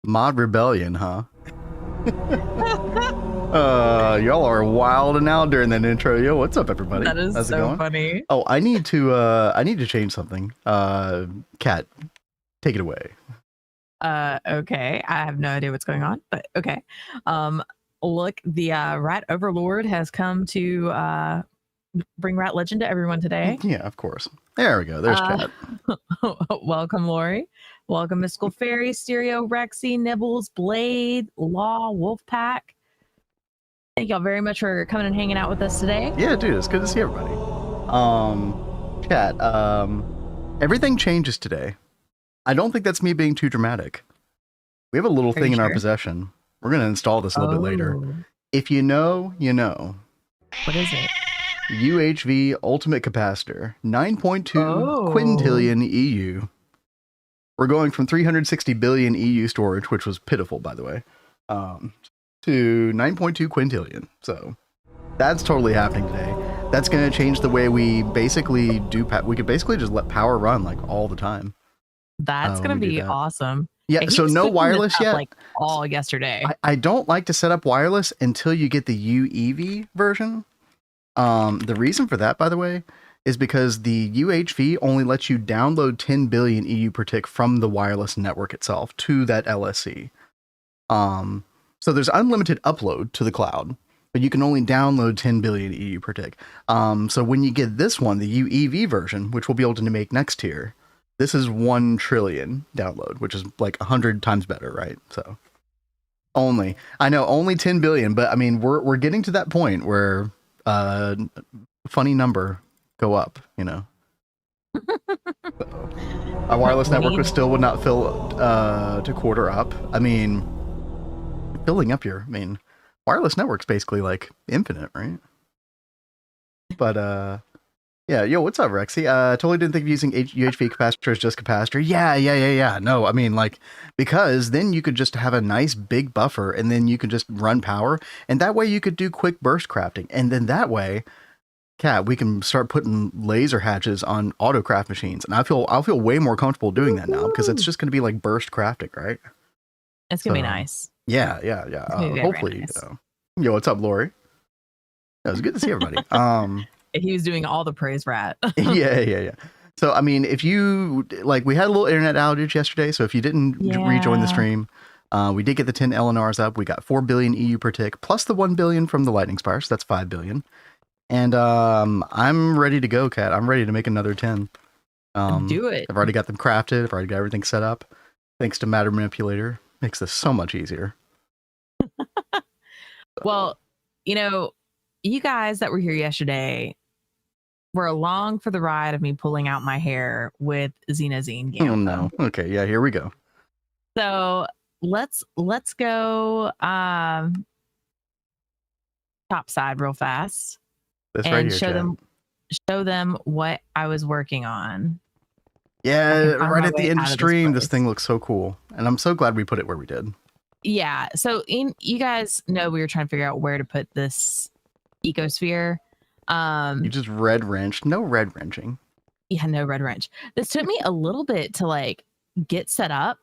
Mod Rebellion, huh? Y'all are wild and out during that intro. Yo, what's up, everybody? That is How's it so going? funny. Oh, I need to change something. Kat, take it away. Okay. I have no idea what's going on, but okay. Look, the Rat Overlord has come to bring Rat Legend to everyone today. Yeah, of course. There we go. There's Kat. Welcome, Lori. Welcome, Mystical Fairy, Stereo, Rexy, Nibbles, Blade, Law, Wolfpack. Thank y'all very much for coming and hanging out with us today. Yeah, dude, it's good to see everybody. Kat, everything changes today. I don't think that's me being too dramatic. We have a little thing in our possession. We're going to install this a little bit later. If you know, you know. What is it? UHV Ultimate Capacitor, 9.2 Quintillion EU. We're going from 360 billion EU storage, which was pitiful, by the way, to 9.2 Quintillion. So that's totally happening today. That's going to change the way we basically do. We could basically just let power run like all the time. That's going to be awesome. Yeah, so no wireless yet. Like all yesterday. I don't like to set up wireless until you get the UEV version. The reason for that, by the way, is because the UHV only lets you download 10 billion EU per tick from the wireless network itself to that LSC. So there's unlimited upload to the cloud, but you can only download 10 billion EU per tick. So when you get this one, the UEV version, which we'll be able to make next tier, this is 1 trillion download, which is like 100 times better, right? So only 10 billion, but I mean, we're getting to that point where funny number go up, you know. Our wireless network still would not fill to quarter up. I mean, filling up here. I mean, wireless network's basically like infinite, right? But yeah, yo, what's up, Rexy? Totally didn't think of using UHV capacitor as just capacitor. Yeah. No, I mean, like, because then you could just have a nice big buffer, and then you could just run power, and that way you could do quick burst crafting, and then that way, Kat, we can start putting laser hatches on autocraft machines, and I'll feel way more comfortable doing that now because it's just going to be like burst crafting, right? It's gonna be nice. Yeah. Hopefully, nice. Yo, what's up, Lori? It was good to see everybody. He was doing all the praise, Rat. Yeah. So, I mean, if you, like, we had a little internet outage yesterday, so if you didn't rejoin the stream, we did get the 10 LNRs up. We got 4 billion EU per tick, plus the 1 billion from the Lightning Spire, so that's 5 billion. And I'm ready to go, Kat. I'm ready to make another 10. Do it. I've already got them crafted. I've already got everything set up. Thanks to Matter Manipulator. Makes this so much easier. Well, you know, you guys that were here yesterday were along for the ride of me pulling out my hair with Xenoxene. Oh no. Okay, yeah, here we go. So let's go top side real fast. This and right here, show them what I was working on. Yeah, right at the end of stream, this thing looks so cool. And I'm so glad we put it where we did. Yeah, so you guys know we were trying to figure out where to put this ecosphere. You just red wrench. No red wrenching. Yeah, no red wrench. This took me a little bit to like get set up.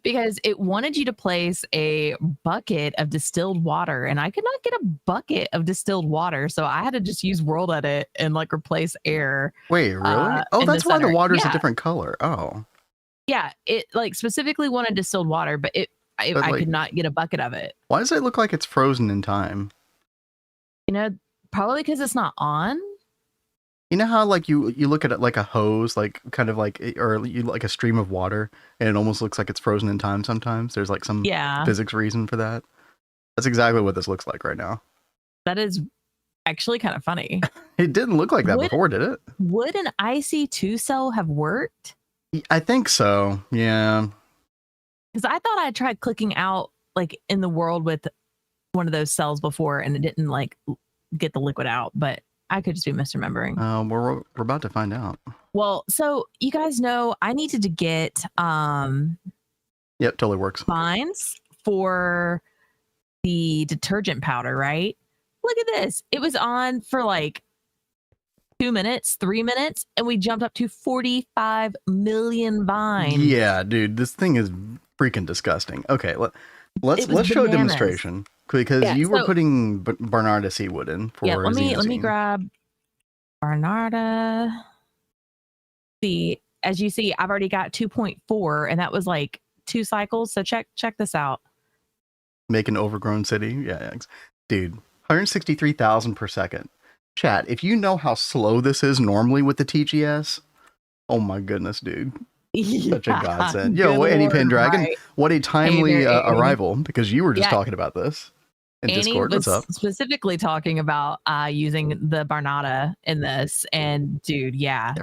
Because it wanted you to place a bucket of distilled water, and I could not get a bucket of distilled water, so I had to just use World Edit and like replace air. Wait, really? Oh, that's why the water's a different color. Oh. Yeah, it like specifically wanted distilled water, but I could not get a bucket of it. Why does it look like it's frozen in time? You know, probably because it's not on. You know how like you look at it like a hose, like kind of like, or you like a stream of water, and it almost looks like it's frozen in time sometimes? There's like some physics reason for that. That's exactly what this looks like right now. That is actually kind of funny. It didn't look like that before, did it? Would an IC2 cell have worked? I think so, yeah. Because I thought I tried clicking out like in the world with one of those cells before, and it didn't like get the liquid out, but I could just be misremembering. We're about to find out. Well, so you guys know I needed to get Yep, totally works. Fines for the detergent powder, right? Look at this. It was on for like 2 minutes, 3 minutes, and we jumped up to 45 million vines. Yeah, dude, this thing is freaking disgusting. Okay, let's show a demonstration because you were putting Barnarda seawood in for let me grab Barnarda. See, as you see, I've already got 2.4, and that was like 2 cycles. So check this out. Make an overgrown city. Yeah, dude, 163,000 per second. Chat, if you know how slow this is normally with the TGS, oh my goodness, dude. Such a godsend. Yo, Annie Pendragon, right. What a timely arrival, because you were just talking about this in Annie Discord. What's up? Specifically talking about using the Barnarda in this, and dude,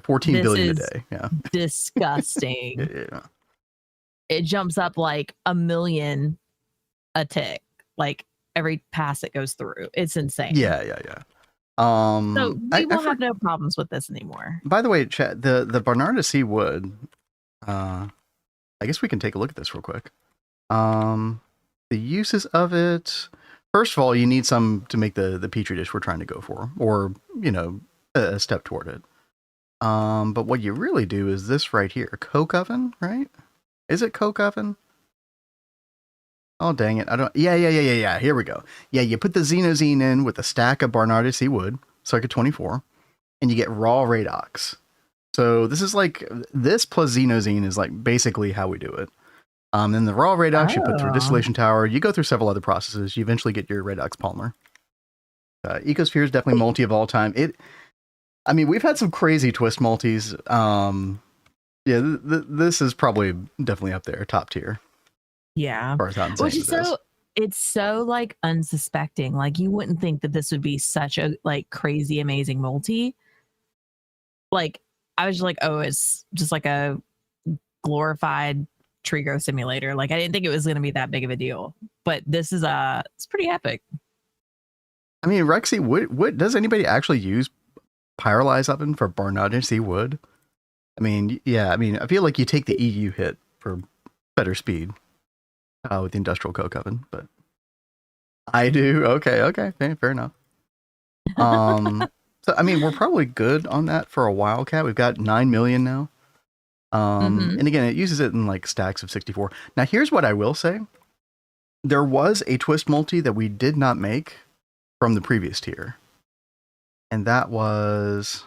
14 billion a day. Yeah, disgusting. Yeah. It jumps up like 1 million a tick, like every pass it goes through. It's insane. Yeah. So we will have no problems with this anymore. By the way, chat, the Barnarda seawood, I guess we can take a look at this real quick. The uses of it. First of all, you need some to make the petri dish we're trying to go for, or a step toward it. But what you really do is this right here, coke oven, right? Is it coke oven? Oh, dang it. I don't. Yeah. Here we go. Yeah, you put the Xenoxene in with a stack of Barnarda seawood, circa 24, and you get raw redox. So this is like, this plus Xenoxene is like basically how we do it. Then the raw redox you put through a distillation tower. You go through several other processes. You eventually get your redox polymer. Ecosphere is definitely multi of all time. I mean, we've had some crazy twist multis. This is probably definitely up there, top tier. Yeah, which is it's so like unsuspecting. Like you wouldn't think that this would be such a like crazy amazing multi. Like I was just like, oh, it's just like a glorified tree growth simulator. Like I didn't think it was going to be that big of a deal, but this is it's pretty epic. I mean, Rexy, what does anybody actually use pyrolyze oven for Barnarda seawood? I mean, yeah, I feel like you take the EU hit for better speed. With the industrial coke oven, but I do. Okay, fair enough. So I mean, we're probably good on that for a Wildcat. We've got 9 million now. And again, it uses it in like stacks of 64. Now, here's what I will say: there was a twist multi that we did not make from the previous tier, and that was.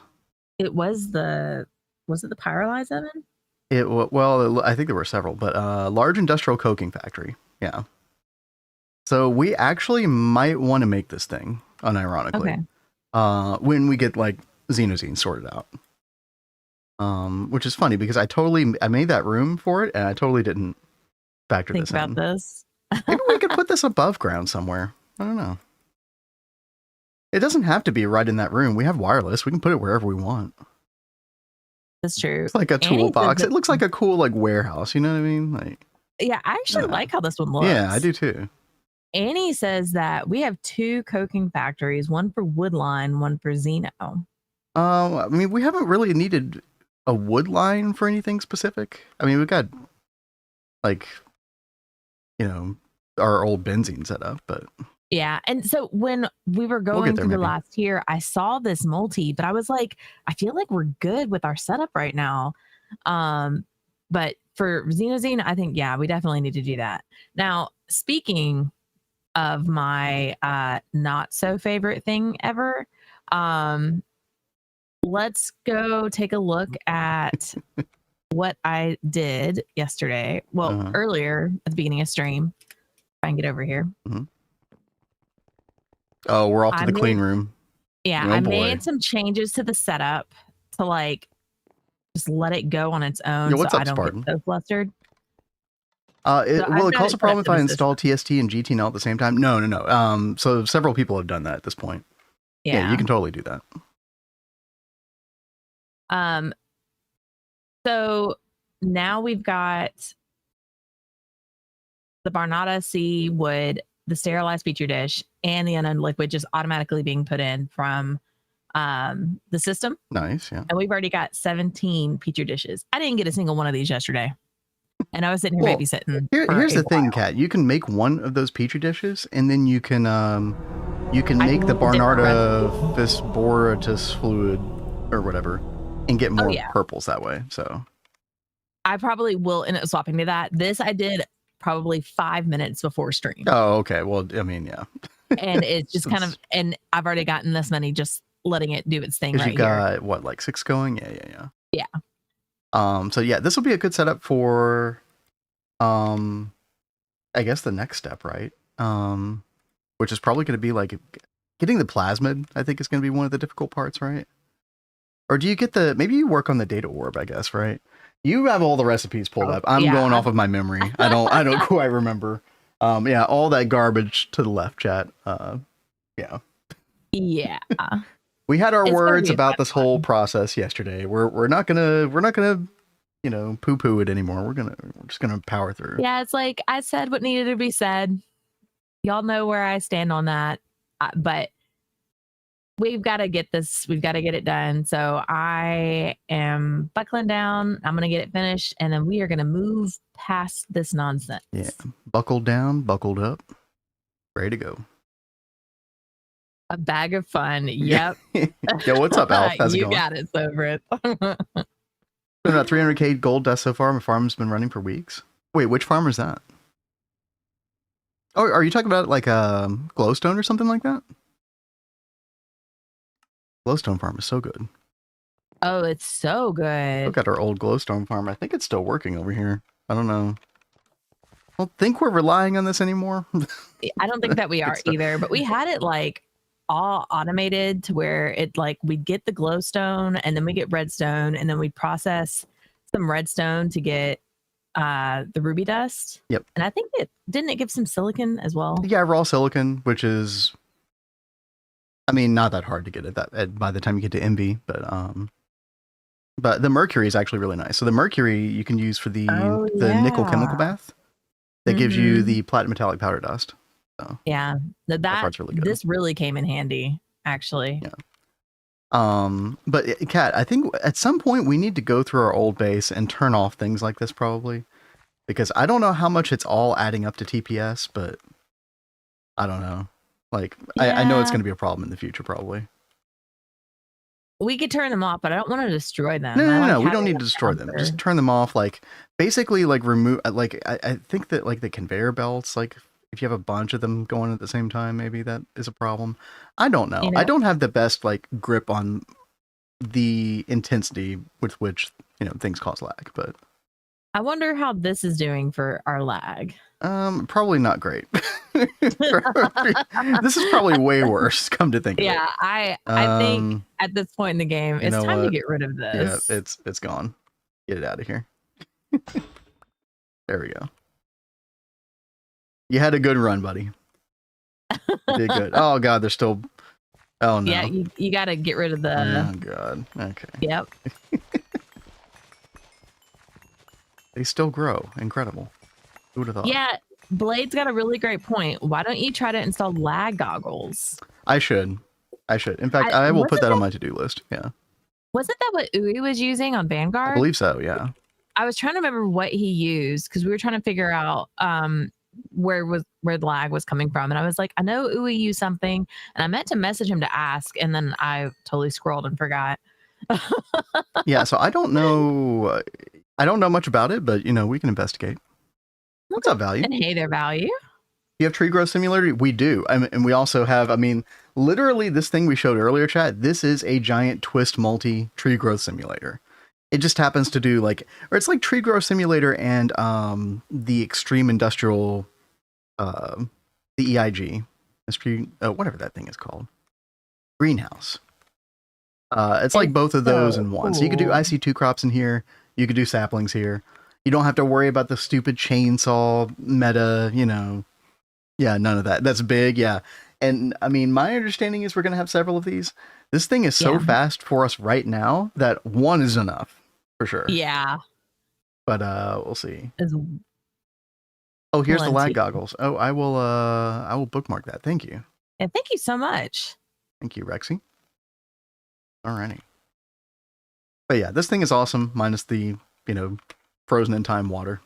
Was it the pyrolyze oven? Well, I think there were several, but large industrial coking factory. Yeah. So we actually might want to make this thing, unironically, when we get like Xenoxene sorted out. Which is funny because I made that room for it, and I totally didn't factor this in. Think about this. Maybe we could put this above ground somewhere. I don't know. It doesn't have to be right in that room. We have wireless. We can put it wherever we want. That's true. It's like a toolbox. It looks like a cool like warehouse. You know what I mean? Like, yeah, I actually like how this one looks. Yeah, I do too. Annie says that we have 2 coking factories, one for wood line, one for Xeno. I mean, we haven't really needed a wood line for anything specific. I mean, we've got like, our old benzene set up, but. Yeah. And so when we were going through the last year, I saw this multi, but I was like, I feel like we're good with our setup right now. But for Xenoxene, I think, we definitely need to do that. Now, speaking of my not so favorite thing ever, let's go take a look at what I did yesterday. Well, earlier at the beginning of stream. Try and get over here. Oh, we're off to the clean room. Yeah, I made some changes to the setup to like just let it go on its own. Yeah, what's so up, I don't Spartan? get so flustered. Will it cause a problem if I install TST and GTNL at the same time? No. So several people have done that at this point. Yeah, you can totally do that. So now we've got the Barnarda seawood, the sterilized petri dish, and the unknown liquid just automatically being put in from the system. Nice, yeah. And we've already got 17 petri dishes. I didn't get a single one of these yesterday. And I was sitting here babysitting. Here's the thing, Kat. You can make one of those petri dishes, and then you can make the Barnarda Visboratus fluid, or whatever and get more purples that way. So I probably will end up swapping to that. This I did probably 5 minutes before stream. Oh, okay. Well, I mean, yeah. And it's just kind of, and I've already gotten this many just letting it do its thing right you got, what, like 6 going? Yeah. So yeah, this will be a good setup for, I guess the next step, right? Which is probably going to be like getting the plasmid, I think is going to be one of the difficult parts, right? Or do you get maybe you work on the data orb, I guess, right? You have all the recipes pulled up. I'm going off of my memory. I don't quite remember. Yeah, all that garbage to the left, chat. Yeah. Yeah. We had our words about this whole process yesterday. We're not gonna poo-poo it anymore. We're just gonna power through. Yeah, it's like I said what needed to be said. Y'all know where I stand on that. But we've got to get this. We've got to get it done. So I am buckling down. I'm gonna get it finished, and then we are gonna move past this nonsense. Yeah, buckled down, buckled up, ready to go. A bag of fun. Yep. Yo, what's up, Alf? How's it going? You got it, Sobrit. Been about 300k gold dust so far. My farm's been running for weeks. Wait, which farm is that? Oh, are you talking about like glowstone or something like that? Glowstone farm is so good. Oh, it's so good. Look at our old glowstone farm. I think it's still working over here. I don't know. I don't think we're relying on this anymore. I don't think that we are either, but we had it like all automated to where it like we'd get the glowstone and then we get redstone and then we'd process some redstone to get the ruby dust. Yep. And I think didn't it give some silicon as well? Yeah, raw silicon, which is, I mean, not that hard to get by the time you get to envy, but the mercury is actually really nice. So the mercury you can use for the nickel chemical bath that gives you the platinum metallic powder dust. So yeah, that part's really good. This really came in handy, actually. Yeah. But Kat, I think at some point we need to go through our old base and turn off things like this probably, because I don't know how much it's all adding up to TPS, but I don't know. Like, yeah. I know it's going to be a problem in the future, probably. We could turn them off, but I don't want to destroy them. No, we don't need to destroy them. Just turn them off. Like, basically, like, remove, like, I think that, like, the conveyor belts, like, if you have a bunch of them going at the same time, maybe that is a problem. I don't know. I don't have the best, like, grip on the intensity with which, things cause lag, but. I wonder how this is doing for our lag. Probably not great. This is probably way worse, come to think of it. Yeah, I think at this point in the game, it's time to get rid of this. Yeah, it's gone. Get it out of here. There we go. You had a good run, buddy. You did good. Oh god, they're still. Oh no. Yeah, you got to get rid of the. Oh god. Okay. Yep. They still grow. Incredible. Who would have thought? Yeah, Blade's got a really great point. Why don't you try to install lag goggles? I should. In fact, I will put that on my to-do list. Yeah. Wasn't that what Uwe was using on Vanguard? I believe so, yeah. I was trying to remember what he used because we were trying to figure out where the lag was coming from. And I was like, I know Uwe used something, and I meant to message him to ask, and then I totally scrolled and forgot. Yeah, so I don't know much about it, but we can investigate. What's up, Value? And hey there, Value. You have tree growth simulator? We do. And we also have, literally this thing we showed earlier, chat, this is a giant twist multi tree growth simulator. It just happens to do it's like tree growth simulator and the extreme industrial, the EIG, whatever that thing is called, greenhouse. It's like both of those in one. Cool. So you could do IC2 crops in here. You could do saplings here. You don't have to worry about the stupid chainsaw meta, Yeah, none of that. That's big, yeah. And my understanding is we're going to have several of these. This thing is so fast for us right now that one is enough, for sure. Yeah. But we'll see. Oh, here's the lag goggles. Oh, I will bookmark that. Thank you. And thank you so much. Thank you, Rexy. Alrighty. But yeah, this thing is awesome, minus the, frozen in time water.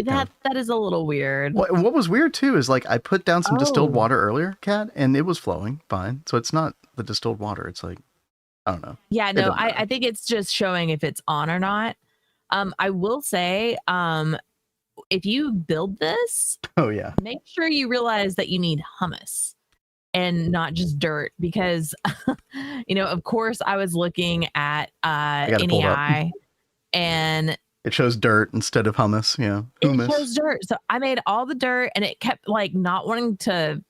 That is a little weird. What was weird too is I put down some distilled water earlier, Kat, and it was flowing fine. So it's not the distilled water. It's I don't know. Yeah, no, I think it's just showing if it's on or not. I will say, if you build this, make sure you realize that you need humus and not just dirt, because of course I was looking at NEI and it shows dirt instead of humus. Yeah, humus. It shows dirt. So I made all the dirt, and it kept like not wanting to,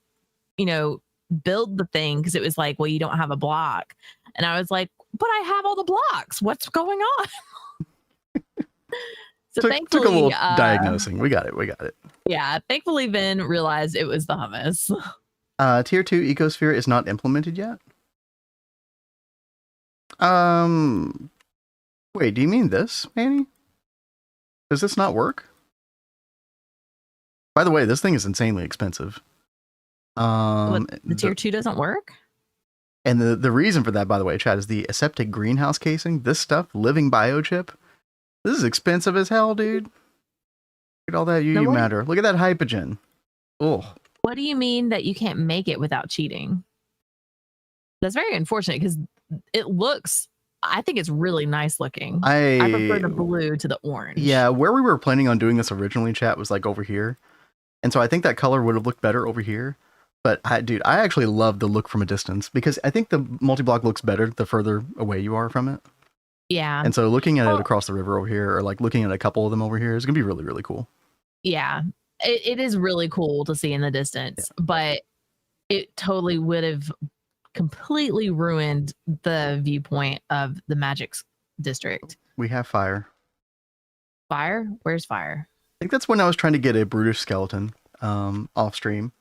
build the thing, because it was like, well, you don't have a block. And I was like, but I have all the blocks. What's going on? So thankfully, took a little diagnosing. We got it. Yeah, thankfully Vin realized it was the humus. Tier 2 ecosphere is not implemented yet. Wait, do you mean this, Manny? Does this not work? By the way, this thing is insanely expensive. The tier 2 doesn't work? And the reason for that, by the way, Chad, is the aseptic greenhouse casing. This stuff, living biochip. This is expensive as hell, dude. Look at all that UU matter. Look at that hypogen. Oh. What do you mean that you can't make it without cheating? That's very unfortunate, because it looks, I think it's really nice looking. I prefer the blue to the orange. Yeah, where we were planning on doing this originally, chat, was like over here. And so I think that color would have looked better over here. But dude, I actually love the look from a distance, because I think the multi-block looks better the further away you are from it. Yeah. And so looking at it across the river over here, or like looking at a couple of them over here, is going to be really, really cool. Yeah. It is really cool to see in the distance, but it totally would have completely ruined the viewpoint of the Magic District. We have fire. Fire? Where's fire? I think that's when I was trying to get a brutish skeleton off stream,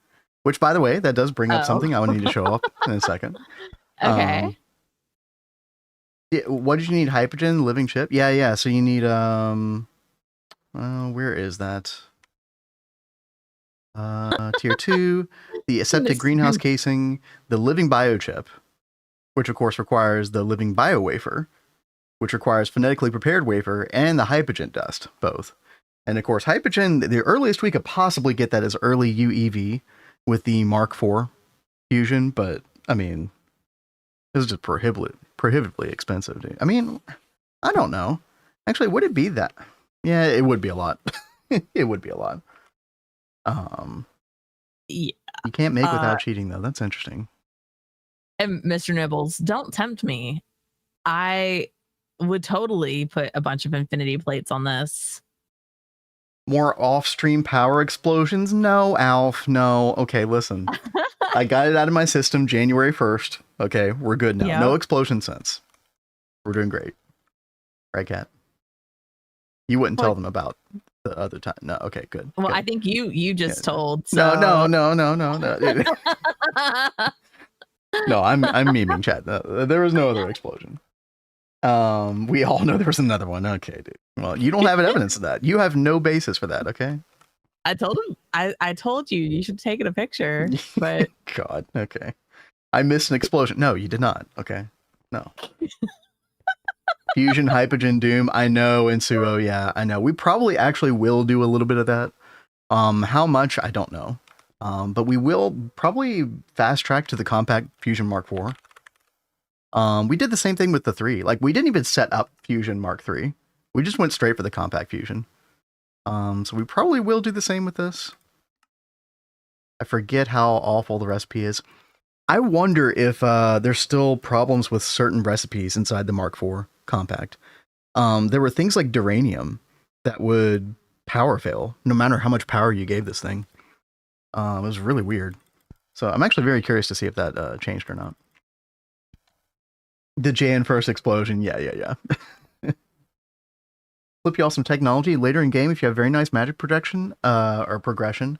which, by the way, that does bring up something I would need to show up in a second. Okay. What did you need? Hypogen, living chip? Yeah. So you need where is that? Tier 2, the aseptic greenhouse casing, the living biochip, which of course requires the living bio wafer, which requires phonetically prepared wafer, and the hypogen dust, both. And of course, hypogen, the earliest we could possibly get that is early UEV with the Mark IV fusion, but I mean, this is just prohibitively expensive, dude. I mean, I don't know. Actually, would it be that? Yeah, it would be a lot. It would be a lot. Yeah. You can't make without cheating, though. That's interesting. And Mr. Nibbles, don't tempt me. I would totally put a bunch of infinity plates on this. More off-stream power explosions? No, Alf, no. Okay, listen. I got it out of my system January 1st. Okay, we're good now. Yep. No explosion since. We're doing great. Right, Kat? You wouldn't tell them about the other time. No, okay, good. Well, good. I think you just told. So. No. No, I'm memeing, chat. There was no other explosion. We all know there was another one. Okay, dude. Well, you don't have evidence of that. You have no basis for that, okay? I told him. I told you should take a picture, but God, okay. I missed an explosion. No, you did not. Okay, no. Fusion, Hypogen, Doom. I know, Insuo. Yeah, I know. We probably actually will do a little bit of that. How much? I don't know. But we will probably fast track to the Compact Fusion Mark IV. We did the same thing with the 3. Like, we didn't even set up Fusion Mark III. We just went straight for the Compact Fusion. So we probably will do the same with this. I forget how awful the recipe is. I wonder if there's still problems with certain recipes inside the Mark IV Compact. There were things like Duranium that would power fail, no matter how much power you gave this thing. It was really weird. So I'm actually very curious to see if that changed or not. The JN first explosion. Yeah. Flip y'all some technology later in game if you have very nice magic projection or progression.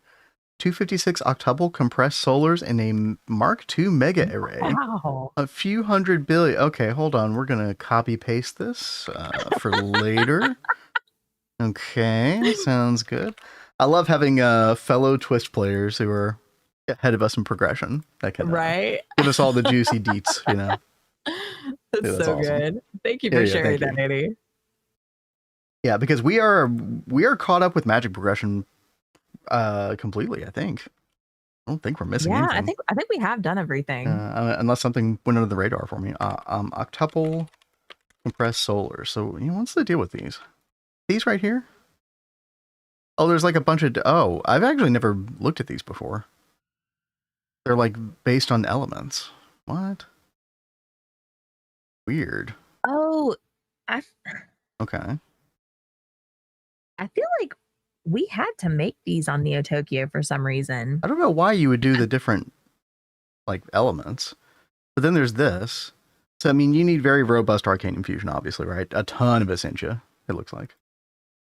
256 octuple compressed solars in a Mark II mega array. Wow. A few hundred billion. Okay, hold on. We're going to copy paste this for later. Okay, sounds good. I love having fellow Twist players who are ahead of us in progression. That can give us all the juicy deets, you know. That's so awesome. Good. Thank you for sharing that, Eddie. Yeah, because we are caught up with magic progression completely, I think. I don't think we're missing anything. I think we have done everything. Unless something went under the radar for me. Octuple compressed solar. So, what's the deal with these? These right here? Oh, there's like a bunch of... Oh, I've actually never looked at these before. They're like based on elements. What? Weird. Oh, Okay. I feel like we had to make these on Neo Tokyo for some reason. I don't know why you would do the different like elements. But then there's this. So, I mean, you need very robust arcane infusion, obviously, right? A ton of Essentia, it looks like.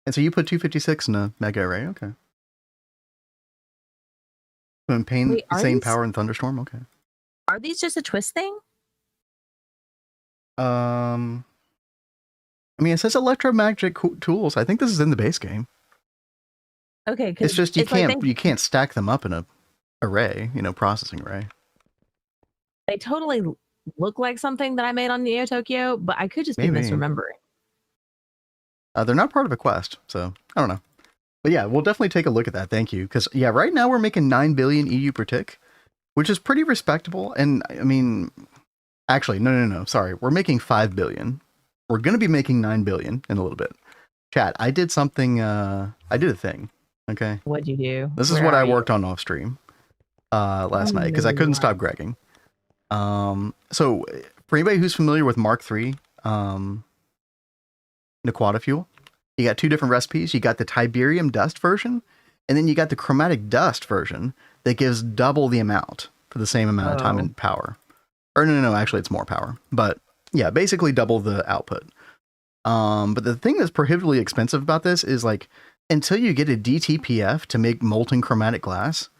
And so you put 256 in a Mega Array, okay. And Pain, same power in Thunderstorm, okay. Are these just a twist thing? I mean, it says electromagnetic tools. I think this is in the base game. Okay, it's just you can't stack them up in a array, processing array. They totally look like something that I made on Neo Tokyo, but I could just be misremembering. They're not part of a quest, so I don't know. But yeah, we'll definitely take a look at that. Thank you. Because yeah, right now we're making 9 billion EU per tick, which is pretty respectable. And I mean, actually, no. Sorry. We're making 5 billion. We're going to be making 9 billion in a little bit. Chat, I did something, I did a thing. Okay. What'd you do? This is what I worked on off stream last night because I couldn't stop gregging. So for anybody who's familiar with Mark III, Naquata fuel, you got two different recipes. You got the Tiberium dust version, and then you got the chromatic dust version that gives double the amount for the same amount of time and power. Or no, actually it's more power. But yeah, basically double the output. But the thing that's prohibitively expensive about this is like, until you get a DTPF to make molten chromatic glass,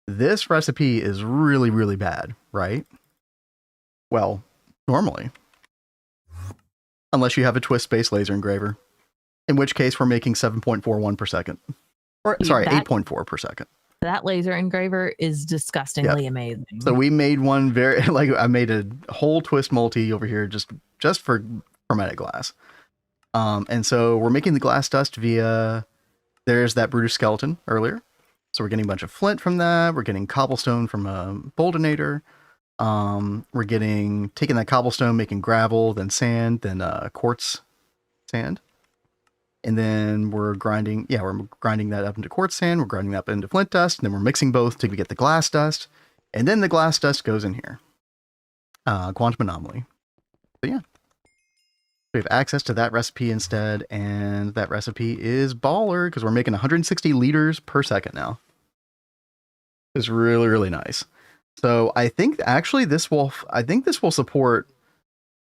this recipe is really, really bad, right? Well, normally. Unless you have a TwistSpace laser engraver. In which case we're making 7.41 per second. Or sorry, 8.4 per second. That laser engraver is disgustingly amazing. So we made one I made a whole twist multi over here just for chromatic glass. And so we're making the glass dust via, there's that Brutus skeleton earlier. So we're getting a bunch of flint from that. We're getting cobblestone from a Boldinator. We're taking that cobblestone, making gravel, then sand, then quartz sand. And then we're grinding that up into quartz sand. We're grinding that up into flint dust. And then we're mixing both to get the glass dust. And then the glass dust goes in here. Quantum anomaly. So yeah. We have access to that recipe instead. And that recipe is baller because we're making 160 liters per second now. It's really, really nice. So I think actually this will support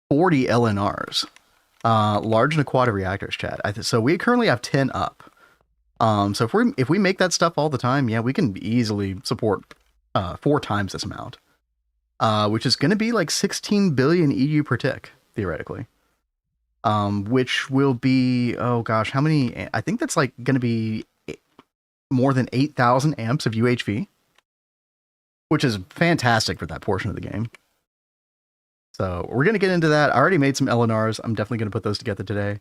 40 LNRs. Large Naquata reactors, chat. So we currently have 10 up. So if we make that stuff all the time, yeah, we can easily support 4 times this amount, which is going to be like 16 billion EU per tick theoretically. Which will be, oh gosh, how many? I think that's like going to be more than 8,000 amps of UHV, which is fantastic for that portion of the game. So we're going to get into that. I already made some LNRs. I'm definitely going to put those together today.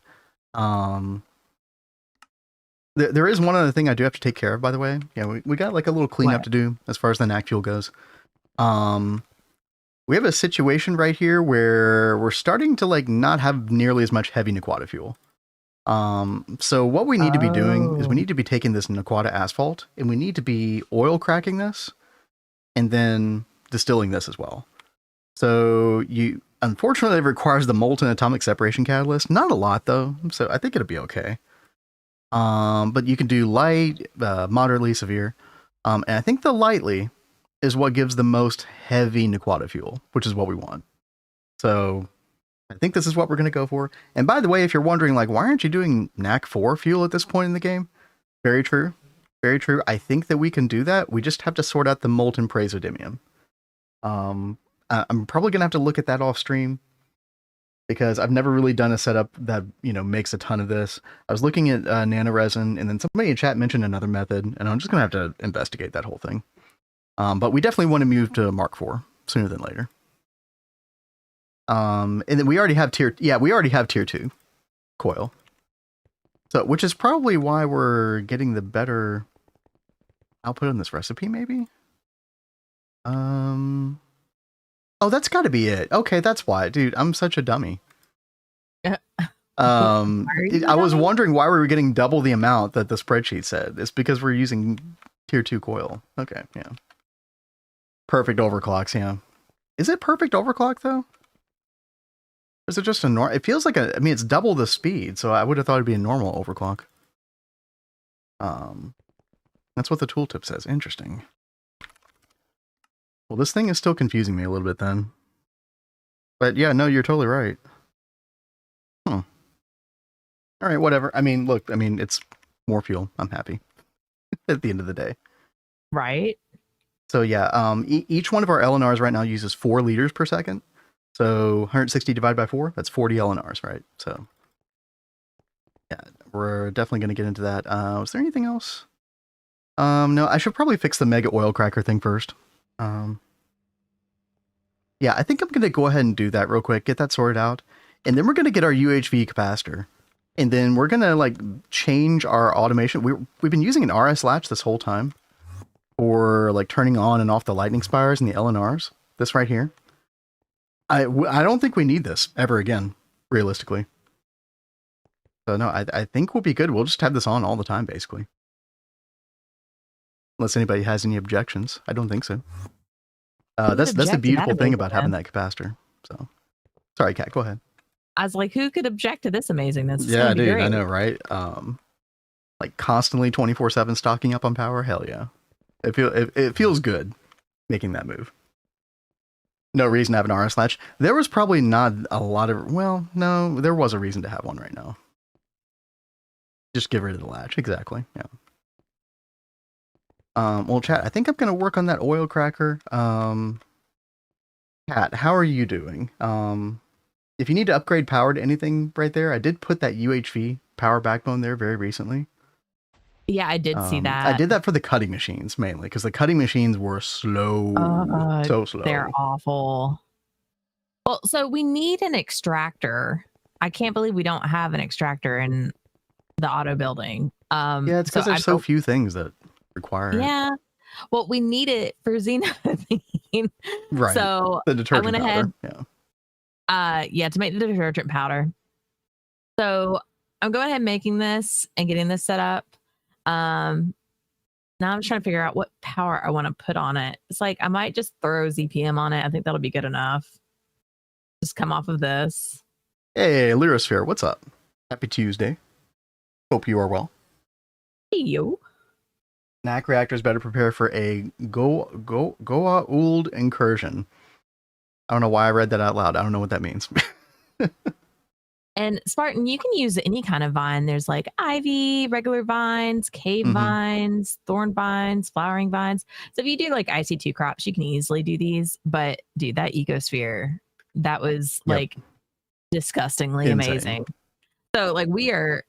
There is one other thing I do have to take care of, by the way. Yeah, we got like a little cleanup to do as far as the NAC fuel goes. We have a situation right here where we're starting to like not have nearly as much heavy Naquata fuel. So what we need to be doing is we need to be taking this Naquata asphalt and we need to be oil cracking this and then distilling this as well. So unfortunately, it requires the molten atomic separation catalyst. Not a lot though, so I think it'll be okay. But you can do light, moderately, severe. And I think the lightly is what gives the most heavy Naquata fuel, which is what we want. So I think this is what we're going to go for. And by the way, if you're wondering, like, why aren't you doing NAC 4 fuel at this point in the game? Very true. Very true. I think that we can do that. We just have to sort out the molten praseodymium. I'm probably going to have to look at that off stream because I've never really done a setup that, makes a ton of this. I was looking at nanoresin and then somebody in chat mentioned another method and I'm just going to have to investigate that whole thing. But we definitely want to move to Mark IV sooner than later. And then we already have tier 2 coil. So, which is probably why we're getting the better output in this recipe, maybe? Oh, that's got to be it. Okay, that's why, dude. I'm such a dummy. I was wondering why we were getting double the amount that the spreadsheet said. It's because we're using tier 2 coil. Okay, yeah. Perfect overclocks, yeah. Is it perfect overclock though? Or is it just a normal? It feels like I mean, it's double the speed, so I would have thought it'd be a normal overclock. That's what the tooltip says. Interesting. Well, this thing is still confusing me a little bit then. But yeah, no, you're totally right. All right, whatever. I mean, look, it's more fuel. I'm happy at the end of the day. Right. So yeah, each one of our LNRs right now uses 4 liters per second. So 160 divided by 4, that's 40 LNRs, right? So yeah, we're definitely going to get into that. Was there anything else? No, I should probably fix the mega oil cracker thing first. Yeah, I think I'm going to go ahead and do that real quick, get that sorted out. And then we're going to get our UHV capacitor. And then we're going to like change our automation. We've been using an RS latch this whole time for like turning on and off the lightning spires and the LNRs. This right here. I don't think we need this ever again, realistically. So no, I think we'll be good. We'll just have this on all the time, basically. Unless anybody has any objections. I don't think so. That's the beautiful thing about having that capacitor. So, sorry, Kat, go ahead. I was like, who could object to this amazingness? It's yeah, dude, I know, right? Like constantly 24/7 stocking up on power. Hell yeah, it feels good making that move. No reason to have an RS latch. There was probably not a lot of. Well, no, there was a reason to have one right now. Just get rid of the latch. Exactly. Yeah. Well, chat, I think I'm gonna work on that oil cracker. Kat, how are you doing? If you need to upgrade power to anything right there, I did put that UHV power backbone there very recently. Yeah, I did see that. I did that for the cutting machines mainly because the cutting machines were slow, so slow. They're awful. Well, so we need an extractor. I can't believe we don't have an extractor in the auto building. Yeah, it's because there's so few things that require it. Yeah. Well, we need it for Xenoxene. Right. So the detergent powder. Ahead. Yeah. To make the detergent powder. So I'm going ahead making this and getting this set up. Now I'm trying to figure out what power I want to put on it. It's like I might just throw ZPM on it. I think that'll be good enough. Just come off of this. Hey, Lyrosphere, what's up? Happy Tuesday. Hope you are well. Hey, yo. NAC reactors better prepare for a Goa'uld incursion. I don't know why I read that out loud. I don't know what that means. And Spartan, you can use any kind of vine. There's like ivy, regular vines, cave vines, thorn vines, flowering vines. So if you do like IC2 crops, you can easily do these. But dude, that ecosphere, that was like disgustingly amazing. So like we are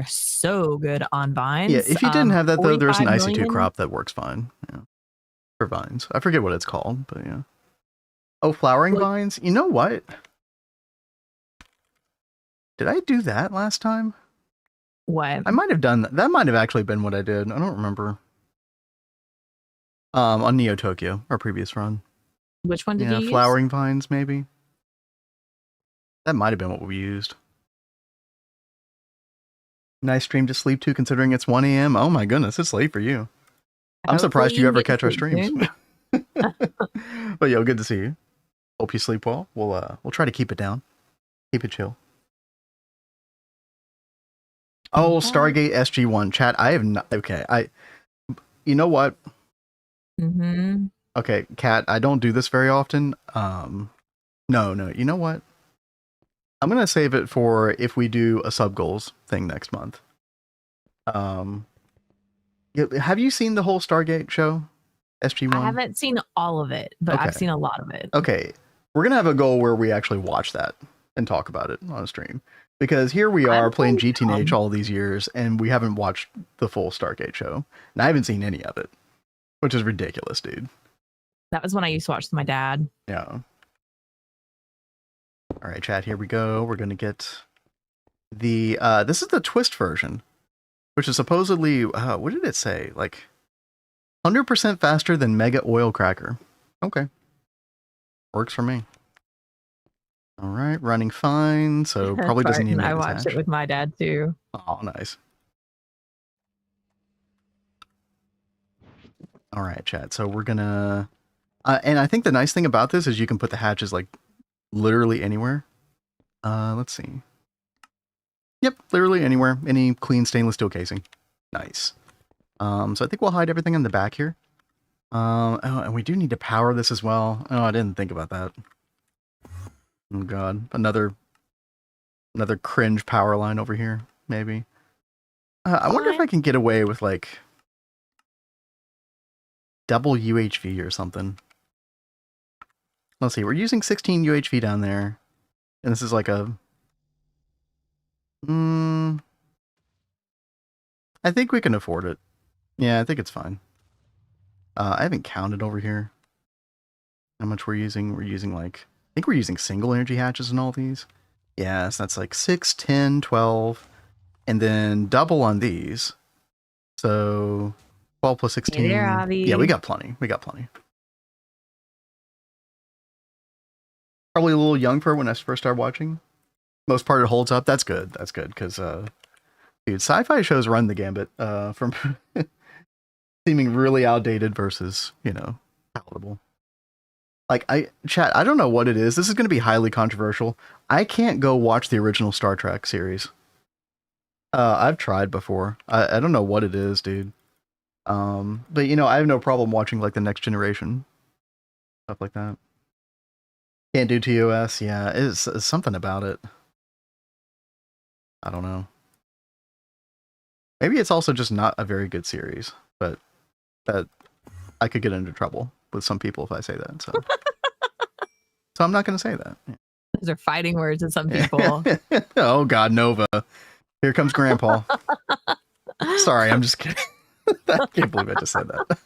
so good on vines. Yeah, if you didn't have that though, there's an IC2 crop that works fine. Yeah. For vines. I forget what it's called, but yeah. Oh, flowering vines? You know what? Did I do that last time? What? I might have done that. That might have actually been what I did. I don't remember. On Neo Tokyo, our previous run. Which one did you use? Flowering vines, maybe. That might have been what we used. Nice stream to sleep to, considering it's 1 a.m. Oh my goodness, it's late for you. I'm surprised you ever catch our streams. But yo, good to see you. Hope you sleep well. We'll try to keep it down. Keep it chill. Oh, Stargate SG1 chat. I have not. Okay, you know what? Okay, Kat, I don't do this very often. No. You know what? I'm gonna save it for if we do a sub goals thing next month. Have you seen the whole Stargate show? SG1? I haven't seen all of it, but I've seen a lot of it. Okay, we're gonna have a goal where we actually watch that and talk about it on a stream. Because here we are playing GTH all these years, and we haven't watched the full Stargate show. And I haven't seen any of it, which is ridiculous, dude. That was when I used to watch with my dad. Yeah. All right, chat, here we go. We're going to get the... this is the Twist version, which is supposedly... what did it say? Like, 100% faster than Mega Oil Cracker. Okay. Works for me. All right, running fine, so probably doesn't need I watched it with my dad too. Oh, nice. All right, chat. So we're gonna, and I think the nice thing about this is you can put the hatches like literally anywhere. Let's see. Yep, literally anywhere. Any clean stainless steel casing. Nice. So I think we'll hide everything in the back here. Oh, and we do need to power this as well. Oh, I didn't think about that. Oh god, another cringe power line over here, maybe. I wonder if I can get away with like double UHV or something. Let's see, we're using 16 UHV down there. And this is like a... I think we can afford it. Yeah, I think it's fine. I haven't counted over here how much we're using. We're using like... I think we're using single energy hatches in all these. Yeah, so that's like 6, 10, 12. And then double on these. So 12 plus 16. Hey there, Avi. Yeah, we got plenty. We got plenty. Probably a little young for when I first started watching. Most part it holds up. That's good. That's good because dude, sci-fi shows run the gambit from seeming really outdated versus, you know, palatable. Like chat, I don't know what it is. This is going to be highly controversial. I can't go watch the original Star Trek series. I've tried before. I don't know what it is, dude. But you know, I have no problem watching like the Next Generation stuff like that. Can't do TOS. Yeah, it's something about it. I don't know. Maybe it's also just not a very good series, but that I could get into trouble with some people if I say that. So, so I'm not going to say that. Those are fighting words to some people. Oh God, Nova! Here comes Grandpa. Sorry, I'm just kidding. I can't believe I just said that.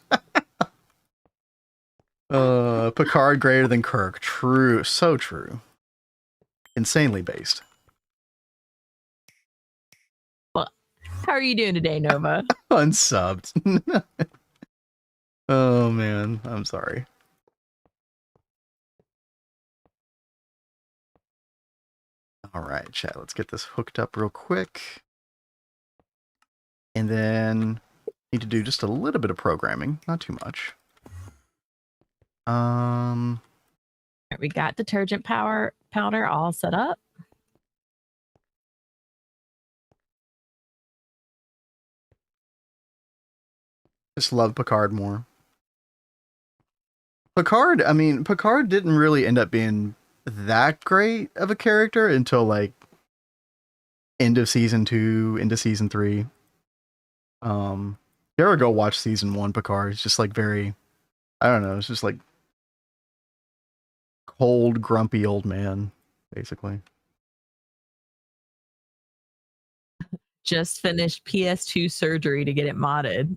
Picard greater than Kirk. True, so true. Insanely based. Well, how are you doing today, Nova? Unsubbed. Oh man, I'm sorry. All right, chat. Let's get this hooked up real quick, and then need to do just a little bit of programming, not too much. We got detergent powder all set up. Just love Picard more. Picard, I mean, Picard didn't really end up being that great of a character until like end of season 2, into season 3. You ever go watch season 1 Picard? It's just like very, I don't know, it's just like cold, grumpy old man, basically. Just finished PS2 surgery to get it modded.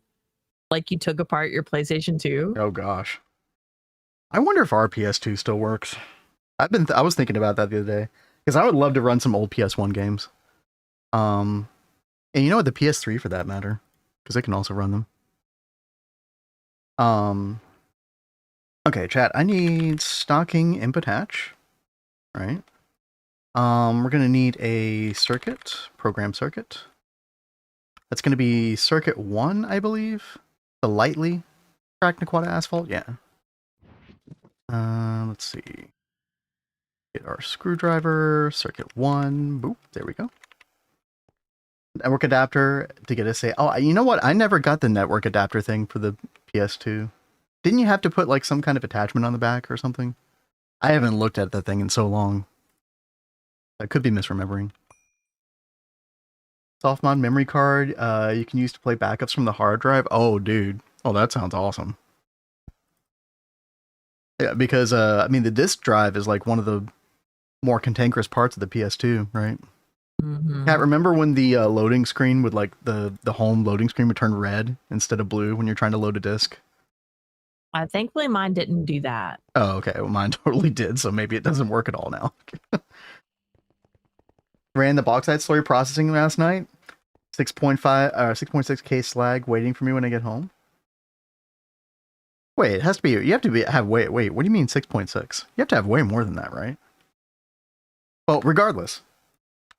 Like you took apart your PlayStation 2. Oh gosh. I wonder if our PS2 still works. I was thinking about that the other day because I would love to run some old PS1 games. And you know what, the PS3 for that matter, because it can also run them. Okay, chat. I need stocking input hatch, right? We're gonna need a circuit, program circuit. That's gonna be circuit 1, I believe. The lightly cracked Naquata asphalt, yeah. Let's see. Get our screwdriver, circuit 1, boop, there we go. Network adapter to get us a... Oh, you know what? I never got the network adapter thing for the PS2. Didn't you have to put like some kind of attachment on the back or something? I haven't looked at that thing in so long. I could be misremembering. Soft mod memory card you can use to play backups from the hard drive. Oh, dude. Oh, that sounds awesome. Yeah, because I mean, the disk drive is like one of the more cantankerous parts of the PS2, right? Mm-hmm. Kat, remember when the loading screen would like the home loading screen would turn red instead of blue when you're trying to load a disk? Thankfully, mine didn't do that. Oh, okay. Well, mine totally did, so maybe it doesn't work at all now. Ran the bauxite slurry processing last night. 6.6K slag waiting for me when I get home. Wait, it has to be. You have to have wait. What do you mean 6.6? You have to have way more than that, right? Well, regardless,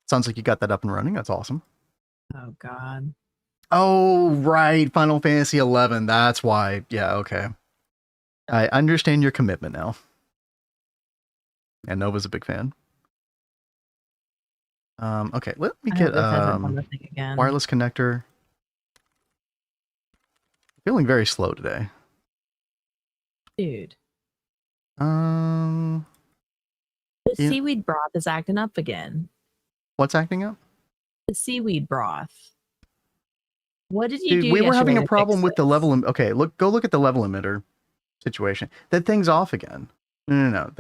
sounds like you got that up and running. That's awesome. Oh God. Oh right, Final Fantasy 11. That's why. Yeah, okay. I understand your commitment now. And Nova's a big fan. Okay, let me get wireless connector. Feeling very slow today. Dude. The seaweed broth is acting up again. What's acting up? The seaweed broth. What did you do? We were having a problem with the level. Okay, go look at the level emitter situation. That thing's off again. No.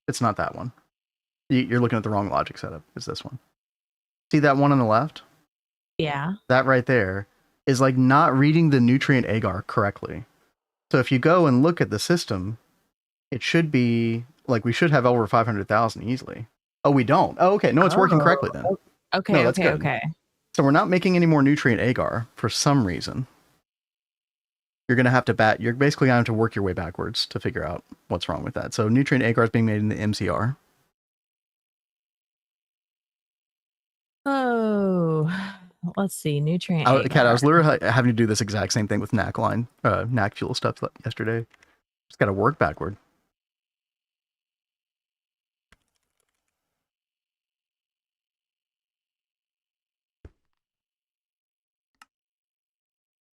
It's not that one. You're looking at the wrong logic setup. It's this one. See that one on the left? Yeah. That right there is like not reading the nutrient agar correctly. So if you go and look at the system, it should be like we should have over 500,000 easily. Oh, we don't. Oh, okay. No, it's working correctly then. Okay. No, that's good. Okay. So we're not making any more nutrient agar for some reason. You're going to have to you're basically going to have to work your way backwards to figure out what's wrong with that. So nutrient agar is being made in the MCR. Oh, let's see. Nutrient agar. Kat, I was literally having to do this exact same thing with NAC line, NAC fuel stuff yesterday. Just got to work backward.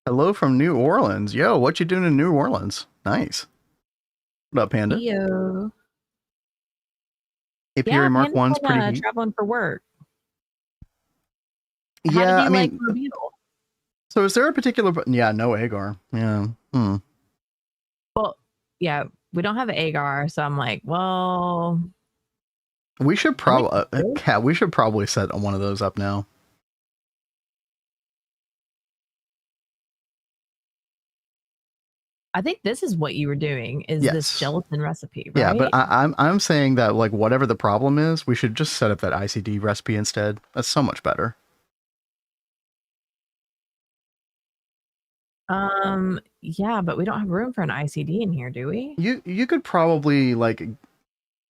Hello from New Orleans. Yo, what you doing in New Orleans? Nice. What up, Panda? Yo. Apiary Mark 1's pretty neat. Traveling for work. Yeah, I mean, so is there a particular? Yeah, no agar. Yeah. Well, yeah, we don't have agar, so I'm like, well, we should probably, Kat, we should probably set one of those up now. I think this is what you were doing. Is this gelatin recipe? Right? Yeah, but I'm saying that like whatever the problem is, we should just set up that ICD recipe instead. That's so much better. Yeah, but we don't have room for an ICD in here, do we? You could probably like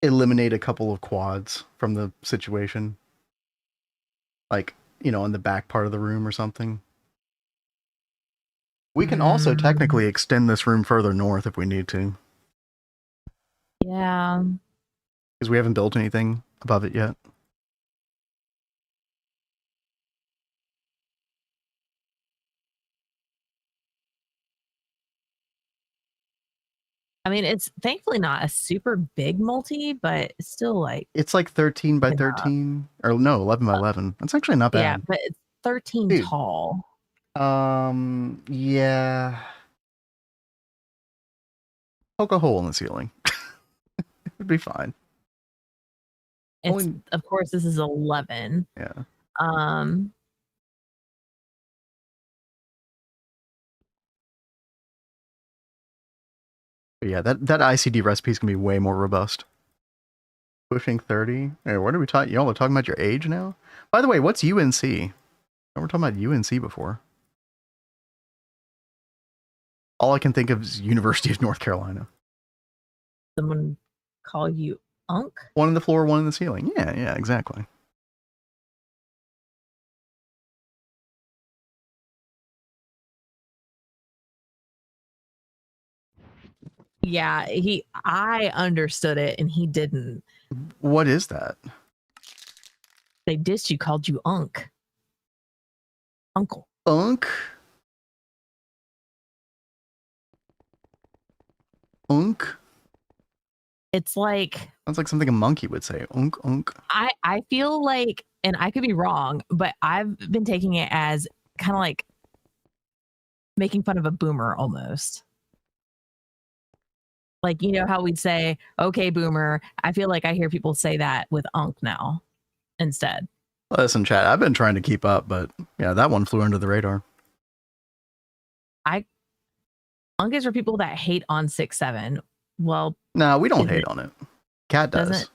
eliminate a couple of quads from the situation. Like, you know, in the back part of the room or something. We can also technically extend this room further north if we need to. Yeah. Because we haven't built anything above it yet. I mean, it's thankfully not a super big multi, but it's still like... It's like 13 by 13. Or no, 11 by 11. That's actually not bad. Yeah, but it's 13 tall. Yeah. Poke a hole in the ceiling. It'd be fine. It's, of course, this is 11. Yeah. But yeah, that ICD recipe is gonna be way more robust. Pushing 30. Hey, what are we talking? Y'all are talking about your age now? By the way, what's UNC? We were talking about UNC before. All I can think of is University of North Carolina. Someone call you Unk? One in the floor, one in the ceiling. Yeah, exactly. Yeah, I understood it and he didn't. What is that? They dissed you, called you Unk. Uncle. Unk? Unk? It's like... Sounds like something a monkey would say. Unk, unk. I feel like, and I could be wrong, but I've been taking it as kind of like making fun of a boomer almost. Like, you know how we'd say, okay, boomer. I feel like I hear people say that with Unk now instead. Listen, chat, I've been trying to keep up, but yeah, that one flew under the radar. Unk is for people that hate on 6-7. Well, no, we don't hate on it. Cat does.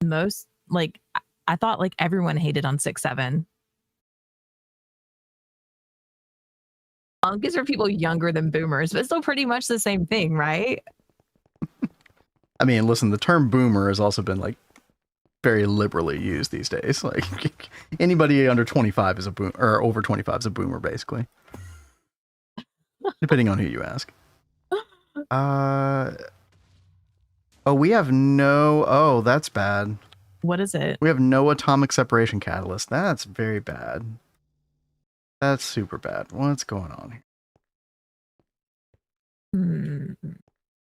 Most, like, I thought like everyone hated on 6-7. Punk is for people younger than boomers, but it's still pretty much the same thing, right? I mean, listen, the term boomer has also been like very liberally used these days. Like anybody under 25 is a boom, or over 25 is a boomer, basically. Depending on who you ask. Oh, we have no. Oh, that's bad. What is it? We have no atomic separation catalyst. That's very bad. That's super bad. What's going on here?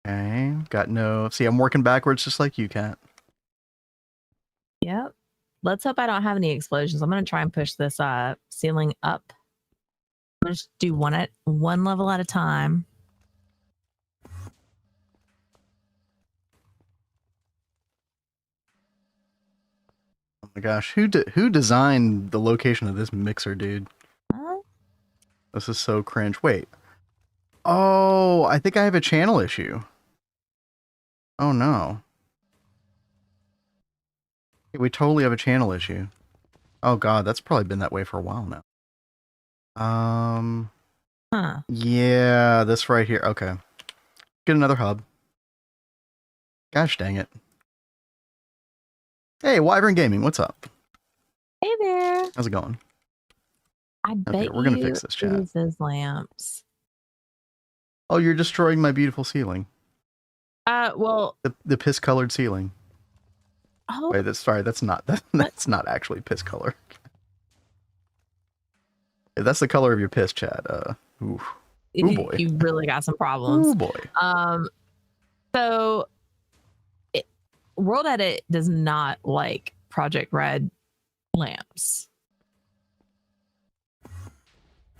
Okay, got no. See, I'm working backwards just like you, Kat. Yep. Let's hope I don't have any explosions. I'm gonna try and push this ceiling up. I'm gonna just do one level at a time. Oh my gosh, who designed the location of this mixer, dude? This is so cringe. Wait. Oh, I think I have a channel issue. Oh no. We totally have a channel issue. Oh god, that's probably been that way for a while now. Yeah, this right here. Okay. Get another hub. Gosh dang it. Hey, Wyvern Gaming, what's up? Hey there. How's it going? I bet we're gonna fix this chat. It is those lamps. Oh, you're destroying my beautiful ceiling. Well, the piss colored ceiling. Oh, wait, that's not actually piss color. If that's the color of your piss, chat. Ooh boy, you really got some problems. Oh boy. So World Edit does not like Project Red lamps.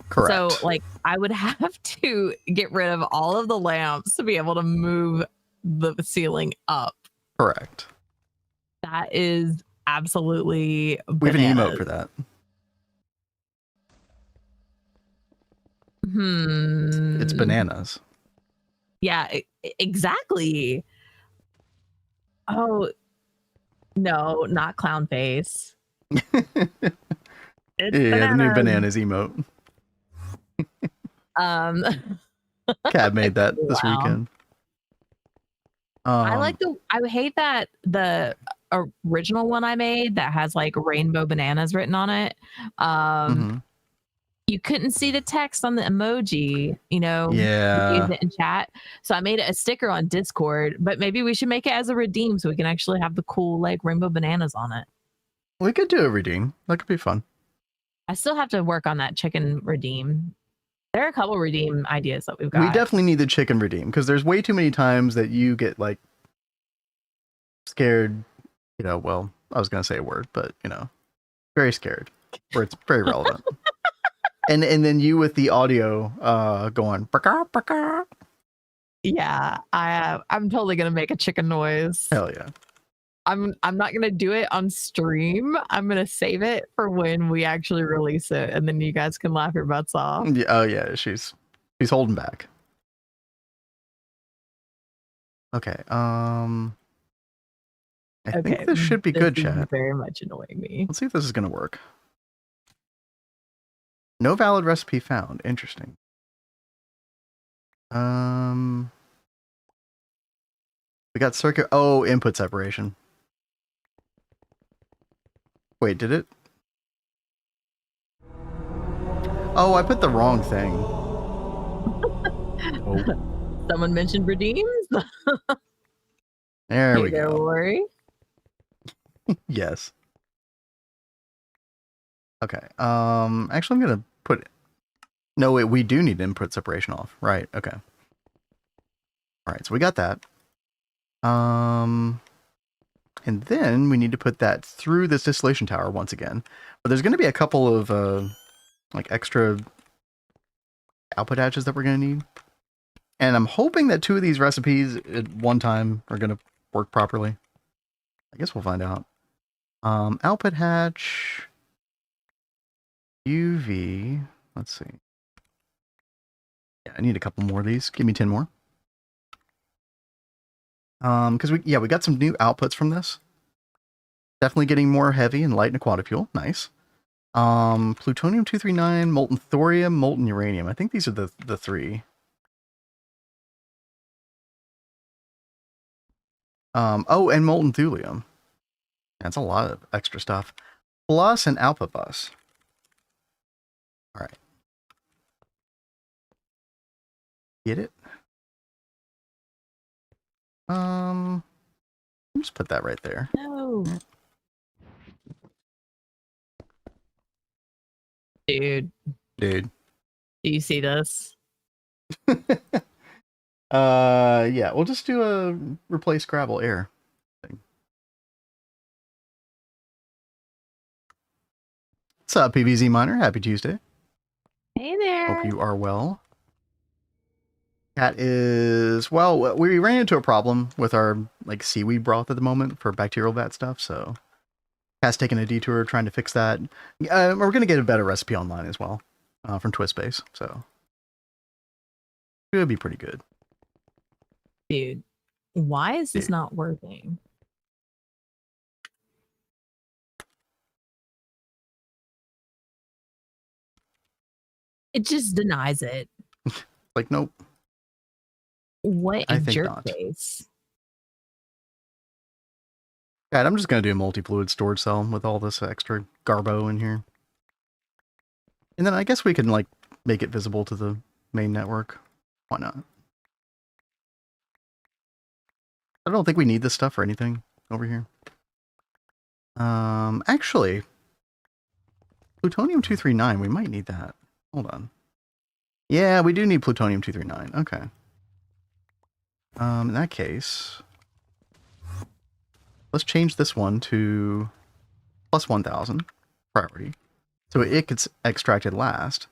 Correct. So, like, I would have to get rid of all of the lamps to be able to move the ceiling up. Correct. That is absolutely bananas. We have an emote for that. It's bananas. Yeah, exactly. Oh, no, not clown face. It's the new bananas emote. Cat made that this weekend. I hate that the original one I made that has like rainbow bananas written on it. You couldn't see the text on the emoji, Yeah. use it in chat. So I made a sticker on Discord, but maybe we should make it as a redeem so we can actually have the cool like rainbow bananas on it. We could do a redeem. That could be fun. I still have to work on that chicken redeem. There are a couple redeem ideas that we've got. We definitely need the chicken redeem because there's way too many times that you get like scared, well, I was going to say a word, but very scared where it's very relevant. and then you with the audio going "Baka, baka." Yeah, I'm totally going to make a chicken noise. Hell yeah. I'm not going to do it on stream. I'm going to save it for when we actually release it and then you guys can laugh your butts off. Yeah, oh yeah, she's holding back. Okay. I think this should be good, chat. Very much annoying me. Let's see if this is going to work. No valid recipe found. Interesting. We got circuit. Oh, input separation. Wait, did it? Oh, I put the wrong thing. Oh. Someone mentioned redeems. There we go. Don't worry. Yes. Okay. Actually, I'm gonna put. No, wait. We do need input separation off. Right. Okay. All right. So we got that. And then we need to put that through this distillation tower once again. But there's going to be a couple of like extra output hatches that we're going to need. And I'm hoping that 2 of these recipes at one time are going to work properly. I guess we'll find out. Output hatch. UV. Let's see. Yeah, I need a couple more of these. Give me 10 more. Because we got some new outputs from this. Definitely getting more heavy and light in a quad fuel. Nice. Plutonium-239, molten thorium, molten uranium. I think these are the three. Oh, and molten thulium. That's a lot of extra stuff. Plus an output bus. All right. Get it? Just put that right there. No. Dude. Do you see this? Yeah, we'll just do a replace Gravel air thing. What's up, PVZ Miner? Happy Tuesday. Hey there. Hope you are well. Cat is, well, we ran into a problem with our like seaweed broth at the moment for bacterial vat stuff, so Cat's taking a detour trying to fix that. We're going to get a better recipe online as well from TwistSpace, so it would be pretty good. Dude, why is this not working? It just denies it. Like, nope. What a jerk face. God, I'm just going to do a multi-fluid storage cell with all this extra garbo in here. And then I guess we can, like, make it visible to the main network. Why not? I don't think we need this stuff for anything over here. Actually, plutonium-239, we might need that. Hold on. Yeah, we do need plutonium-239. Okay. In that case, let's change this one to plus 1,000 priority. So it gets extracted last.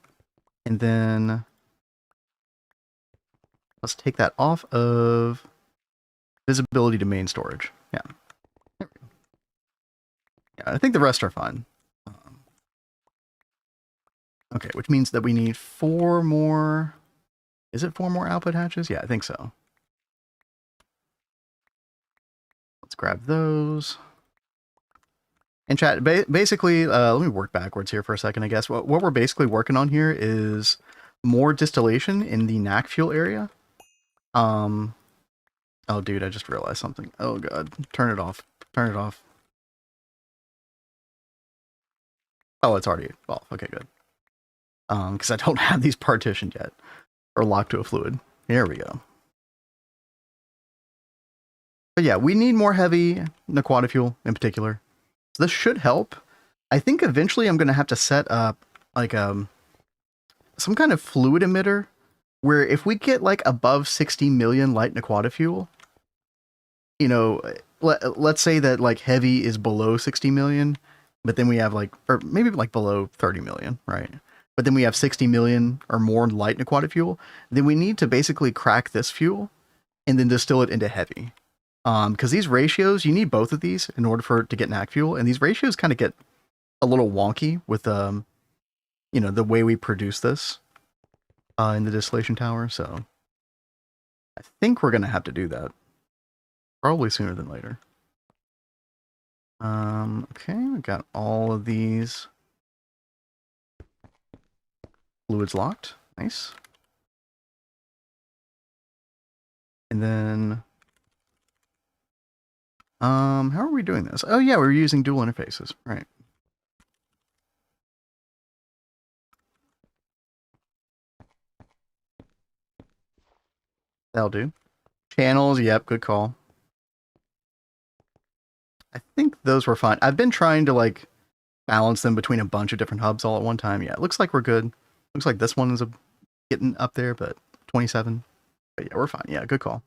And then let's take that off of visibility to main storage. Yeah. Yeah, I think the rest are fine. Okay, which means that we need 4 more... Is it 4 more output hatches? Yeah, I think so. Let's grab those. And chat, basically, let me work backwards here for a second, I guess. What we're basically working on here is more distillation in the NAC fuel area. Oh, dude, I just realized something. Oh, God. Turn it off. Turn it off. Oh, it's already off. Okay, good. Because I don't have these partitioned yet. Or locked to a fluid. Here we go. But yeah, we need more heavy Naquata fuel in particular. So this should help. I think eventually I'm going to have to set up like some kind of fluid emitter where if we get like above 60 million light Naquata fuel, you know, let's say that like heavy is below 60 million, but then we have like, or maybe like below 30 million, right? But then we have 60 million or more light Naquata fuel, then we need to basically crack this fuel and then distill it into heavy. Because these ratios, you need both of these in order for it to get NAC fuel, and these ratios kind of get a little wonky with, you know, the way we produce this in the distillation tower. So I think we're gonna have to do that probably sooner than later. Okay, we got all of these fluids locked. Nice. And then how are we doing this? Oh yeah, we're using dual interfaces, right? That'll do. Channels, yep, good call. I think those were fine. I've been trying to like balance them between a bunch of different hubs all at one time. Yeah, it looks like we're good. Looks like this one is getting up there, but 27. But yeah, we're fine. Yeah, good call.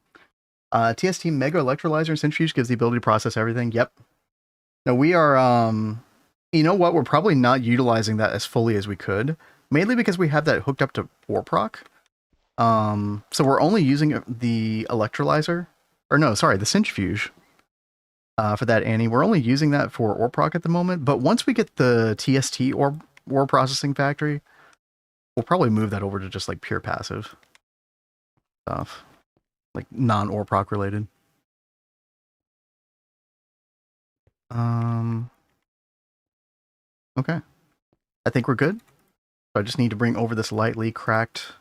TST Mega Electrolyzer and Centrifuge gives the ability to process everything. Yep. No, we are, you know what? We're probably not utilizing that as fully as we could, mainly because we have that hooked up to Warproc. So we're only using the electrolyzer, or no, sorry, the centrifuge for that, Annie. We're only using that for Warproc at the moment, but once we get the TST or War Processing Factory, we'll probably move that over to just like pure passive stuff. Like non-Orproc related. Okay. I think we're good. So I just need to bring over this lightly cracked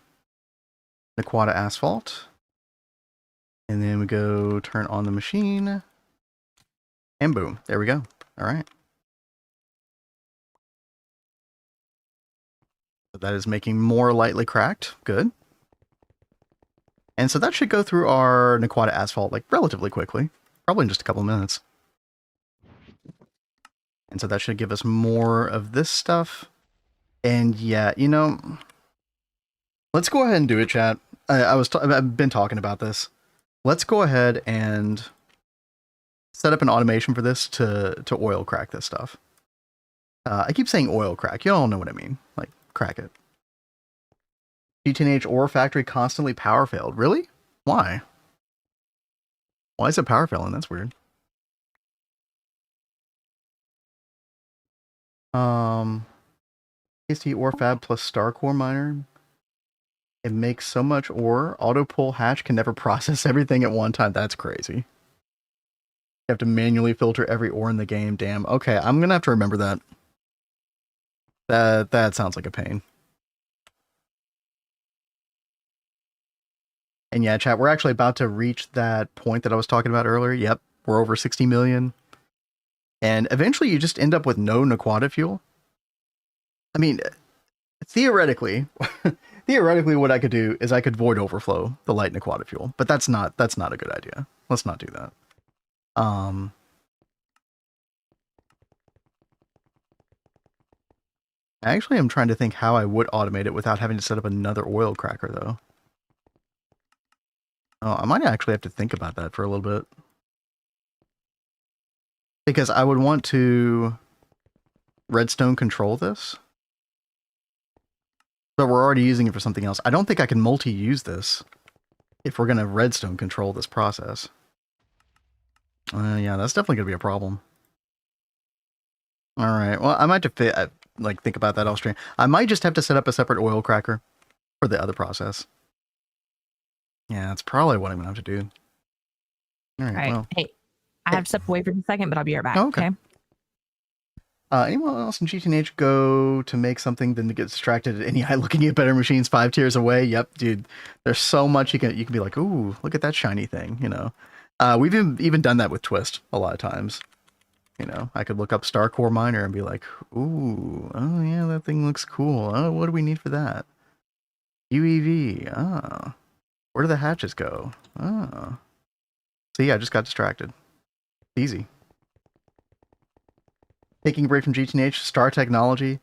Nequata asphalt. And then we go turn on the machine. And boom, there we go. All right. So that is making more lightly cracked. Good. And so that should go through our Nequata asphalt like relatively quickly. Probably in just a couple minutes. And so that should give us more of this stuff. And yeah, you know, let's go ahead and do it, chat. I've been talking about this. Let's go ahead and set up an automation for this to oil crack this stuff. I keep saying oil crack. You all know what I mean. Like, crack it. G10H ore factory constantly power failed. Really? Why? Why is it power failing? That's weird. KST ore fab plus star core miner. It makes so much ore. Auto pull hatch can never process everything at one time. That's crazy. You have to manually filter every ore in the game. Damn. Okay, I'm gonna have to remember that. That sounds like a pain. And yeah, chat, we're actually about to reach that point that I was talking about earlier. Yep, we're over 60 million. And eventually you just end up with no Nequata fuel. I mean, theoretically, what I could do is I could void overflow the light Nequata fuel, but that's not a good idea. Let's not do that. Actually, I'm trying to think how I would automate it without having to set up another oil cracker, though. Oh, I might actually have to think about that for a little bit. Because I would want to redstone control this. But we're already using it for something else. I don't think I can multi-use this if we're going to redstone control this process. Yeah, that's definitely going to be a problem. All right. Well, I might have to think about that off stream. I might just have to set up a separate oil cracker for the other process. Yeah, that's probably what I'm going to have to do. All right. Well, hey, I have to step away for a second, but I'll be right back. Oh, okay. Anyone else in G10H go to make something then to get distracted at any eye looking at better machines 5 tiers away? Yep, dude. There's so much you can be like, ooh, look at that shiny thing, you know. We've even done that with Twist a lot of times. You know, I could look up Star Core Miner and be like, ooh, oh yeah, that thing looks cool. Oh, what do we need for that? UEV. Oh. Where do the hatches go? Oh. So yeah, I just got distracted. Easy. Taking a break from G10H, Star Technology.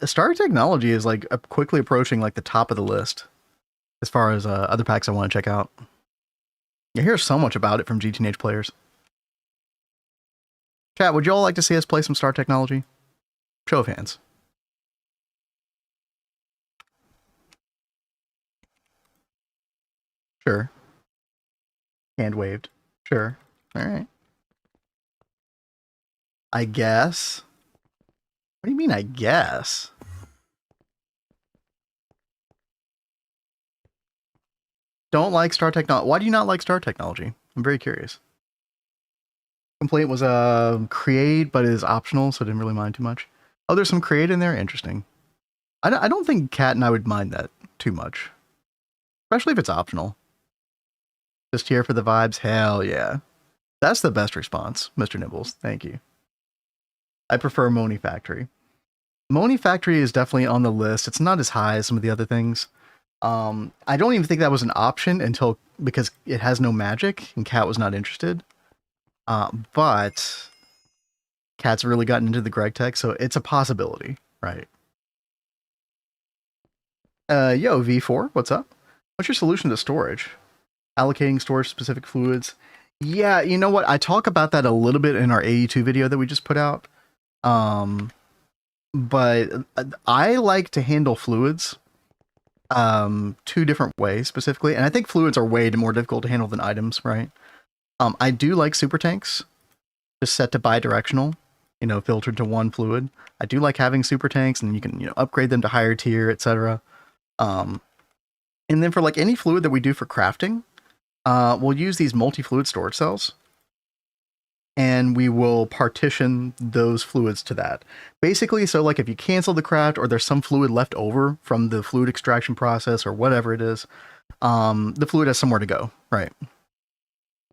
Star Technology is like quickly approaching like the top of the list as far as other packs I want to check out. You hear so much about it from G10H players. Chat, would you all like to see us play some Star Technology? Show of hands. Sure. Hand waved. Sure. All right. I guess. What do you mean, I guess? Don't like Star Technology. Why do you not like Star Technology? I'm very curious. Complaint was create, but it is optional, so I didn't really mind too much. Oh, there's some create in there? Interesting. I don't think Kat and I would mind that too much. Especially if it's optional. Just here for the vibes? Hell yeah. That's the best response, Mr. Nibbles. Thank you. I prefer Moni Factory. Moni Factory is definitely on the list. It's not as high as some of the other things. I don't even think that was an option because it has no magic and Kat was not interested. But Kat's really gotten into the Greg tech, so it's a possibility, right? Yo, V4, what's up? What's your solution to storage? Allocating storage specific fluids. Yeah, you know what? I talk about that a little bit in our AE2 video that we just put out. But I like to handle fluids 2 different ways specifically, and I think fluids are way more difficult to handle than items, right? I do like super tanks, just set to bi-directional, filtered to one fluid. I do like having super tanks, and you can upgrade them to higher tier, etc. And then for like any fluid that we do for crafting, we'll use these multi-fluid storage cells. and we will partition those fluids to that. Basically, so like if you cancel the craft or there's some fluid left over from the fluid extraction process or whatever it is, the fluid has somewhere to go, right?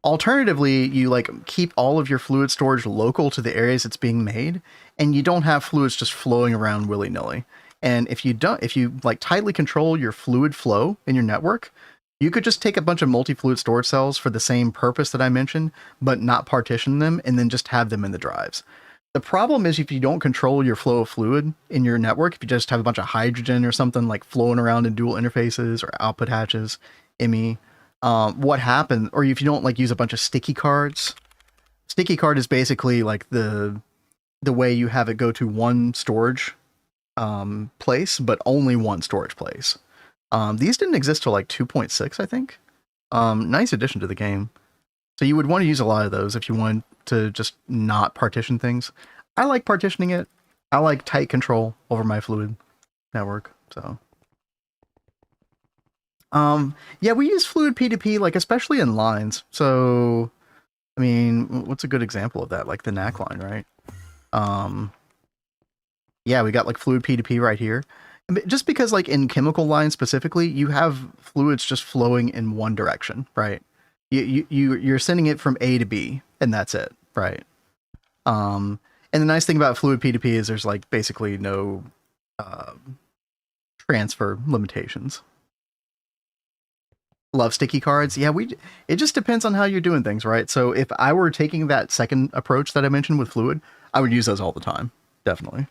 Alternatively, you like keep all of your fluid storage local to the areas it's being made, and you don't have fluids just flowing around willy-nilly. And if you like tightly control your fluid flow in your network, you could just take a bunch of multi-fluid storage cells for the same purpose that I mentioned, but not partition them and then just have them in the drives. The problem is if you don't control your flow of fluid in your network, if you just have a bunch of hydrogen or something like flowing around in dual interfaces or output hatches, ME, what happens, or if you don't like use a bunch of sticky cards. Sticky card is basically like the way you have it go to one storage place, but only one storage place. These didn't exist till like 2.6, I think. Nice addition to the game. So you would want to use a lot of those if you want to just not partition things. I like partitioning it. I like tight control over my fluid network. So, yeah, we use fluid P2P, like especially in lines. So, I mean, what's a good example of that? Like the NAC line, right? Yeah, we got like fluid P2P right here. Just because like in chemical lines specifically, you have fluids just flowing in one direction, right? You're sending it from A to B, and that's it, right? And the nice thing about fluid P2P is there's like basically no transfer limitations. Love sticky cards. Yeah, it just depends on how you're doing things, right? So if I were taking that second approach that I mentioned with fluid, I would use those all the time, definitely.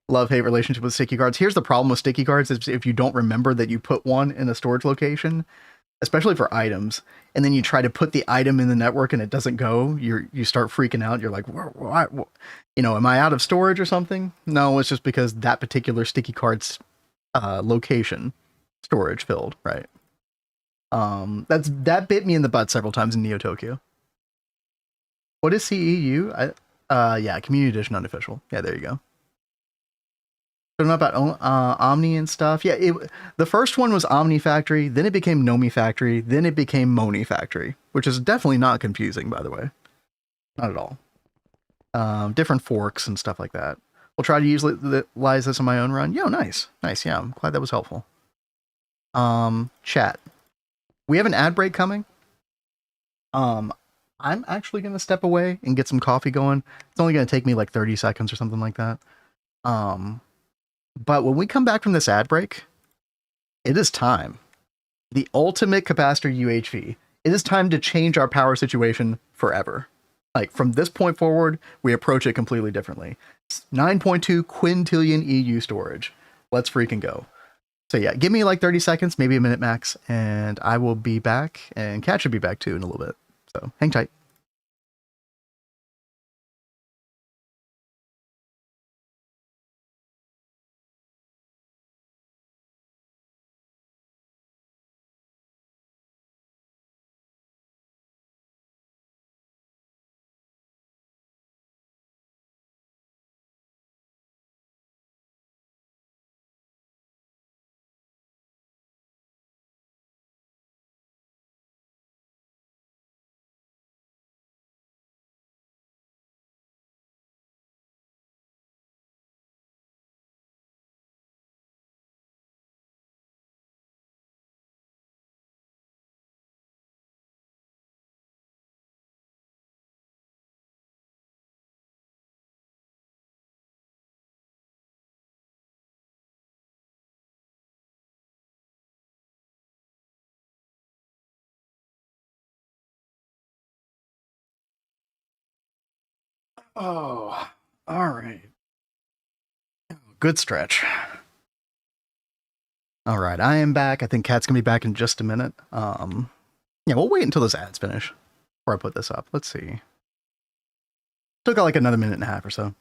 Love-hate relationship with sticky cards. Here's the problem with sticky cards is if you don't remember that you put one in a storage location, especially for items, and then you try to put the item in the network and it doesn't go, you start freaking out. You're like, what? You know, am I out of storage or something? No, it's just because that particular sticky card's location storage filled, right? That bit me in the butt several times in Neo Tokyo. What is CEU? Yeah, Community Edition unofficial. Yeah, there you go. I don't know about Omni and stuff. Yeah, the first one was Omni Factory, then it became Nomi Factory, then it became Moni Factory, which is definitely not confusing, by the way. Not at all. Different forks and stuff like that. We'll try to utilize this on my own run. Yo, nice. Nice, yeah, I'm glad that was helpful. Chat. We have an ad break coming. I'm actually going to step away and get some coffee going. It's only going to take me like 30 seconds or something like that. But when we come back from this ad break, it is time. The ultimate capacitor UHV. It is time to change our power situation forever. Like from this point forward, we approach it completely differently. 9.2 quintillion EU storage. Let's freaking go. So yeah, give me like 30 seconds, maybe a minute max, and I will be back, and Kat should be back too in a little bit. So hang tight. Oh, all right. Good stretch. All right, I am back. I think Kat's gonna be back in just a minute. Yeah, we'll wait until those ads finish before I put this up. Let's see. Still got like another minute and a half or so.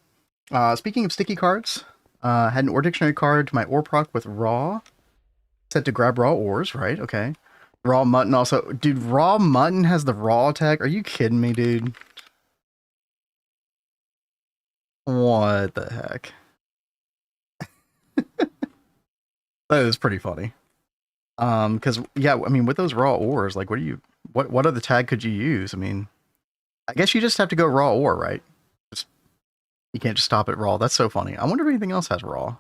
Speaking of sticky cards, had an ore dictionary card to my ore proc with raw. Set to grab raw ores, right? Okay. Raw mutton also. Dude, raw mutton has the raw tag. Are you kidding me, dude? What the heck? That is pretty funny. Because yeah, I mean, with those raw ores, like, what other tag could you use? I mean, I guess you just have to go raw ore, right? You can't just stop at raw. That's so funny. I wonder if anything else has raw.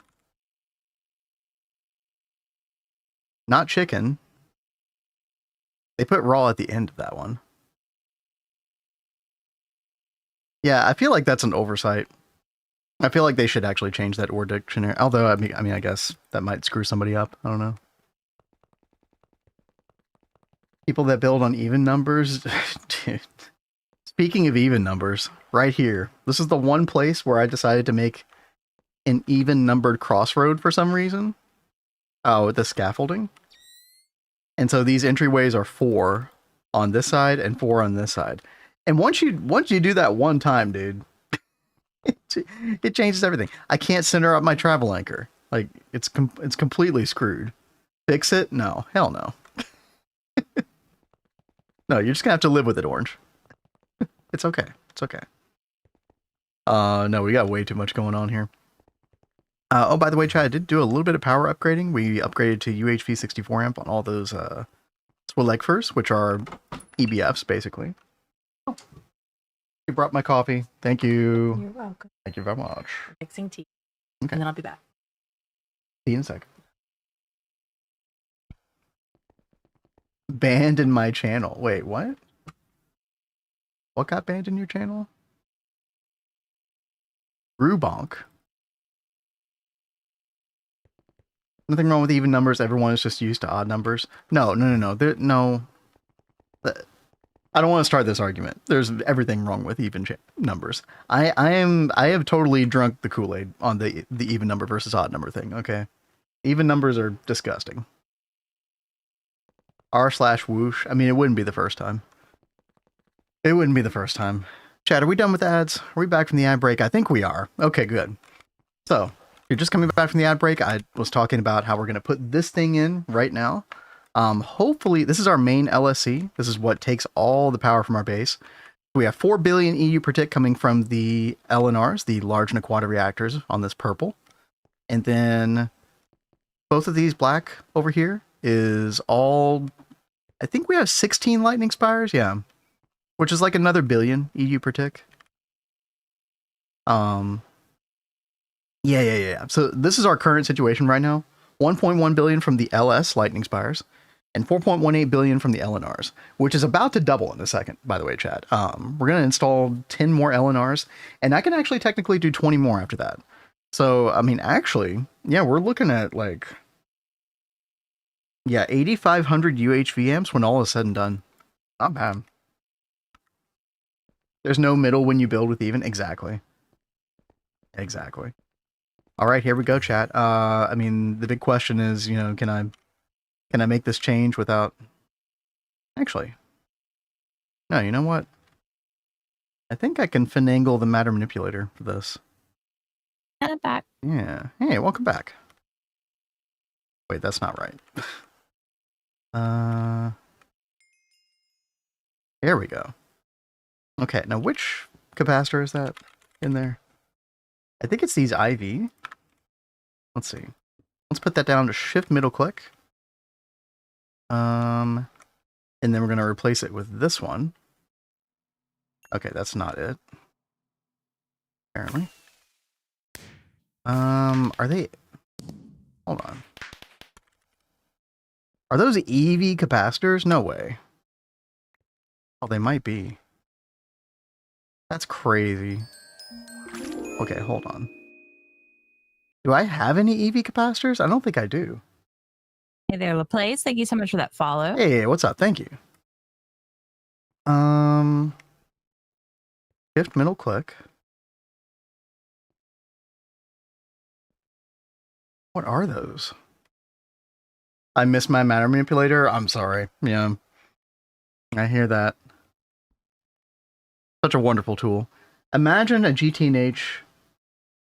Not chicken. They put raw at the end of that one. Yeah, I feel like that's an oversight. I feel like they should actually change that ore dictionary. Although, I mean, I guess that might screw somebody up. I don't know. People that build on even numbers. Dude. Speaking of even numbers, right here. This is the one place where I decided to make an even numbered crossroad for some reason. Oh, with the scaffolding. And so these entryways are 4 on this side and 4 on this side. And once you do that one time, dude, it changes everything. I can't center up my travel anchor. Like it's completely screwed. Fix it? No, hell no. No, you're just gonna have to live with it, Orange. It's okay. It's okay. No, we got way too much going on here. Oh, by the way, Chad, I did do a little bit of power upgrading. We upgraded to UHV 64 amp on all those Swilekfers, which are EBFs, basically. Oh, you brought my coffee. Thank you. You're welcome. Thank you very much. Mixing tea. Okay. And then I'll be back. See you in a sec. Banned in my channel. Wait, what? What got banned in your channel? Rubonk. Nothing wrong with even numbers. Everyone is just used to odd numbers. No. No. I don't want to start this argument. There's everything wrong with even numbers. I have totally drunk the Kool-Aid on the even number versus odd number thing. Okay, even numbers are disgusting. r/whoosh. I mean, it wouldn't be the first time. It wouldn't be the first time. Chad, are we done with ads? Are we back from the ad break? I think we are. Okay, good. So, you're just coming back from the ad break. I was talking about how we're going to put this thing in right now. Hopefully, this is our main LSC. This is what takes all the power from our base. We have 4 billion EU per tick coming from the LNRs, the large Naquata reactors on this purple. And then both of these black over here is all, I think we have 16 lightning spires. Yeah. Which is like another billion EU per tick. Yeah. So this is our current situation right now. 1.1 billion from the LS lightning spires and 4.18 billion from the LNRs, which is about to double in a second, by the way, Chad. We're going to install 10 more LNRs, and I can actually technically do 20 more after that. So, I mean, actually, yeah, we're looking at like, yeah, 8,500 UHV amps when all is said and done. Not bad. There's no middle when you build with even. Exactly. All right, here we go, chat. I mean, the big question is, you know, can I make this change without... Actually, no, you know what? I think I can finagle the matter manipulator for this. And I'm back. Yeah. Hey, welcome back. Wait, that's not right. There we go. Okay, now which capacitor is that in there? I think it's these IV. Let's see. Let's put that down to shift middle click. And then we're going to replace it with this one. Okay, that's not it. Apparently. Are they... Hold on. Are those EV capacitors? No way. Oh, they might be. That's crazy. Okay, hold on. Do I have any EV capacitors? I don't think I do. Hey there, LaPlace. Thank you so much for that follow. Hey, what's up? Thank you. Shift middle click. What are those? I missed my matter manipulator. I'm sorry. Yeah. I hear that. Such a wonderful tool. Imagine a GTNH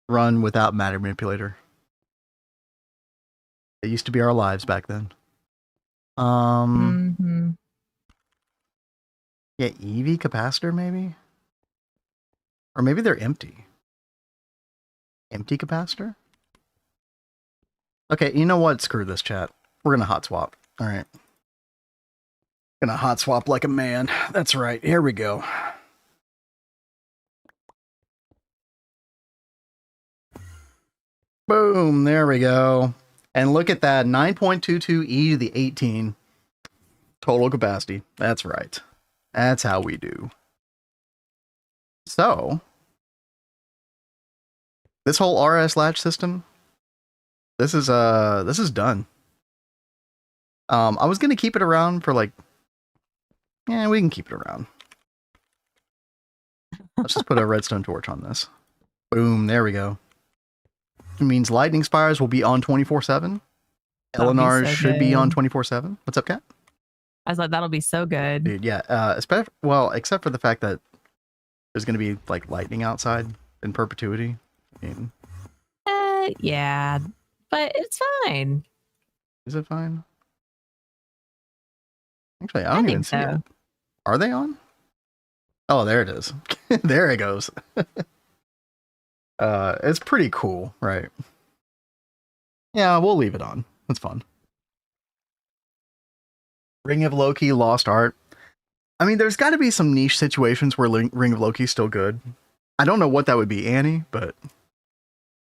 run without matter manipulator. It used to be our lives back then. Yeah, EV capacitor maybe? Or maybe they're empty. Empty capacitor? Okay, you know what? Screw this, chat. We're gonna hot swap. Alright. Gonna hot swap like a man. That's right. Here we go. Boom, there we go. And look at that, 9.22 e to the 18 total capacity. That's right. That's how we do. So, this whole RS latch system, this is done. I was gonna keep it around for like, yeah, we can keep it around. Let's just put a redstone torch on this. Boom, there we go. It means lightning spires will be on 24/7. Elinars should be on 24/7. What's up, Kat? I was like, that'll be so good. Dude, yeah. Well, except for the fact that there's going to be like lightning outside in perpetuity. I mean, yeah, but it's fine. Is it fine? Actually, I don't even see it. Are they on? Oh, there it is. There it goes. It's pretty cool, right? Yeah, we'll leave it on. That's fun. Ring of Loki, Lost Art. I mean, there's got to be some niche situations where Ring of Loki is still good. I don't know what that would be, Annie, but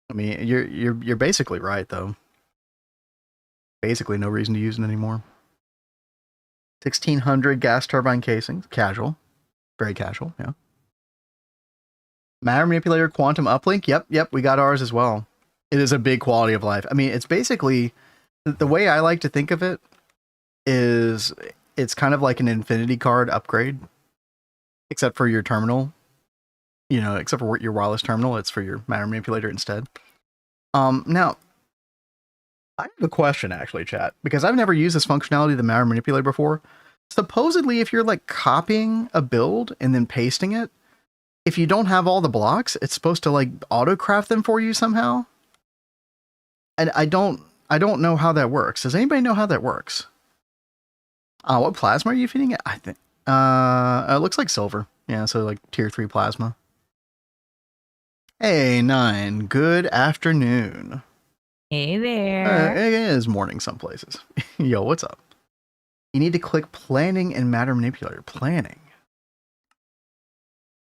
I mean, you're basically right though. Basically, no reason to use it anymore. 1600 gas turbine casings, casual, very casual, yeah. Matter manipulator, quantum uplink. Yep, we got ours as well. It is a big quality of life. I mean, it's basically, the way I like to think of it is it's kind of like an infinity card upgrade, except for your terminal. You know, except for your wireless terminal, it's for your matter manipulator instead. Now, I have a question actually, chat, because I've never used this functionality of the matter manipulator before. Supposedly, if you're like copying a build and then pasting it, if you don't have all the blocks, it's supposed to like auto-craft them for you somehow. And I don't know how that works. Does anybody know how that works? What plasma are you feeding it? I think it looks like silver. Yeah, so like tier 3 plasma. Hey, 9. Good afternoon. Hey there. It is morning some places. Yo, what's up? You need to click planning and matter manipulator. Planning.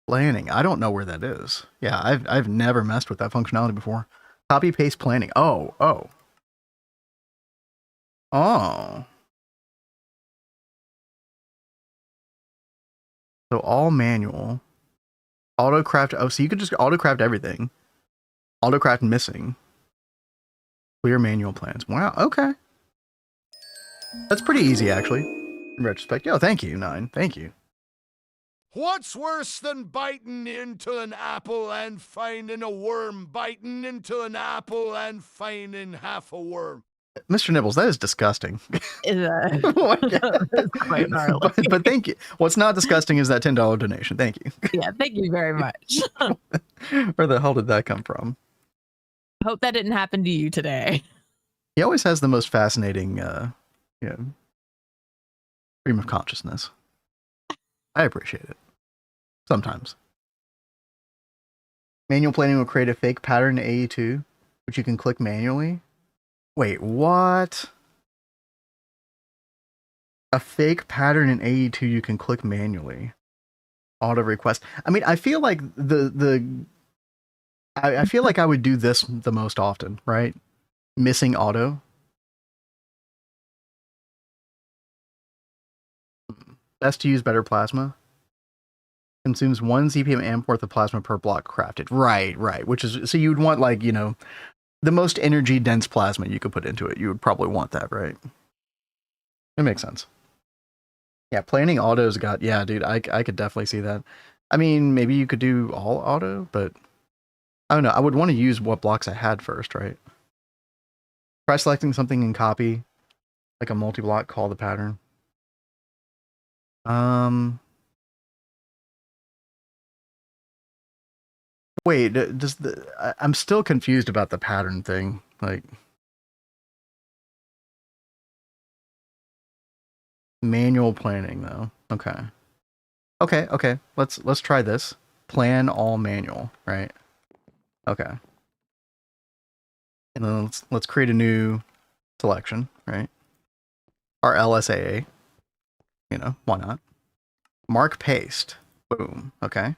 I don't know where that is. Yeah, I've never messed with that functionality before. Copy paste planning. Oh. So all manual. Autocraft. Oh, so you could just autocraft everything. Autocraft missing. Clear manual plans. Wow, okay. That's pretty easy, actually. In retrospect. Yo, thank you, 9. Thank you. What's worse than biting into an apple and finding a worm, biting into an apple and finding half a worm? Mr. Nibbles, that is disgusting. Quite gnarly. But thank you. What's not disgusting is that $10 donation. Thank you. Yeah, thank you very much. Where the hell did that come from? Hope that didn't happen to you today. He always has the most fascinating stream of consciousness. I appreciate it. Sometimes. Manual planning will create a fake pattern in AE2, which you can click manually. Wait, what? A fake pattern in AE2 you can click manually. Auto request. I mean, I feel like I feel like I would do this the most often, right? Missing auto. Best to use better plasma. Consumes 1 ZPM amp worth of plasma per block crafted. Right. Which is, so you'd want like, you know, the most energy dense plasma you could put into it. You would probably want that, right? It makes sense. Yeah, planning autos got, yeah, dude, I could definitely see that. I mean, maybe you could do all auto, but I don't know. I would want to use what blocks I had first, right? Try selecting something in copy, like a multi-block, call the pattern. Wait, I'm still confused about the pattern thing. Like, manual planning though. Okay. Let's try this. Plan all manual, right? Okay. And then let's create a new selection, right? Our LSAA. You know, why not? Mark paste. Boom. Okay.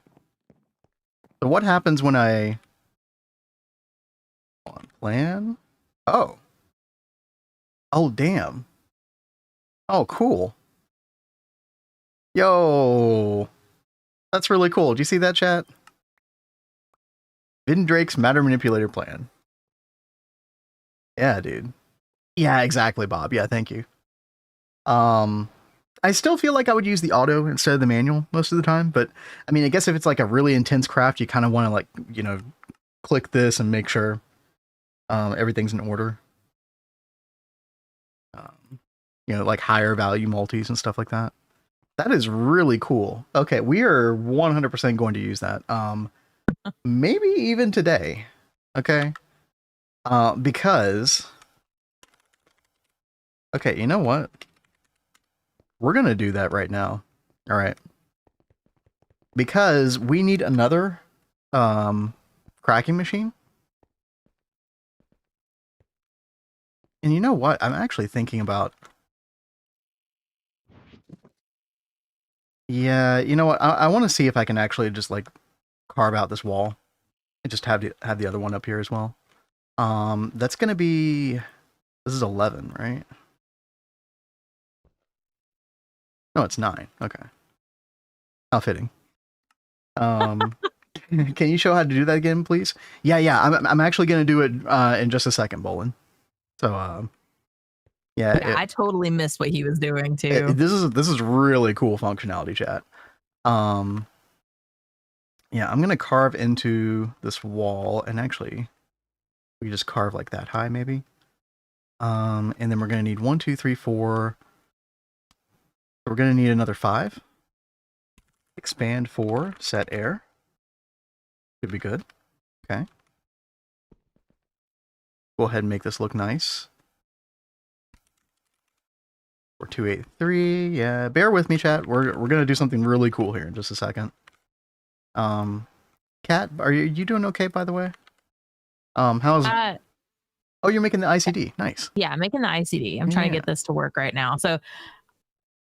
So what happens when I... Hold on. plan. Oh. Oh, damn. Oh, cool. Yo. That's really cool. Do you see that, chat? Vin Drake's matter manipulator plan. Yeah, dude. Yeah, exactly, Bob. Yeah, thank you. I still feel like I would use the auto instead of the manual most of the time, but I mean, I guess if it's like a really intense craft, you kind of want to like, you know, click this and make sure everything's in order. You know, like higher value multis and stuff like that. That is really cool. Okay, we are 100% going to use that. Maybe even today. Okay. Because okay, you know what? We're going to do that right now. All right. Because we need another cracking machine. And you know what? I'm actually thinking about... Yeah, you know what? I want to see if I can actually just like carve out this wall and just have the other one up here as well. That's going to be... This is 11, right? No, it's 9. Okay. How fitting. Can you show how to do that again, please? Yeah. I'm actually going to do it in just a second, Bolin. So, yeah. I totally missed what he was doing too. This is really cool functionality, chat. Yeah, I'm going to carve into this wall, and actually, we just carve like that high, maybe. And then we're going to need 1, 2, 3, 4. We're going to need another 5. Expand 4, set air. Should be good. Okay. Go ahead and make this look nice. 4283. Yeah, bear with me, chat. We're going to do something really cool here in just a second. Kat, are you doing okay, by the way? How's... Oh, you're making the ICD. Nice. Yeah, I'm making the ICD. I'm trying to get this to work right now. So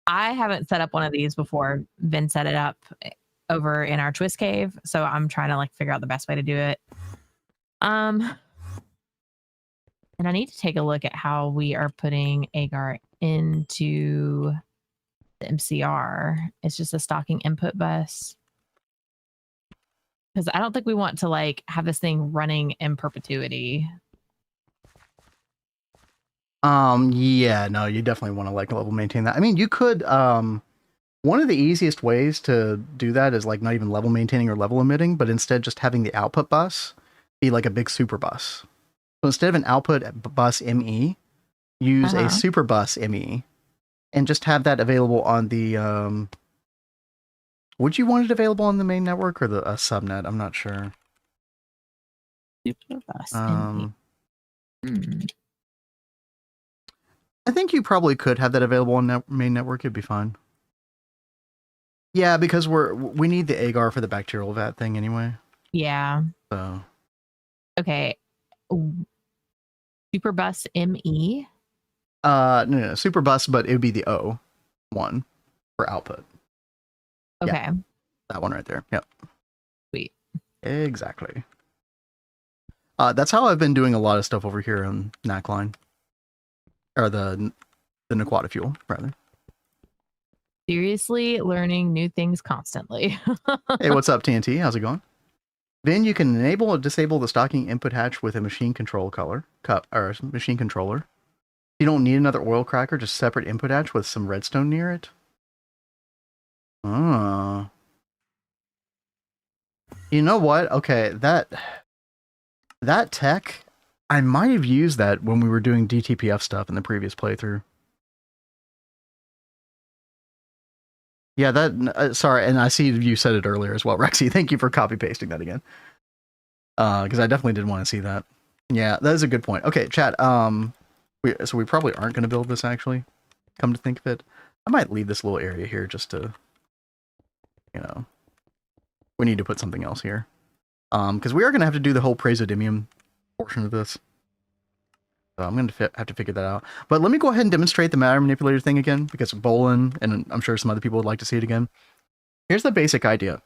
I haven't set up one of these before. Vin set it up over in our Twist Cave. So I'm trying to like figure out the best way to do it. And I need to take a look at how we are putting agar into the MCR. It's just a stocking input bus. Because I don't think we want to like have this thing running in perpetuity. Yeah, no, you definitely want to like level maintain that. I mean, you could, one of the easiest ways to do that is like not even level maintaining or level emitting, but instead just having the output bus be like a big super bus. So instead of an output bus ME, use a super bus ME and just have that available on the, would you want it available on the main network or the subnet? I'm not sure. Super bus ME. I think you probably could have that available on main network. It'd be fine. Yeah, because we need the agar for the bacterial vat thing anyway. Yeah. So. Okay. Superbus ME? No, Superbus, but it would be the O one for output. Okay. Yeah, that one right there. Yep. Sweet. Exactly. That's how I've been doing a lot of stuff over here on NACline. Or the Naquata fuel, rather. Seriously, learning new things constantly. Hey, what's up, TNT? How's it going? Then you can enable or disable the stocking input hatch with a machine control machine controller. You don't need another oil cracker, just separate input hatch with some redstone near it. Oh. You know what? Okay, that tech, I might have used that when we were doing DTPF stuff in the previous playthrough. Yeah, that, sorry, and I see you said it earlier as well, Rexy. Thank you for copy-pasting that again. Because I definitely did want to see that. Yeah, that is a good point. Okay, chat, so we probably aren't going to build this, actually, come to think of it. I might leave this little area here just to, you know, we need to put something else here. Because we are going to have to do the whole praseodymium portion of this. So I'm going to have to figure that out. But let me go ahead and demonstrate the matter manipulator thing again, because Bolin, and I'm sure some other people would like to see it again. Here's the basic idea.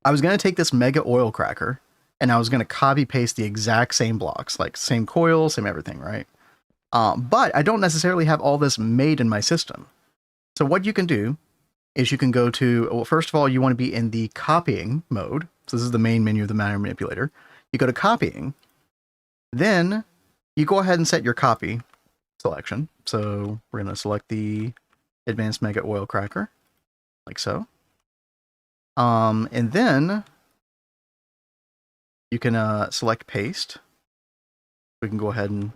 I was going to take this mega oil cracker and I was going to copy paste the exact same blocks, like same coil, same everything, right? But I don't necessarily have all this made in my system. So what you can do is you can go to, well, first of all, you want to be in the copying mode. So this is the main menu of the matter manipulator. You go to copying, then you go ahead and set your copy selection. So we're going to select the advanced mega oil cracker, like so. And then you can select paste. We can go ahead and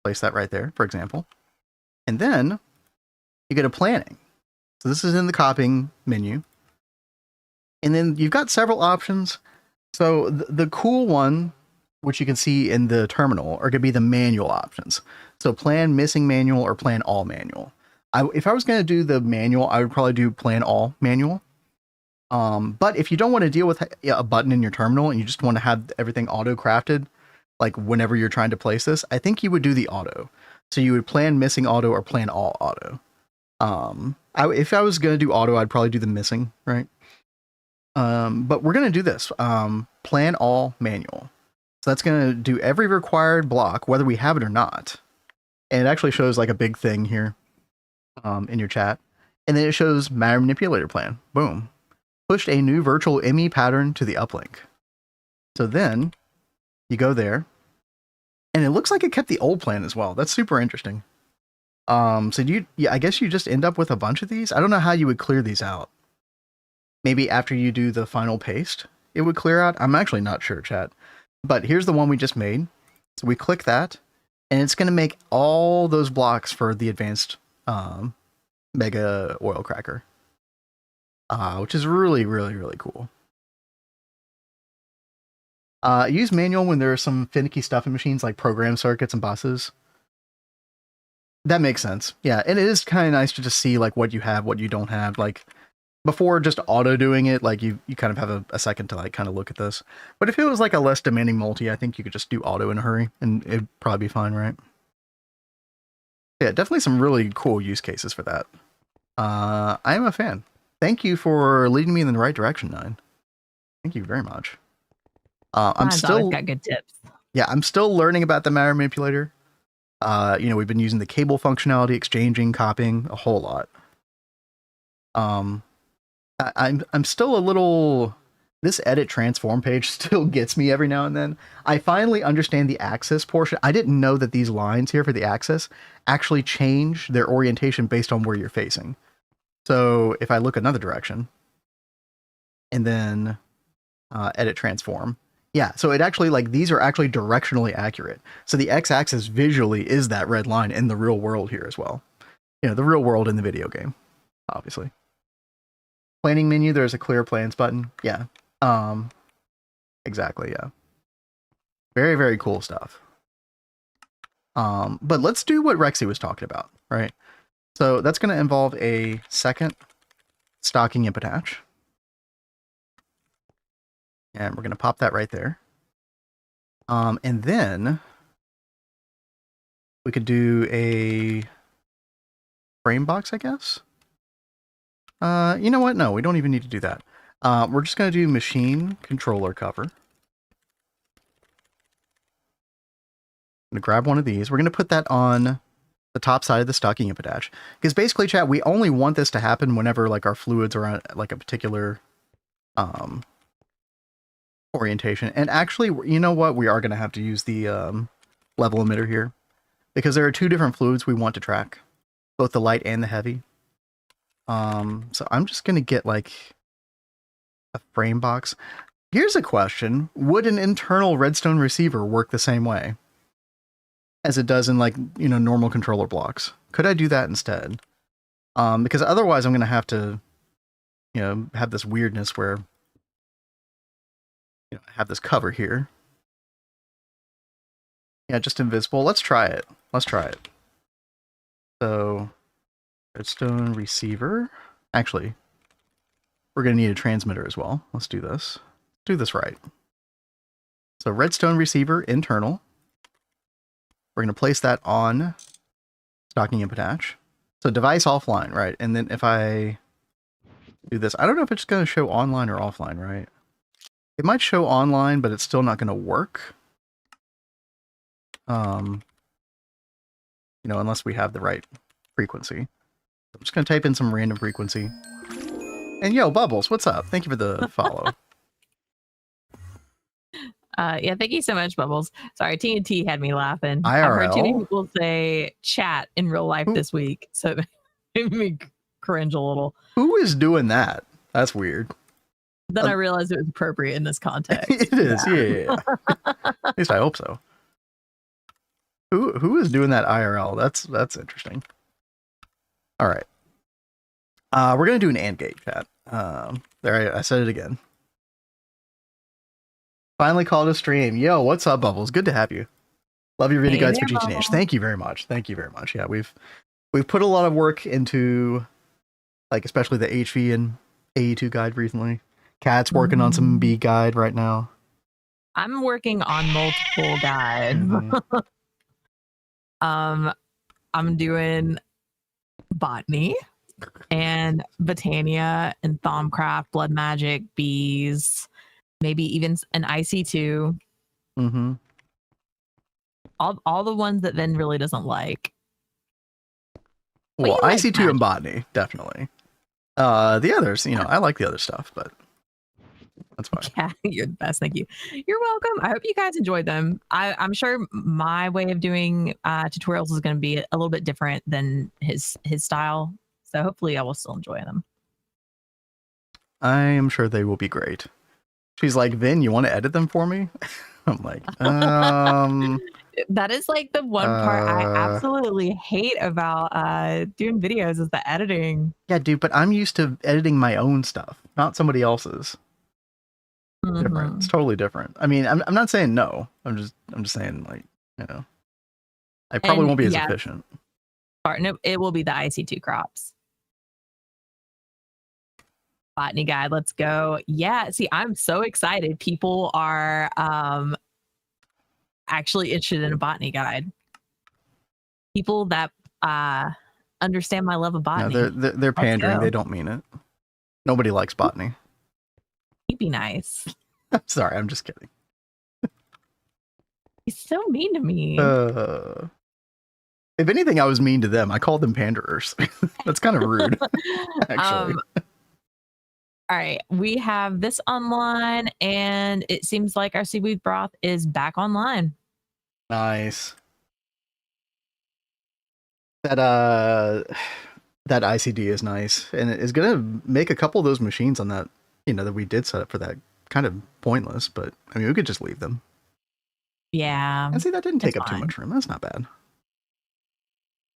place that right there, for example. And then you go to planning. So this is in the copying menu. And then you've got several options. So the cool one, which you can see in the terminal, are going to be the manual options. So plan missing manual or plan all manual. If I was going to do the manual, I would probably do plan all manual. But if you don't want to deal with a button in your terminal and you just want to have everything auto crafted, like whenever you're trying to place this, I think you would do the auto. So you would plan missing auto or plan all auto. If I was going to do auto, I'd probably do the missing, right? But we're going to do this, plan all manual. So that's going to do every required block, whether we have it or not. And it actually shows like a big thing here, in your chat. And then it shows matter manipulator plan. Boom. Pushed a new virtual ME pattern to the uplink. So then you go there and it looks like it kept the old plan as well. That's super interesting. So I guess you just end up with a bunch of these. I don't know how you would clear these out. Maybe after you do the final paste, it would clear out. I'm actually not sure, chat. But here's the one we just made. So we click that, and it's going to make all those blocks for the advanced mega oil cracker, which is really, really, really cool. Use manual when there's some finicky stuff in machines like program circuits and buses. That makes sense. Yeah, and it is kind of nice to just see like what you have, what you don't have. Like before just auto doing it, like you kind of have a second to like kind of look at this. But if it was like a less demanding multi, I think you could just do auto in a hurry and it'd probably be fine, right? Yeah, definitely some really cool use cases for that. I am a fan. Thank you for leading me in the right direction, Nine. Thank you very much. I'm still got good tips. Yeah, I'm still learning about the matter manipulator. We've been using the cable functionality, exchanging, copying, a whole lot. I'm still a little. This edit transform page still gets me every now and then. I finally understand the axis portion. I didn't know that these lines here for the axis actually change their orientation based on where you're facing. So if I look another direction and then edit transform, yeah, so it actually, like, these are actually directionally accurate. So the x-axis visually is that red line in the real world here as well. The real world in the video game, obviously. Planning menu, there's a clear plans button. Yeah. Exactly, yeah. Very, very cool stuff. But let's do what Rexy was talking about, right? So that's going to involve a second stocking input hatch. And we're going to pop that right there. And then we could do a frame box, I guess. You know what? No, we don't even need to do that. We're just going to do machine controller cover. I'm going to grab one of these. We're going to put that on the top side of the stocking input hatch. Because basically, chat, we only want this to happen whenever like our fluids are on like a particular orientation. And actually, you know what? We are going to have to use the level emitter here. Because there are two different fluids we want to track. Both the light and the heavy. So I'm just going to get like a frame box. Here's a question. Would an internal redstone receiver work the same way as it does in like, normal controller blocks? Could I do that instead? Because otherwise I'm going to have to, have this weirdness where, I have this cover here. Yeah, just invisible. Let's try it. So redstone receiver. Actually, we're going to need a transmitter as well. Let's do this. Do this right. So redstone receiver internal. We're going to place that on stocking input hatch. So device offline, right? And then if I do this, I don't know if it's going to show online or offline, right? It might show online, but it's still not going to work. You know, unless we have the right frequency. I'm just going to type in some random frequency. And yo, Bubbles, what's up? Thank you for the follow. Yeah, thank you so much, Bubbles. Sorry, TNT had me laughing. IRL? I've heard too many people say chat in real life this week, so it made me cringe a little. Who is doing that? That's weird. Then I realized it was appropriate in this context. It is, yeah. At least I hope so. Who is doing that IRL? That's interesting. All right. We're gonna do an AND gate, chat. There, I said it again. Finally called a stream. Yo, what's up, Bubbles? Good to have you. Love your video guides for GTH. Thank you very much. Thank you very much. Yeah, we've put a lot of work into, like, especially the HV and AE2 guide recently. Cat's working on some B guide right now. I'm working on multiple guides. I'm doing botany and Botania and Thaumcraft, Blood Magic, bees, maybe even an IC2. All the ones that Vin really doesn't like. Well, IC2 and botany, definitely. The others, you know, I like the other stuff, but that's fine. Yeah, you're the best. Thank you. You're welcome. I hope you guys enjoyed them. I'm sure my way of doing tutorials is going to be a little bit different than his style. So hopefully I will still enjoy them. I am sure they will be great. She's like, Vin, you want to edit them for me? I'm like, That is like the one part I absolutely hate about doing videos is the editing. Yeah, dude, but I'm used to editing my own stuff, not somebody else's. Different. It's totally different. I mean, I'm not saying no. I'm just saying, like, you know, I probably won't be as efficient. No, it will be the IC2 crops. Botany guide, let's go. Yeah, see, I'm so excited. People are actually interested in a botany guide. People that understand my love of botany. No, they're pandering. They don't mean it. Nobody likes botany. You'd be nice. I'm sorry, I'm just kidding. He's so mean to me. If anything, I was mean to them. I called them panderers. That's kind of rude, actually. All right, we have this online, and it seems like our seaweed broth is back online. Nice. That ICD is nice, and it is gonna make a couple of those machines on that, you know, that we did set up for that kind of pointless. But I mean, we could just leave them. Yeah, and see, that didn't take up too much room. That's not bad.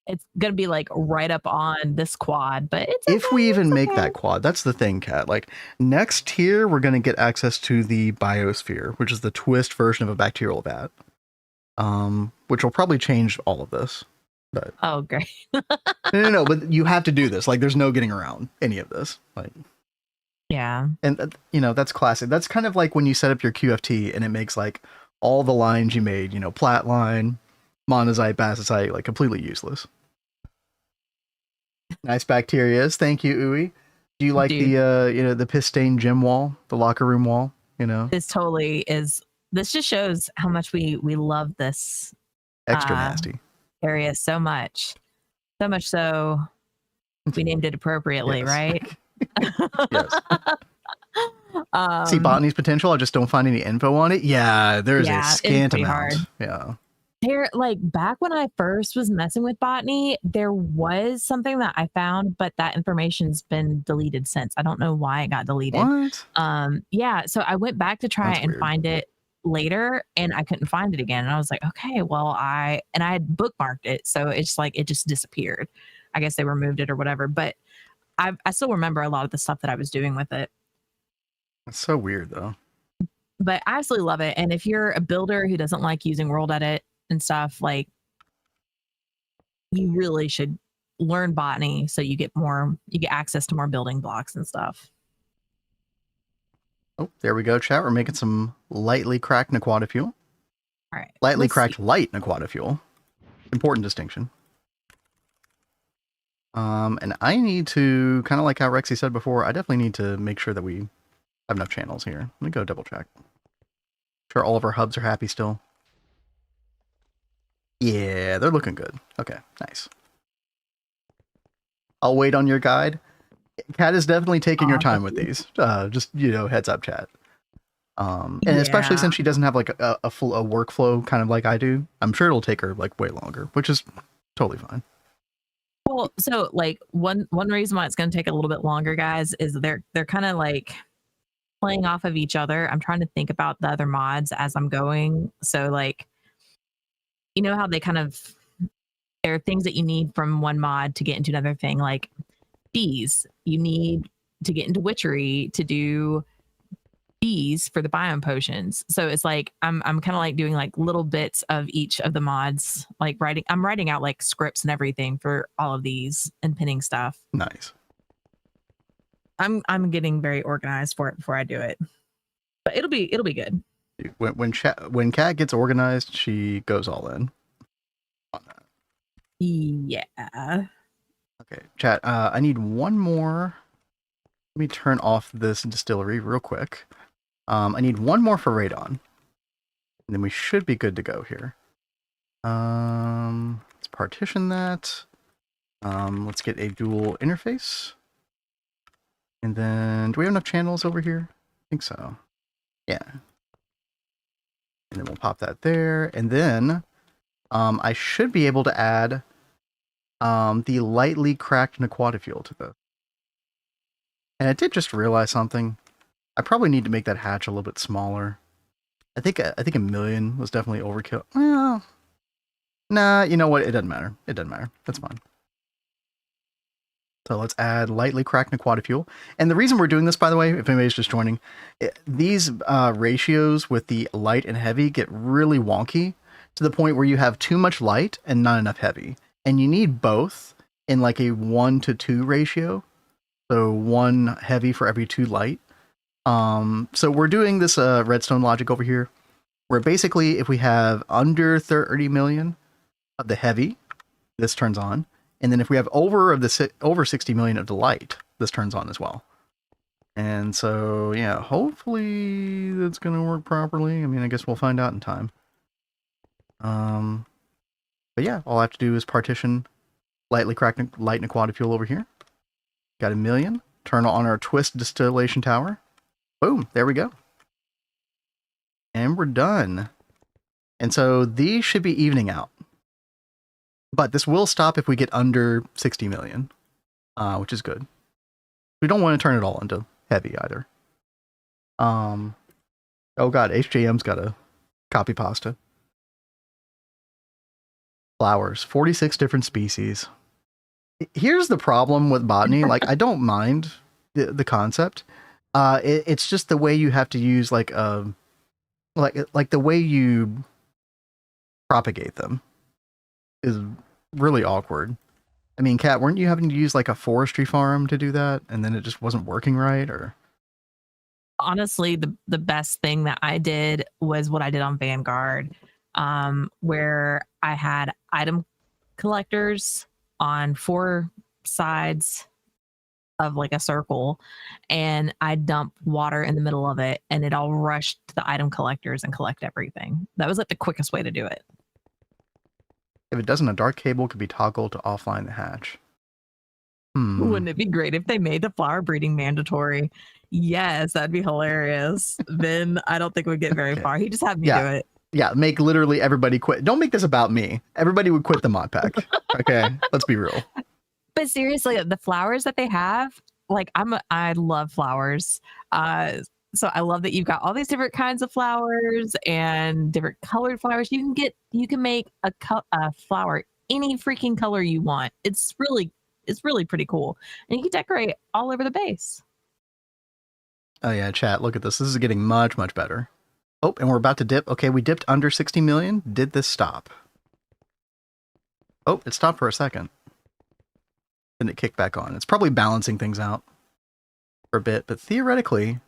It's gonna be like right up on this quad, but it's if we even make that quad, that's the thing, Kat. Like, next tier, we're gonna get access to the biosphere, which is the twist version of a bacterial vat, which will probably change all of this. But oh, great. no, but you have to do this. Like, there's no getting around any of this. Like, yeah, and you know, that's classic. That's kind of like when you set up your QFT and it makes like all the lines you made, you know, plat line, monazite, bacillite, like completely useless. Nice bacterias. Thank you, Uwe. Do you like the you know, the piss stained gym wall, the locker room wall, you know? This totally is. This just shows how much we love this extra nasty area so much. So much so we named it appropriately, yes. Right? Yes. See botany's potential. I just don't find any info on it. Yeah, there's a scant amount. Hard. Yeah. There, like, back when I first was messing with botany, there was something that I found, but that information's been deleted since. I don't know why it got deleted. What? Yeah, so I went back to try and find it later, and I couldn't find it again. And I was like, okay, well, I had bookmarked it, so it's like it just disappeared. I guess they removed it or whatever, but I still remember a lot of the stuff that I was doing with it. It's so weird, though. But I absolutely love it. And if you're a builder who doesn't like using World Edit and stuff, like, you really should learn botany so you get access to more building blocks and stuff. Oh, there we go, chat. We're making some lightly cracked Naquata fuel. All right. Lightly cracked light Naquata fuel. Important distinction. And I need to, kind of like how Rexy said before, I definitely need to make sure that we I have enough channels here. Let me go double check. Sure, all of our hubs are happy still. Yeah, they're looking good. Okay, nice. I'll wait on your guide. Kat is definitely taking her time with these. Just, you know, heads up, chat. And especially since she doesn't have like a full workflow kind of like I do, I'm sure it'll take her like way longer, which is totally fine. Well, so like one reason why it's going to take a little bit longer, guys, is they're kind of like playing off of each other. I'm trying to think about the other mods as I'm going. So like, you know how they kind of, there are things that you need from one mod to get into another thing, like bees. You need to get into witchery to do bees for the biome potions. So it's like I'm kind of like doing like little bits of each of the mods, like I'm writing out like scripts and everything for all of these and pinning stuff. Nice. I'm getting very organized for it before I do it, but it'll be good. When Kat gets organized, she goes all in on that. Yeah. Okay, chat. I need one more. Let me turn off this distillery real quick. I need one more for radon, and then we should be good to go here. Let's partition that. Let's get a dual interface. And then, do we have enough channels over here? I think so. Yeah. And then we'll pop that there. And then, I should be able to add the lightly cracked Naquata to this. And I did just realize something. I probably need to make that hatch a little bit smaller. I think a million was definitely overkill. Well, nah, you know what? It doesn't matter. It doesn't matter. That's fine. So let's add lightly cracked Naquata. And the reason we're doing this, by the way, if anybody's just joining, these ratios with the light and heavy get really wonky to the point where you have too much light and not enough heavy. And you need both in like a 1-to-2 ratio. So 1 heavy for every 2 light. So we're doing this redstone logic over here, where basically if we have under 30 million of the heavy, this turns on. And then if we have over 60 million of the light, this turns on as well. And so, yeah, hopefully that's going to work properly. I mean, I guess we'll find out in time. But yeah, all I have to do is partition lightly cracked light Naquata over here. Got a million. Turn on our twist distillation tower. Boom, there we go. And we're done. And so these should be evening out. But this will stop if we get under 60 million, which is good. We don't want to turn it all into heavy either. Oh god, HJM's got a copy pasta. Flowers, 46 different species. Here's the problem with botany. Like, I don't mind the concept. It's just the way you have to use like the way you propagate them is really awkward. I mean, Kat, weren't you having to use like a forestry farm to do that, and then it just wasn't working right? Or honestly, the best thing that I did was what I did on Vanguard, where I had item collectors on 4 sides of like a circle, and I dump water in the middle of it, and it all rushed to the item collectors and collect everything. That was like the quickest way to do it. If it doesn't, a dark cable could be toggled to offline the hatch. Wouldn't it be great if they made the flower breeding mandatory? Yes, that'd be hilarious. Then I don't think we'd get very far. He just had me do it. Yeah, make literally everybody quit. Don't make this about me. Everybody would quit the mod pack. Okay, let's be real. But seriously, the flowers that they have, like I love flowers. So I love that you've got all these different kinds of flowers and different colored flowers. You can make a flower any freaking color you want. It's really pretty cool. And you can decorate all over the base. Oh yeah, chat, look at this. This is getting much, much better. Oh, and we're about to dip. Okay, we dipped under 60 million. Did this stop? Oh, it stopped for a second. Then it kicked back on. It's probably balancing things out for a bit, but theoretically,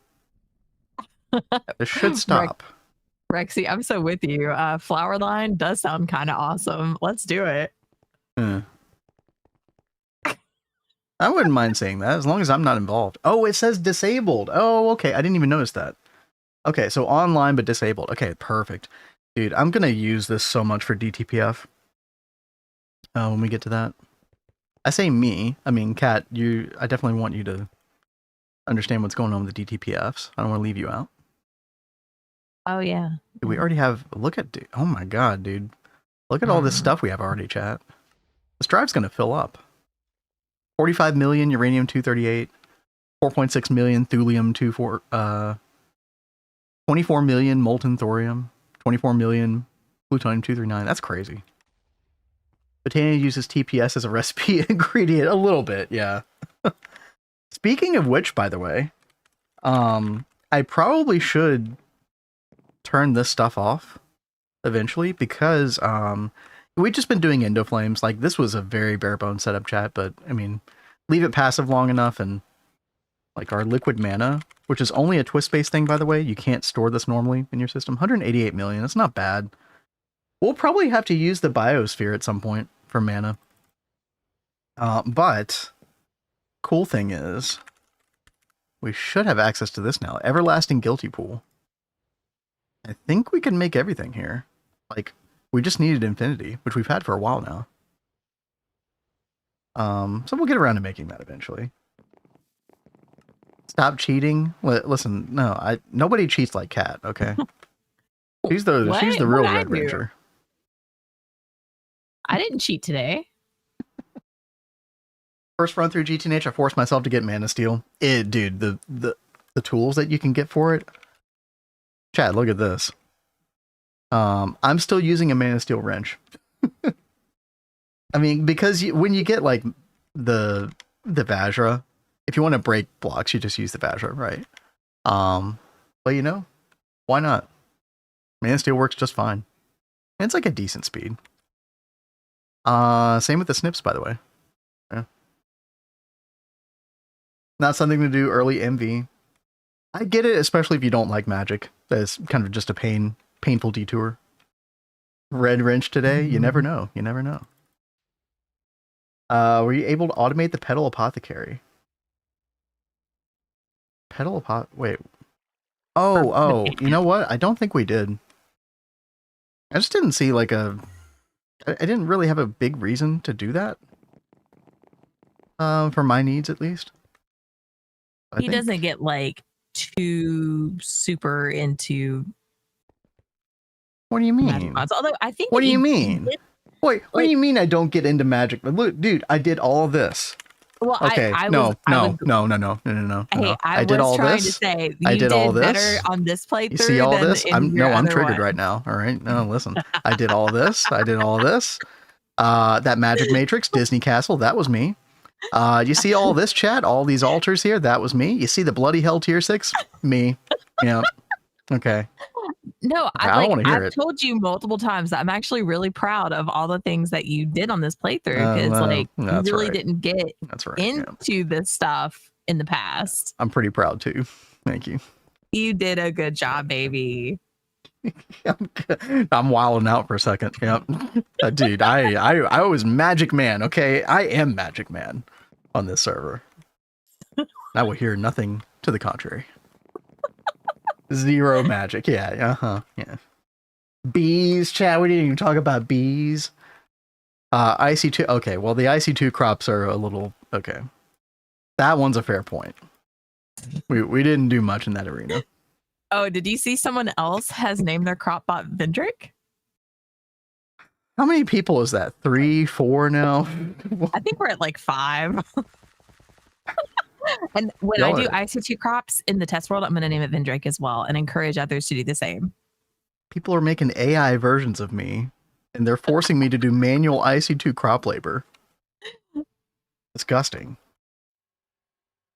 this should stop. Rexy, I'm so with you. Flower line does sound kind of awesome. Let's do it. I wouldn't mind saying that as long as I'm not involved. Oh, it says disabled. Oh, okay. I didn't even notice that. Okay, so online but disabled. Okay, perfect. Dude, I'm going to use this so much for DTPF when we get to that. I say me. I mean, Kat, I definitely want you to understand what's going on with the DTPFs. I don't want to leave you out. Oh, yeah. Dude, we already have... Look at... Oh, my God, dude. Look at all this stuff we have already, chat. This drive's going to fill up. 45 million uranium-238. 4.6 million thulium-24... 24 million molten thorium. 24 million plutonium-239. That's crazy. Botania uses TPS as a recipe ingredient. A little bit, yeah. Speaking of which, by the way, I probably should turn this stuff off eventually because we've just been doing endoflames. Like, this was a very bare bones setup, chat, but I mean, leave it passive long enough and like our liquid mana, which is only a TwistSpace thing, by the way. You can't store this normally in your system. 188 million. That's not bad. We'll probably have to use the biosphere at some point for mana. But cool thing is we should have access to this now. Everlasting Guilty Pool. I think we can make everything here. Like, we just needed Infinity, which we've had for a while now. So we'll get around to making that eventually. Stop cheating. Listen, no, nobody cheats like Kat, okay? She's the real Red Ranger. I didn't cheat today. First run through GTNH, I forced myself to get Mana Steel. Dude, the tools that you can get for it. Chad, look at this. I'm still using a Mana Steel wrench. I mean, because when you get like the Vajra, if you want to break blocks, you just use the Vajra, right? But you know, why not? Mana Steel works just fine. And it's like a decent speed. Same with the snips, by the way. Yeah. Not something to do early MV. I get it, especially if you don't like magic. That's kind of just a painful detour. Red wrench today? You never know. You never know. Were you able to automate the Petal Apothecary? Wait. Oh, you know what? I don't think we did. I just didn't see like I didn't really have a big reason to do that. For my needs, at least. He doesn't get like too super into. What do you mean? Although I think. What do you mean? Wait, what do you mean I don't get into magic? Look, dude, I did all of this. Well, okay, no. Hey, I did all this. To say, I did all this better on this playthrough. You see all this? I'm triggered one. right now. All right, no, listen. I did all this. I did all this. That Magic Matrix, Disney Castle, that was me. You see all this, chat? All these altars here, that was me. You see the Bloody Hell Tier 6? Me. Yeah. Okay. No, I don't want to hear it. I've told you multiple times that I'm actually really proud of all the things that you did on this playthrough because you really didn't get into this stuff in the past. I'm pretty proud too. Thank you. You did a good job, baby. I'm wilding out for a second. Yep. Dude, I was Magic Man, okay? I am Magic Man on this server. I will hear nothing to the contrary. Zero magic. Yeah. Yeah. Bees, chat. We didn't even talk about bees. IC2. Okay. Well, the IC2 crops are a little okay. That one's a fair point. We didn't do much in that arena. Oh, did you see someone else has named their crop bot Vendrick? How many people is that? 3, 4 now? I think we're at like 5. And when I do IC2 crops in the test world, I'm going to name it Vendrick as well and encourage others to do the same. People are making AI versions of me and they're forcing me to do manual IC2 crop labor. Disgusting.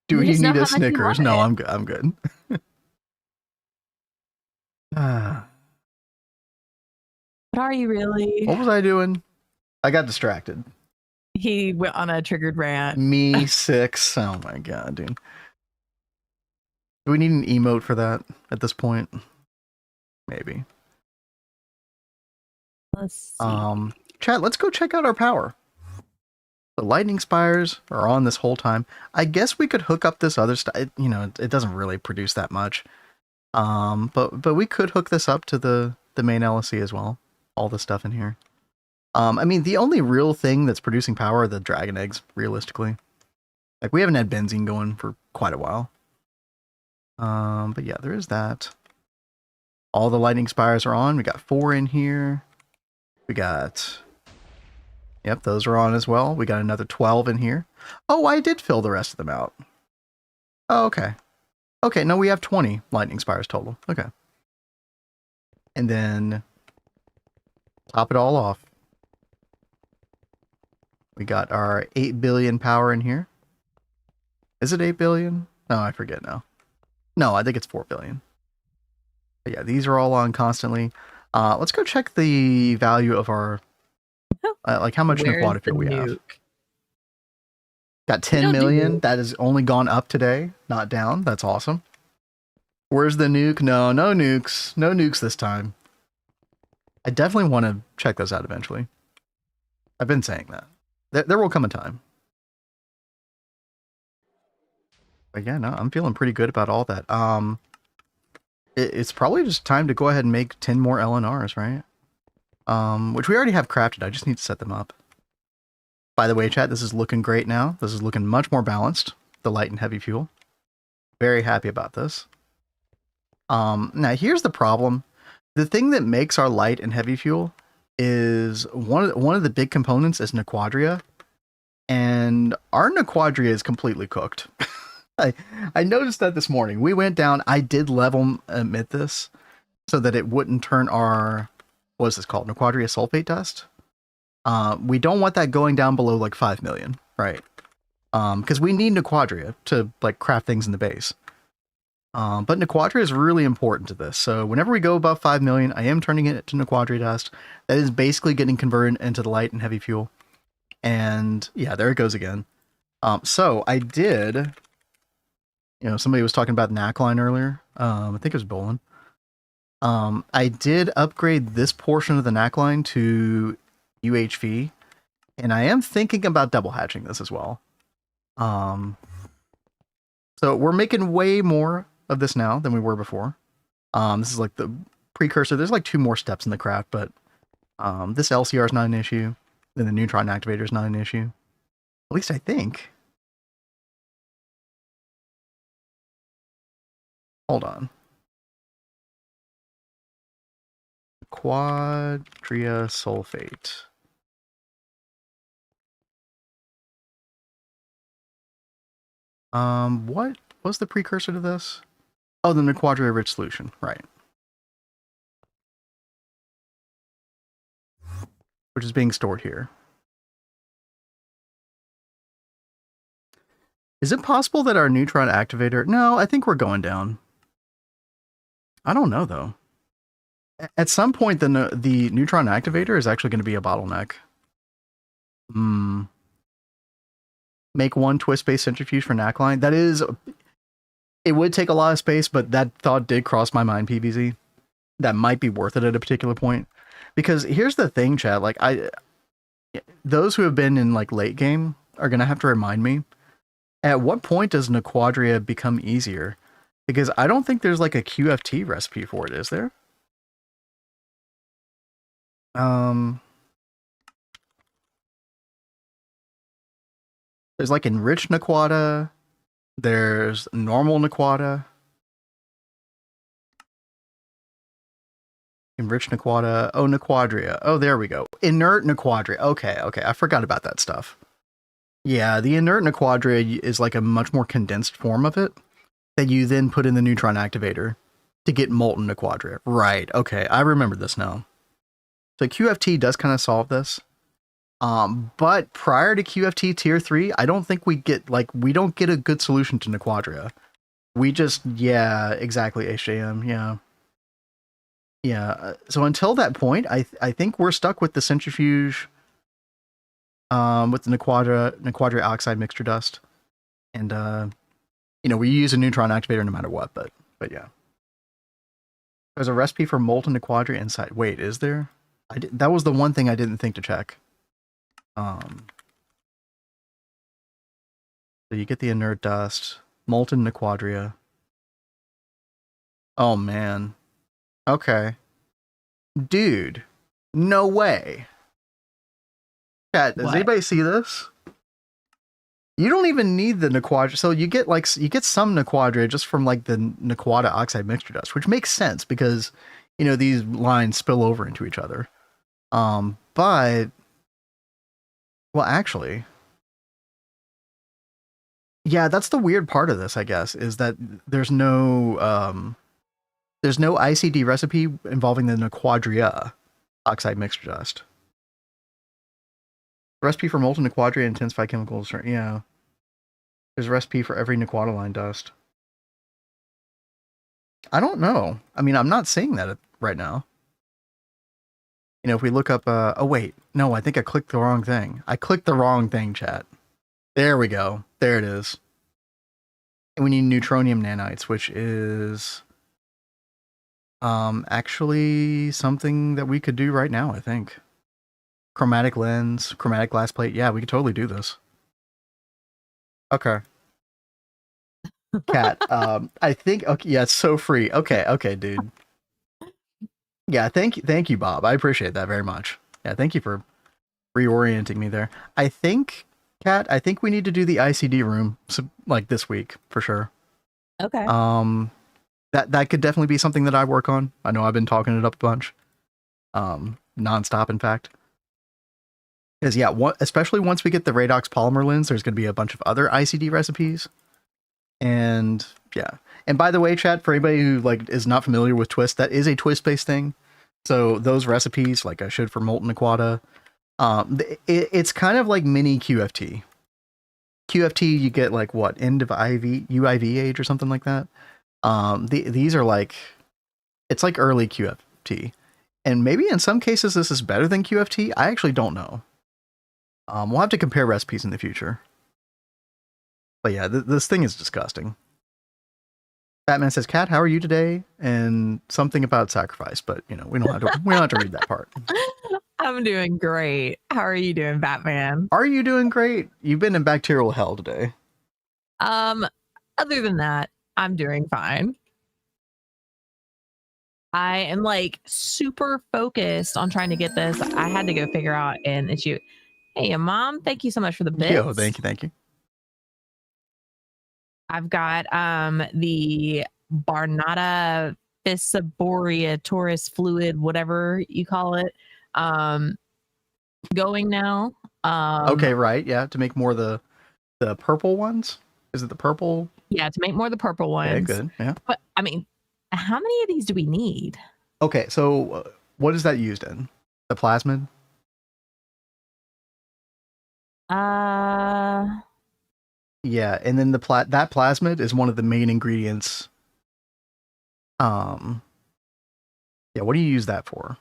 Do you need a Snickers? No, I'm good. I'm good. What are you really? What was I doing? I got distracted. He went on a triggered rant. Me 6. Oh my god, dude. Do we need an emote for that at this point? Maybe. Let's see. Chat, let's go check out our power. The lightning spires are on this whole time. I guess we could hook up this other stuff. You know, it doesn't really produce that much. But we could hook this up to the main LSC as well. All the stuff in here. I mean, the only real thing that's producing power are the dragon eggs, realistically. Like, we haven't had benzene going for quite a while. But yeah, there is that. All the lightning spires are on. We got 4 in here. We got... Yep, those are on as well. We got another 12 in here. Oh, I did fill the rest of them out. Oh, okay. Okay, no, we have 20 lightning spires total. Okay. And then top it all off. We got our 8 billion power in here. Is it 8 billion? No, I forget now. No, I think it's 4 billion. But yeah, these are all on constantly. Let's go check the value of our... like how much Naquata fuel we have. Got 10 million. That has only gone up today, not down. That's awesome. Where's the nuke? No nukes. No nukes this time. I definitely want to check those out eventually. I've been saying that. There will come a time. But yeah, no, I'm feeling pretty good about all that. It's probably just time to go ahead and make 10 more LNRs, right? Which we already have crafted. I just need to set them up. By the way, chat, this is looking great now. This is looking much more balanced, the light and heavy fuel. Very happy about this. Now here's the problem. The thing that makes our light and heavy fuel is one of the big components is Naquadria. And our Naquadria is completely cooked. I noticed that this morning. We went down, I did level emit this so that it wouldn't turn our... What is this called? Naquadria sulfate dust. We don't want that going down below like 5 million, right? Because we need Naquadria to like craft things in the base. But Naquadria is really important to this. So whenever we go above 5 million, I am turning it to Naquadria dust. That is basically getting converted into the light and heavy fuel. And yeah, there it goes again. So I did, you know, somebody was talking about Naquine earlier. I think it was Bolin. I did upgrade this portion of the Naquine to UHV, and I am thinking about double hatching this as well. So we're making way more of this now than we were before. This is like the precursor. There's like 2 more steps in the craft, but this LCR is not an issue. Then the neutron activator is not an issue. At least I think. Hold on. Quadria sulfate. What was the precursor to this? Oh, the Naquadria rich solution, right. Which is being stored here. Is it possible that our neutron activator... No, I think we're going down. I don't know, though. At some point, the neutron activator is actually going to be a bottleneck. Make 1 TwistSpace centrifuge for Naquine. That is... It would take a lot of space, but that thought did cross my mind, PVZ. That might be worth it at a particular point. Because here's the thing, chat. Like, those who have been in, like, late game are going to have to remind me. At what point does Naquadria become easier? Because I don't think there's, like, a QFT recipe for it, is there? There's like enriched Naquata, there's normal Naquata, enriched Naquata, oh, Naquadria, oh, there we go, inert Naquadria, okay, I forgot about that stuff. Yeah, the inert Naquadria is like a much more condensed form of it that you then put in the neutron activator to get molten Naquadria. Right, okay, I remember this now. So QFT does kind of solve this. But prior to QFT tier 3, I don't think we get, like, we don't get a good solution to Naquadria. We just, yeah, exactly, HJM, yeah. Yeah, so until that point, I think we're stuck with the centrifuge, with the Naquadria oxide mixture dust. And, you know, we use a neutron activator no matter what, but yeah. There's a recipe for molten Naquadria inside. Wait, is there? That was the one thing I didn't think to check. So you get the inert dust, molten nequadria. Oh man. Okay. Dude. No way. Chat, does anybody see this? You don't even need the nequadria. So you get some nequadria just from like the nequada oxide mixture dust, which makes sense because these lines spill over into each other. But well, actually, yeah, that's the weird part of this, I guess, is that there's no ICD recipe involving the nequadria oxide mixture dust. Recipe for molten nequadria intensified chemicals. Yeah. There's a recipe for every nequadaline dust. I don't know. I mean, I'm not seeing that right now. If we look up... oh, wait. No, I think I clicked the wrong thing. I clicked the wrong thing, chat. There we go. There it is. And we need neutronium nanites, which is... actually something that we could do right now, I think. Chromatic lens, chromatic glass plate. Yeah, we could totally do this. Okay. Cat, I think, okay, yeah, it's so free. Okay, dude. Yeah, thank you, Bob. I appreciate that very much. Yeah, thank you for reorienting me there. I think, Cat, we need to do the ICD room, like this week, for sure. Okay. That could definitely be something that I work on. I know I've been talking it up a bunch. Nonstop, in fact. Because, yeah, especially once we get the Radox polymer lens, there's going to be a bunch of other ICD recipes. And, yeah. And by the way, chat, for anybody who, is not familiar with Twist, that is a TwistSpace thing. So those recipes, like I showed for molten nequada, it's kind of like mini QFT. QFT, you get, end of UHV-Age or something like that. These are it's like early QFT. And maybe in some cases this is better than QFT. I actually don't know. We'll have to compare recipes in the future. But yeah, this thing is disgusting. Batman says, "Cat, how are you today?" And something about sacrifice, but we don't have to read that part. I'm doing great. How are you doing, Batman? Are you doing great? You've been in bacterial hell today. Other than that, I'm doing fine. I am super focused on trying to get this. I had to go figure out an issue. Hey, Mom, thank you so much for the bits. Yo, thank you. I've got the Barnata Fisaboria Taurus fluid, whatever you call it, going now. Okay, right, yeah, to make more the purple ones. Is it the purple? Yeah, to make more of the purple ones. Okay, good. Yeah. But I mean, how many of these do we need? Okay, so what is that used in? The plasmid? Yeah, and then that plasmid is one of the main ingredients. Yeah, what do you use that for?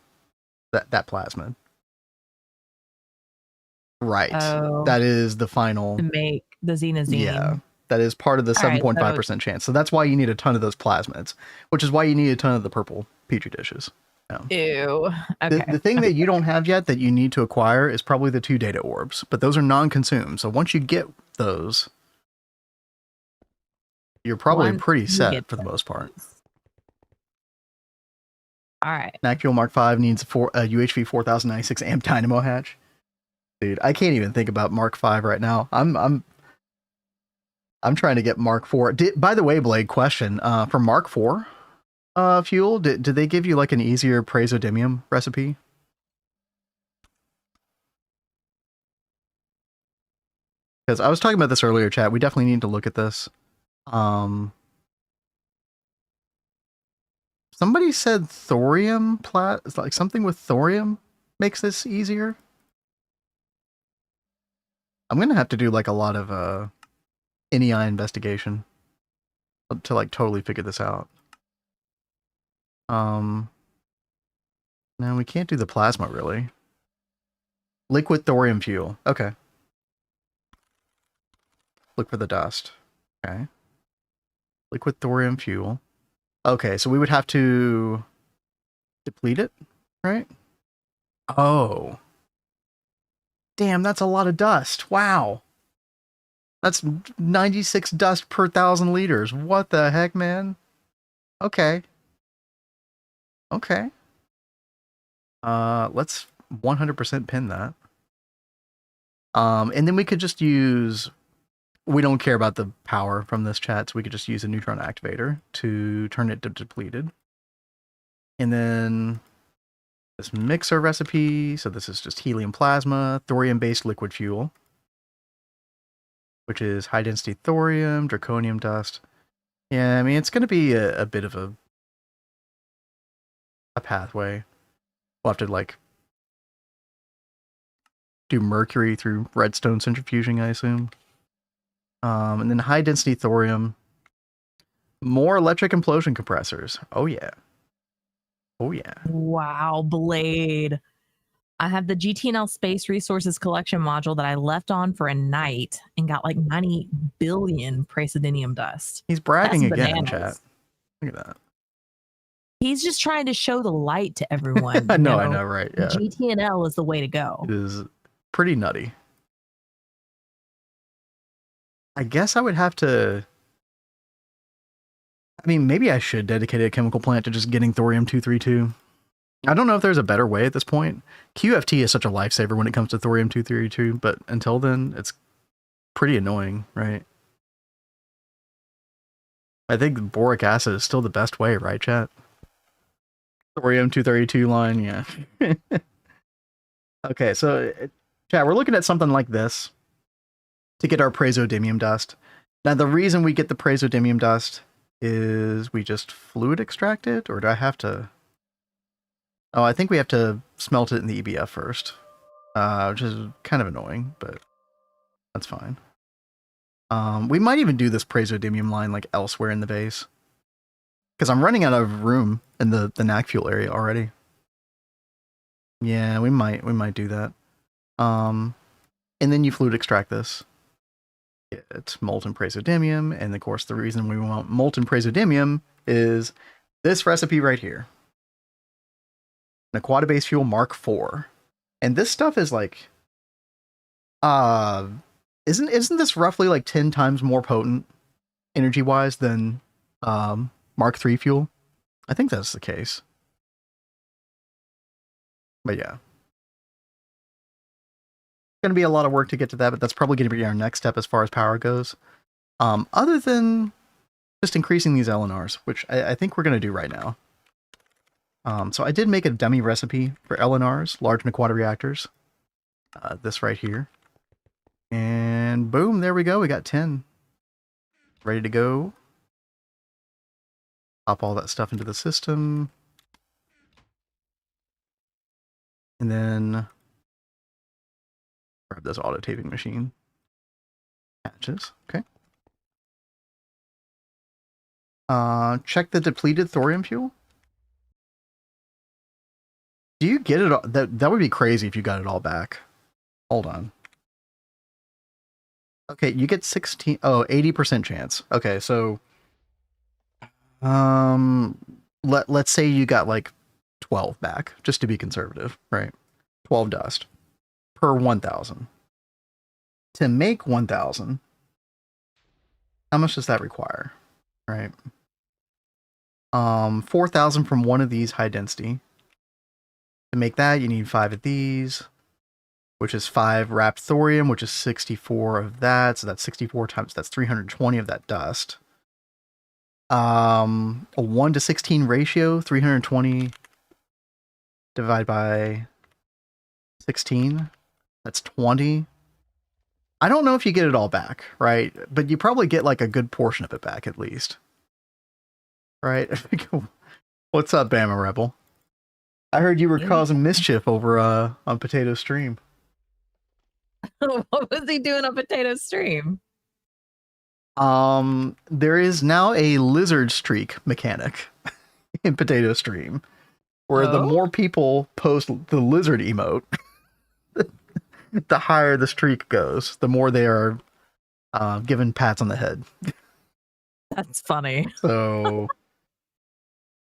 That plasmid. Right. Oh, that is the final to make the Xenoxene. Yeah. That is part of the 7.5% chance. So that's why you need a ton of those plasmids, which is why you need a ton of the purple petri dishes. Ew. Okay. The thing that you don't have yet that you need to acquire is probably the 2 data orbs, but those are non-consumed. So once you get those, you're probably pretty set for the most part. All right. Nacfuel Mark V needs a UHV 4096 amp dynamo hatch. Dude, I can't even think about Mark V right now. I'm trying to get Mark IV. By the way, Blade, question for Mark IV fuel, did they give you an easier praseodymium recipe? Because I was talking about this earlier, chat. We definitely need to look at this. Somebody said thorium something with thorium makes this easier. I'm gonna have to do a lot of NEI investigation to totally figure this out. No, we can't do the plasma really. Liquid thorium fuel. Okay. Look for the dust. Okay. Liquid thorium fuel. Okay, so we would have to deplete it, right? Oh. Damn, that's a lot of dust. Wow. That's 96 dust per 1,000 liters. What the heck, man? Okay. Okay. Let's 100% pin that. And then we could just use, we don't care about the power from this chat, so we could just use a neutron activator to turn it to depleted. And then this mixer recipe, so this is just helium plasma, thorium-based liquid fuel, which is high-density thorium, draconium dust. Yeah, I mean, it's going to be a bit of a pathway. We'll have to, like, do mercury through redstone centrifuging, I assume. And then high-density thorium. More electric implosion compressors. Oh, yeah. Oh, yeah. Wow, Blade. I have the GTNL Space Resources Collection module that I left on for a night and got like 90 billion praseodymium dust. He's bragging again in chat. Look at that. He's just trying to show the light to everyone. I know, right? Yeah. GTNL is the way to go. It is pretty nutty. I guess I would have to... I mean, maybe I should dedicate a chemical plant to just getting thorium-232. I don't know if there's a better way at this point. QFT is such a lifesaver when it comes to thorium-232, but until then, it's pretty annoying, right? I think boric acid is still the best way, right, chat? Thorium-232 line, yeah. Okay, so, chat, we're looking at something like this to get our praseodymium dust. Now, the reason we get the praseodymium dust is we just fluid extract it, or do I have to... Oh, I think we have to smelt it in the EBF first, which is kind of annoying, but that's fine. We might even do this praseodymium line like elsewhere in the base, because I'm running out of room in the NAC fuel area already. Yeah, we might do that. And then you fluid extract this. It's molten praseodymium, and of course the reason we want molten praseodymium is this recipe right here. An aquatabase fuel Mark IV. And this stuff is like isn't this roughly like 10 times more potent energy wise than Mark III fuel? I think that's the case. But yeah. Going to be a lot of work to get to that, but that's probably going to be our next step as far as power goes. Other than just increasing these LNRs, which I think we're going to do right now. So I did make a dummy recipe for LNRs, large Naquata reactors. This right here. And boom, there we go. We got 10. Ready to go. Pop all that stuff into the system. And then grab this auto taping machine. Patches, okay. Check the depleted thorium fuel. Do you get it all? That would be crazy if you got it all back. Hold on. Okay, you get 16. Oh, 80% chance. Okay, so let's say you got like 12 back, just to be conservative, right? 12 dust per 1,000. To make 1,000, how much does that require? Right. 4,000 from one of these high density. To make that, you need 5 of these, which is 5 wrapped thorium, which is 64 of that. So that's 64 times, that's 320 of that dust. A 1 to 16 ratio, 320 divided by 16. That's 20. I don't know if you get it all back, right? But you probably get like a good portion of it back at least. Right? What's up, Bama Rebel? I heard you were causing mischief over on Potato Stream. What was he doing on Potato Stream? There is now a lizard streak mechanic in Potato Stream, where the more people post the lizard emote, the higher the streak goes, the more they are given pats on the head. That's funny. So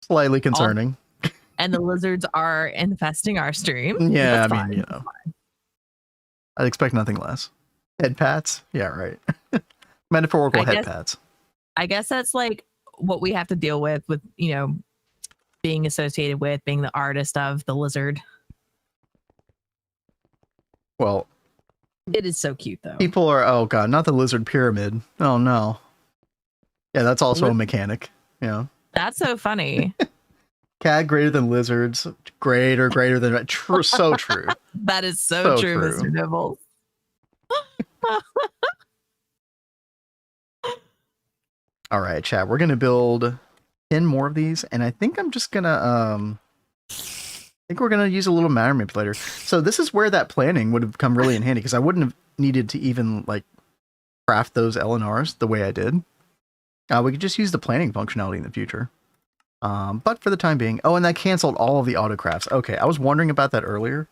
slightly concerning. And the lizards are infesting our stream. Yeah, I mean, you know, I'd expect nothing less. Head pats? Yeah, right. Metaphorical head pats. I guess that's like what we have to deal with, you know, being associated with being the artist of the lizard. Well, it is so cute though. People are, oh god, not the lizard pyramid. Oh no. Yeah, that's also a mechanic. Yeah. That's so funny. Cat greater than lizards. Greater than so true. That is so true, Mr. Nibbles. All right, chat. We're gonna build 10 more of these, and I think I'm just gonna we're gonna use a little matter manipulator. So this is where that planning would have come really in handy, because I wouldn't have needed to even like craft those LNRs the way I did. We could just use the planning functionality in the future. But for the time being, oh, and that canceled all of the autocrafts. Okay, I was wondering about that earlier.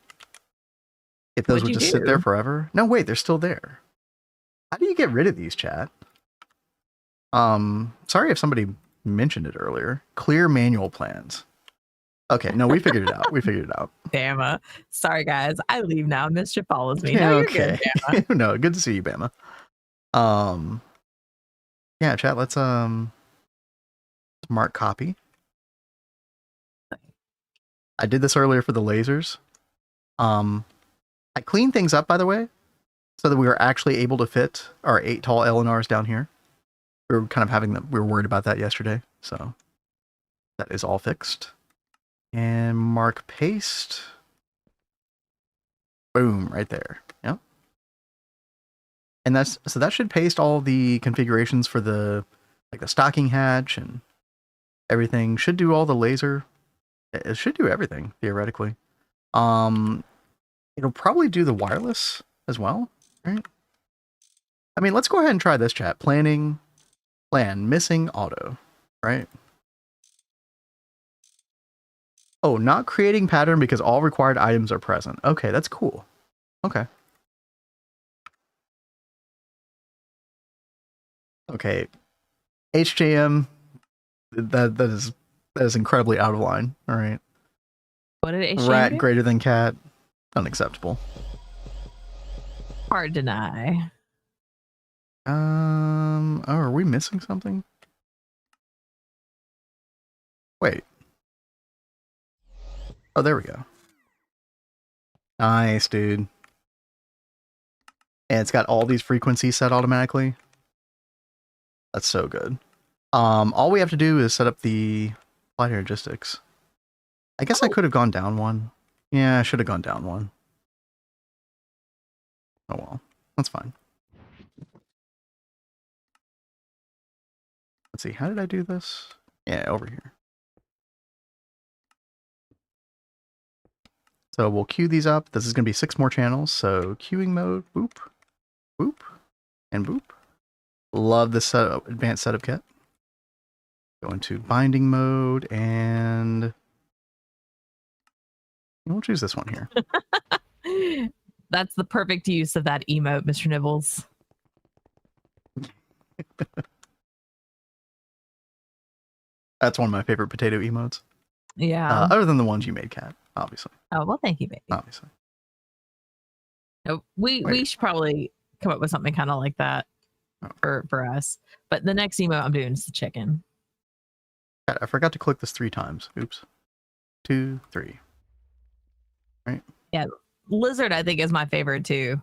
If those would just sit there forever. No, wait, they're still there. How do you get rid of these, chat? Sorry if somebody mentioned it earlier. Clear manual plans. Okay, no, we figured it out. We figured it out. Bama. Sorry, guys. I leave now. Mischief follows me. Yeah, no, okay. You're good, no, good to see you, Bama. Yeah, chat, let's mark copy. I did this earlier for the lasers. I cleaned things up, by the way, so that we were actually able to fit our 8 tall LNRs down here. We were kind of having them. We were worried about that yesterday, so that is all fixed. And mark paste. Boom, right there. Yeah. And that should paste all the configurations for the stocking hatch and everything. Should do all the laser. It should do everything theoretically. It'll probably do the wireless as well, right? I mean, let's go ahead and try this, chat. Plan missing auto, right? Oh, not creating pattern because all required items are present. Okay, that's cool. Okay. Okay. HJM, that is incredibly out of line. All right. What did HJM Rat do? greater than cat. Unacceptable. Hard deny. Oh, are we missing something? Wait. Oh, there we go. Nice, dude. And it's got all these frequencies set automatically. That's so good. All we have to do is set up the flight logistics. I guess I could have gone down one. Yeah, I should have gone down one. Oh well, that's fine. Let's see, how did I do this? Yeah, over here. So we'll queue these up. This is going to be 6 more channels. So queuing mode, boop, boop, and boop. Love this advanced setup kit. Go into binding mode and we'll choose this one here. That's the perfect use of that emote, Mr. Nibbles. That's one of my favorite potato emotes. Yeah. Other than the ones you made, Kat, obviously. Oh, well, thank you, baby. Obviously. No, we should probably come up with something kind of like that for us. But the next emote I'm doing is the chicken. I forgot to click this 3 times. Oops. 2, 3. Right? Yeah. Lizard, I think, is my favorite too.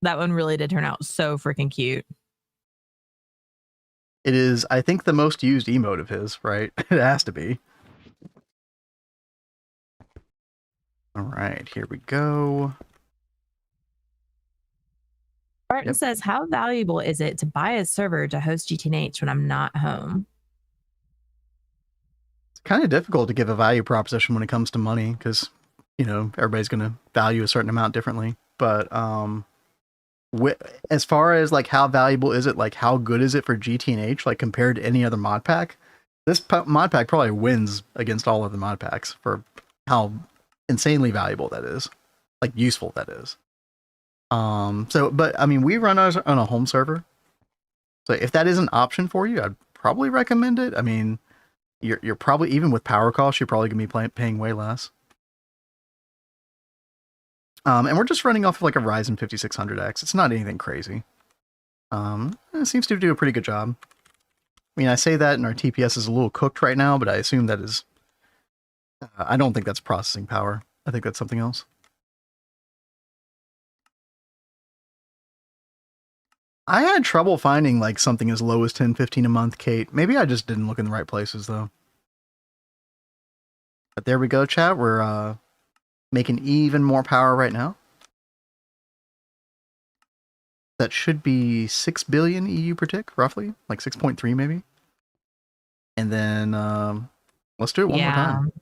That one really did turn out so freaking cute. It is, I think, the most used emote of his, right? It has to be. All right, here we go. Barton says, how valuable is it to buy a server to host GTNH when I'm not home? It's kind of difficult to give a value proposition when it comes to money because, you know, everybody's going to value a certain amount differently. But as far as like how valuable is it, like how good is it for GTNH, like compared to any other mod pack, this mod pack probably wins against all other mod packs for how insanely valuable that is, like useful that is. But I mean, we run ours on a home server. So if that is an option for you, I'd probably recommend it. I mean, you're probably, even with power costs, you're probably gonna be paying way less. And we're just running off of like a Ryzen 5600X. It's not anything crazy. It seems to do a pretty good job. I mean, I say that and our TPS is a little cooked right now, but I assume that is... I don't think that's processing power. I think that's something else. I had trouble finding like something as low as 10-15 a month, Kate. Maybe I just didn't look in the right places though. But there we go, chat. We're making even more power right now. That should be 6 billion EU per tick, roughly, like 6.3 maybe. And then let's do it one more time.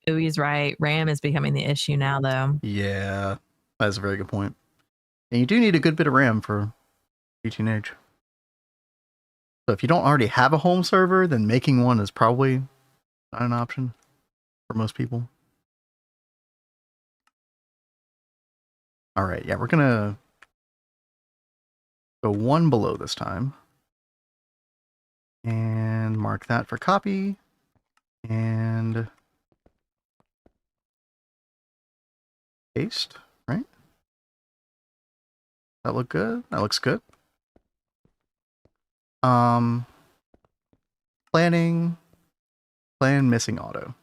He's right. RAM is becoming the issue now, though. Yeah, that's a very good point. And you do need a good bit of RAM for UHV-Age. So if you don't already have a home server, then making one is probably not an option for most people. All right, yeah, we're gonna go one below this time. And mark that for copy. And paste, right? That look good? That looks good. Plan missing auto.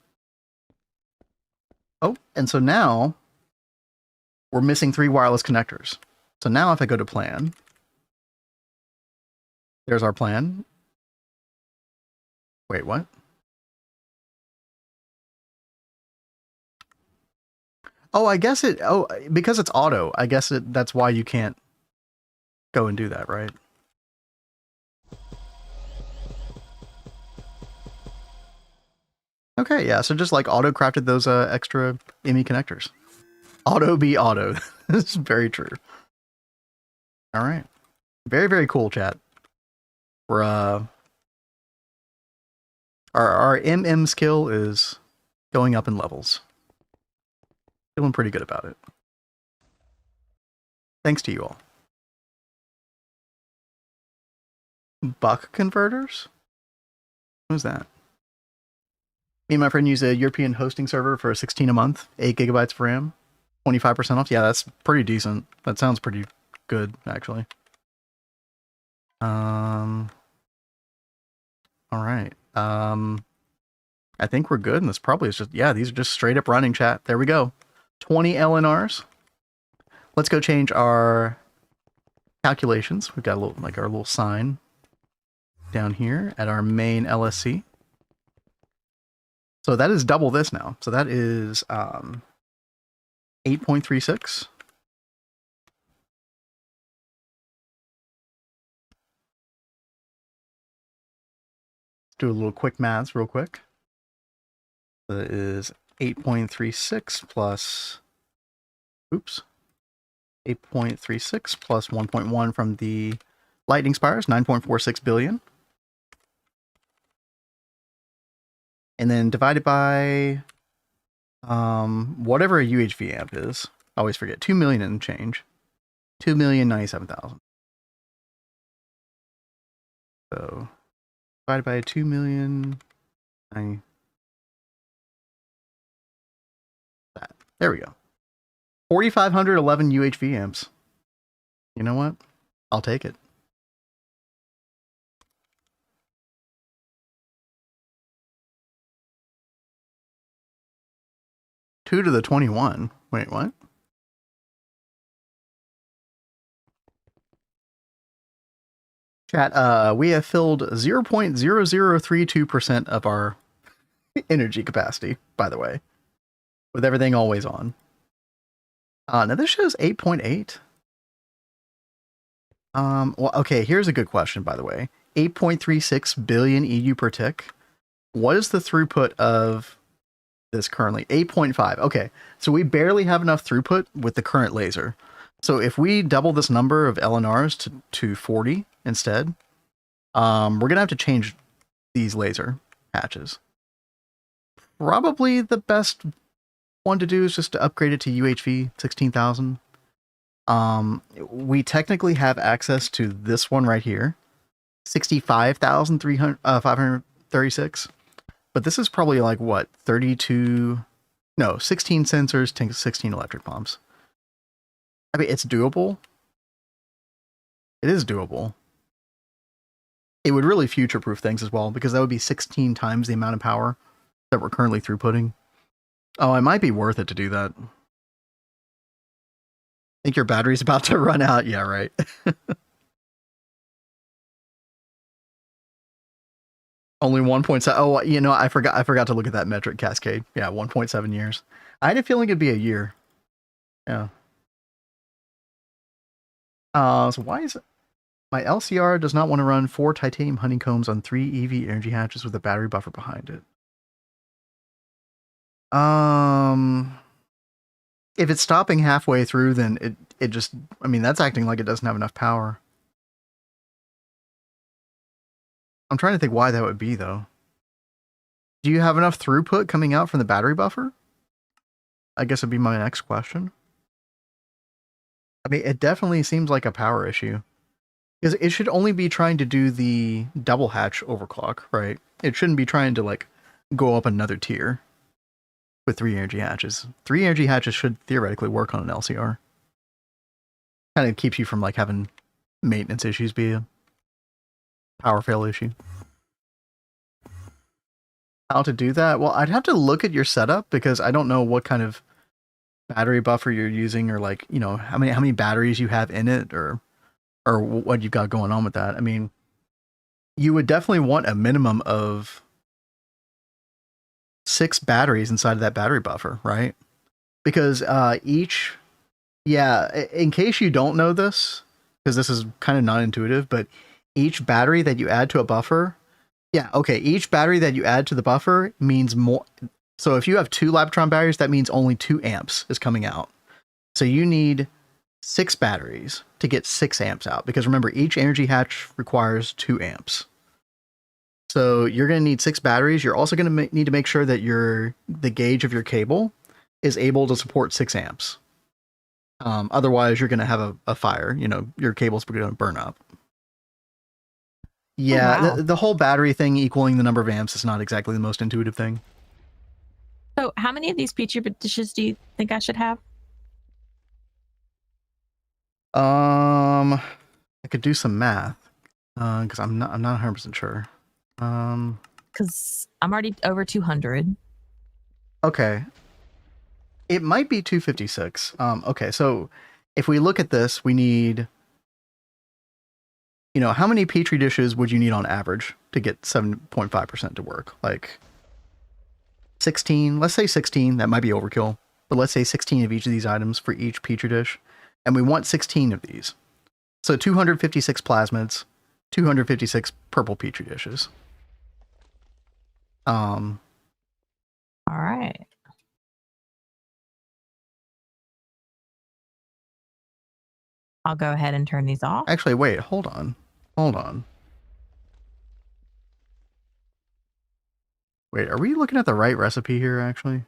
Oh, and so now we're missing 3 wireless connectors. So now if I go to plan, there's our plan. Wait, what? Oh, I guess it, oh, because it's auto, I guess that's why you can't go and do that, right? Okay, yeah, so just like auto crafted those extra ME connectors. Auto be auto. This is very true. All right. Very, very cool, chat. We're our MM skill is going up in levels. Feeling pretty good about it. Thanks to you all. Buck converters? Who's that? Me and my friend use a European hosting server for 16 a month, 8 gigabytes of RAM, 25% off. Yeah, that's pretty decent. That sounds pretty good, actually. All right. I think we're good, and this probably is just, yeah, these are just straight up running, chat. There we go. 20 LNRs. Let's go change our calculations. We've got a little, like our little sign down here at our main LSC. So that is double this now. So that is 8.36. Let's do a little quick maths real quick. That is 8.36 plus, oops, 8.36 plus 1.1 from the lightning spires, 9.46 billion. And then divided by whatever a UHV amp is. I always forget. 2 million and change. 2,097,000. So divided by 2 million. There we go. 4,511 UHV amps. You know what? I'll take it. Two to the 21. Wait, what? Chat, we have filled 0.0032% of our energy capacity, by the way, with everything always on. Now this shows 8.8. Well, okay, here's a good question, by the way. 8.36 billion EU per tick. What is the throughput of this currently? 8.5. Okay, so we barely have enough throughput with the current laser. So if we double this number of LNRs to 40 instead, we're gonna have to change these laser hatches. Probably the best one to do is just to upgrade it to UHV 16,000. We technically have access to this one right here, 65,536. But this is probably like what, 16 sensors to 16 electric pumps. I mean, it's doable. It is doable. It would really future-proof things as well, because that would be 16 times the amount of power that we're currently throughputting. Oh, it might be worth it to do that. Think your battery's about to run out? Yeah, right. Only 1.7. Oh, you know, I forgot to look at that metric cascade. Yeah, 1.7 years. I had a feeling it'd be a year. Yeah. So why is it? My LCR does not want to run 4 titanium honeycombs on 3 EV energy hatches with a battery buffer behind it. If it's stopping halfway through, then it just, I mean, that's acting like it doesn't have enough power. I'm trying to think why that would be, though. Do you have enough throughput coming out from the battery buffer? I guess it'd be my next question. I mean, it definitely seems like a power issue. Because it should only be trying to do the double hatch overclock, right? It shouldn't be trying to, like, go up another tier with 3 energy hatches. 3 energy hatches should theoretically work on an LCR. Kind of keeps you from, like, having maintenance issues be a power fail issue. How to do that? Well, I'd have to look at your setup, because I don't know what kind of battery buffer you're using, or, like, you know, how many batteries you have in it, or what you've got going on with that. I mean, you would definitely want a minimum of 6 batteries inside of that battery buffer, right? Because in case you don't know this, because this is kind of non-intuitive, but each battery that you add to a buffer, each battery that you add to the buffer means more. So if you have 2 Labtron batteries, that means only 2 amps is coming out. So you need 6 batteries to get 6 amps out, because remember, each energy hatch requires 2 amps. So you're going to need 6 batteries. You're also going to need to make sure that the gauge of your cable is able to support 6 amps. Otherwise, you're going to have a fire. You know, your cable's going to burn up. Yeah, oh, wow. the whole battery thing equaling the number of amps is not exactly the most intuitive thing. So how many of these petri dishes do you think I should have? I could do some math, because I'm not 100% sure. Because I'm already over 200. Okay. It might be 256. Okay, so if we look at this, we need, you know, how many petri dishes would you need on average to get 7.5% to work? Like 16, let's say 16, that might be overkill, but let's say 16 of each of these items for each petri dish. And we want 16 of these. So 256 plasmids, 256 purple petri dishes. All right. I'll go ahead and turn these off. Actually, wait, hold on. Wait, are we looking at the right recipe here, actually?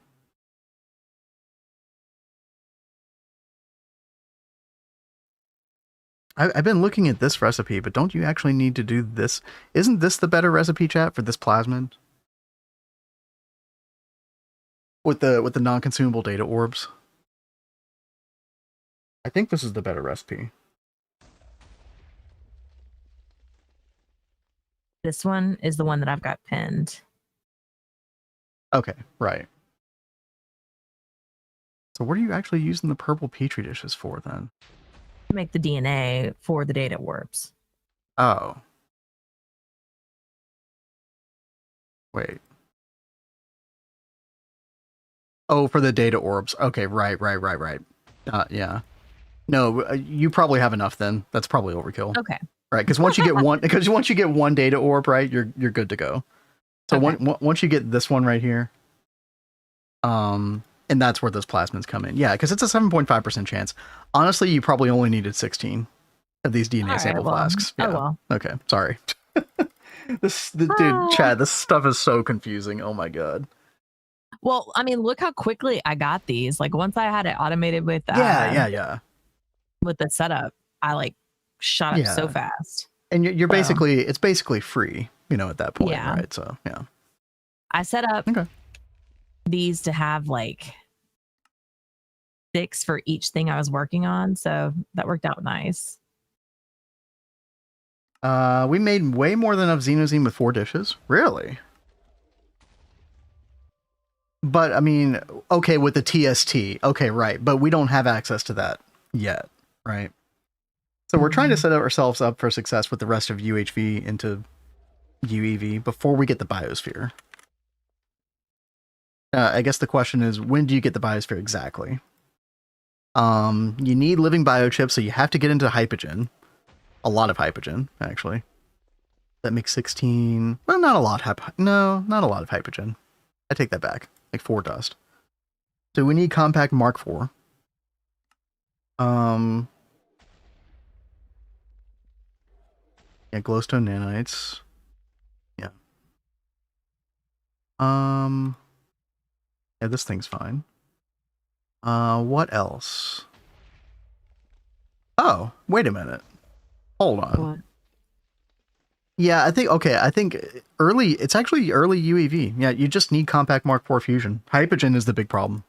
I've been looking at this recipe, but don't you actually need to do this? Isn't this the better recipe, chat, for this plasmid? With the non-consumable data orbs? I think this is the better recipe. This one is the one that I've got pinned. Okay, right. So what are you actually using the purple petri dishes for, then? Make the DNA for the data orbs. Oh. Wait. Oh, for the data orbs. Okay, right. Yeah. No, you probably have enough then. That's probably overkill. Okay. Right, because once you get one data orb, right, you're good to go. So okay. Once you get this one right here, and that's where those plasmids come in. Yeah, because it's a 7.5% chance. Honestly, you probably only needed 16 of these DNA sample flasks. Yeah. Oh well. Okay, sorry. Dude, Chad, this stuff is so confusing. Oh my god. Well, I mean, look how quickly I got these. Like once I had it automated with yeah. With the setup, I like shot up so fast. And you're basically, it's basically free, you know, at that point, right? So yeah. I set up these to have like 6 for each thing I was working on, so that worked out nice. We made way more than enough Xenoxene with 4 dishes. Really? But, I mean, okay, with the TST. Okay, right. But we don't have access to that yet, right? So we're trying to set ourselves up for success with the rest of UHV into UEV before we get the biosphere. I guess the question is, when do you get the biosphere exactly? You need living biochips, so you have to get into hypogen. A lot of hypogen, actually. That makes 16... Well, not a lot. No, not a lot of hypogen. I take that back. Like 4 dust. So we need compact Mark IV. Yeah, glowstone nanites. Yeah. Yeah, this thing's fine. What else? Oh, wait a minute. Hold on. What? Yeah, I think it's actually early UEV. Yeah, you just need compact Mark IV fusion. Hypogen is the big problem.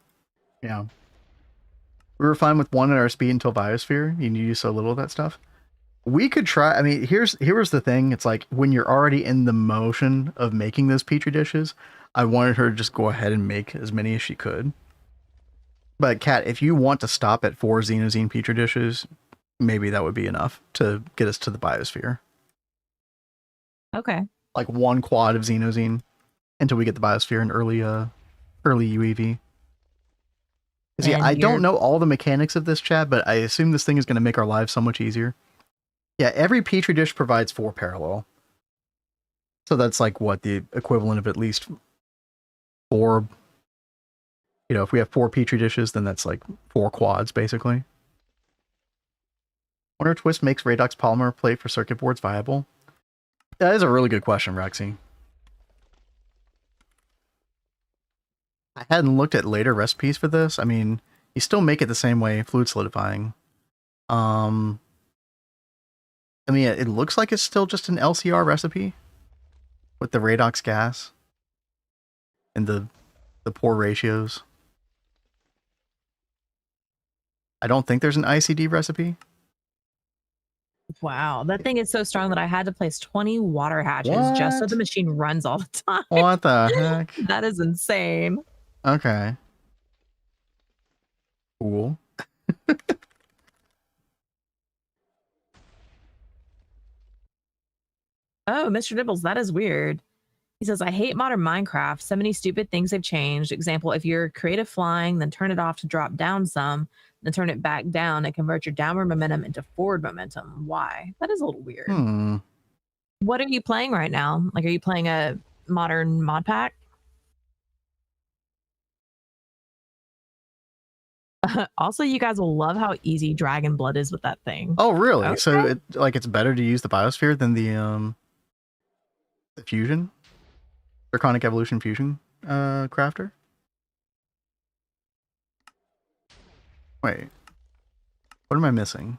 Yeah. We were fine with 1 at our speed until biosphere. You need to use so little of that stuff. We could try, I mean, here's the thing. It's like when you're already in the motion of making those petri dishes, I wanted her to just go ahead and make as many as she could. But Kat, if you want to stop at 4 Xenoxene petri dishes, maybe that would be enough to get us to the biosphere. Okay. Like 1 quad of Xenoxene until we get the biosphere in early UEV. See, I don't know all the mechanics of this, Chad, but I assume this thing is going to make our lives so much easier. Yeah, every petri dish provides 4 parallel. So that's like what, the equivalent of at least 4. You know, if we have 4 petri dishes, then that's like 4 quads, basically. Wonder if Twist makes Radox polymer plate for circuit boards viable? That is a really good question, Rexy. I hadn't looked at later recipes for this. I mean, you still make it the same way, fluid solidifying. I mean, it looks like it's still just an LCR recipe with the Radox gas and the pour ratios. I don't think there's an ICD recipe. Wow, that thing is so strong that I had to place 20 water hatches just so the machine runs all the time. What the heck? That is insane. Okay. Cool. Oh, Mr. Nibbles, that is weird. He says, I hate modern Minecraft. So many stupid things have changed. Example, if you're creative flying, then turn it off to drop down some, then turn it back down and convert your downward momentum into forward momentum. Why? That is a little weird. What are you playing right now? Like, are you playing a modern mod pack? Also, you guys will love how easy Dragon Blood is with that thing. Oh, really? Okay. So it's better to use the biosphere than the fusion? Draconic Evolution Fusion crafter? Wait. What am I missing?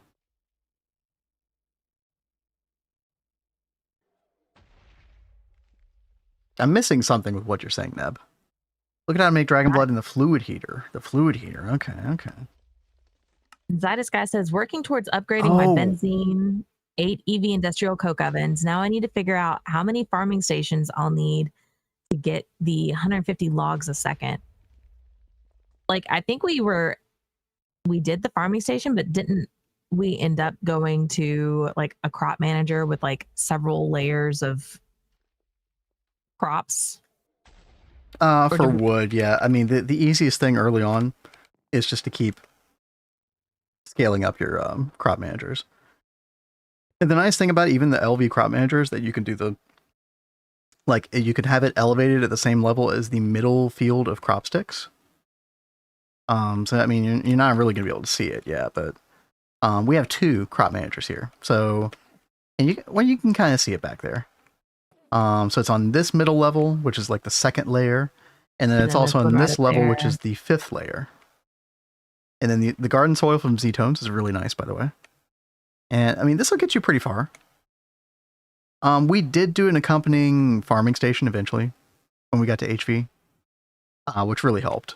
I'm missing something with what you're saying, Neb. Look at how to make Dragon Blood in the fluid heater. The fluid heater. Okay, okay. Zydus Guy says, working towards upgrading my benzene 8 EV industrial coke ovens. Now I need to figure out how many farming stations I'll need to get the 150 logs a second. Like, I think we did the farming station, but didn't we end up going to like a crop manager with like several layers of crops? For wood, yeah. I mean, the easiest thing early on is just to keep scaling up your crop managers. And the nice thing about even the LV crop managers that you can do you could have it elevated at the same level as the middle field of crop sticks. So I mean, you're not really gonna be able to see it, yeah, but we have 2 crop managers here. So, and you can kind of see it back there. So it's on this middle level, which is like the 2nd layer, and then it's also on this level, which is the 5th layer. And then the garden soil from Z-Tones is really nice, by the way. And I mean, this will get you pretty far. We did do an accompanying farming station eventually when we got to HV, which really helped.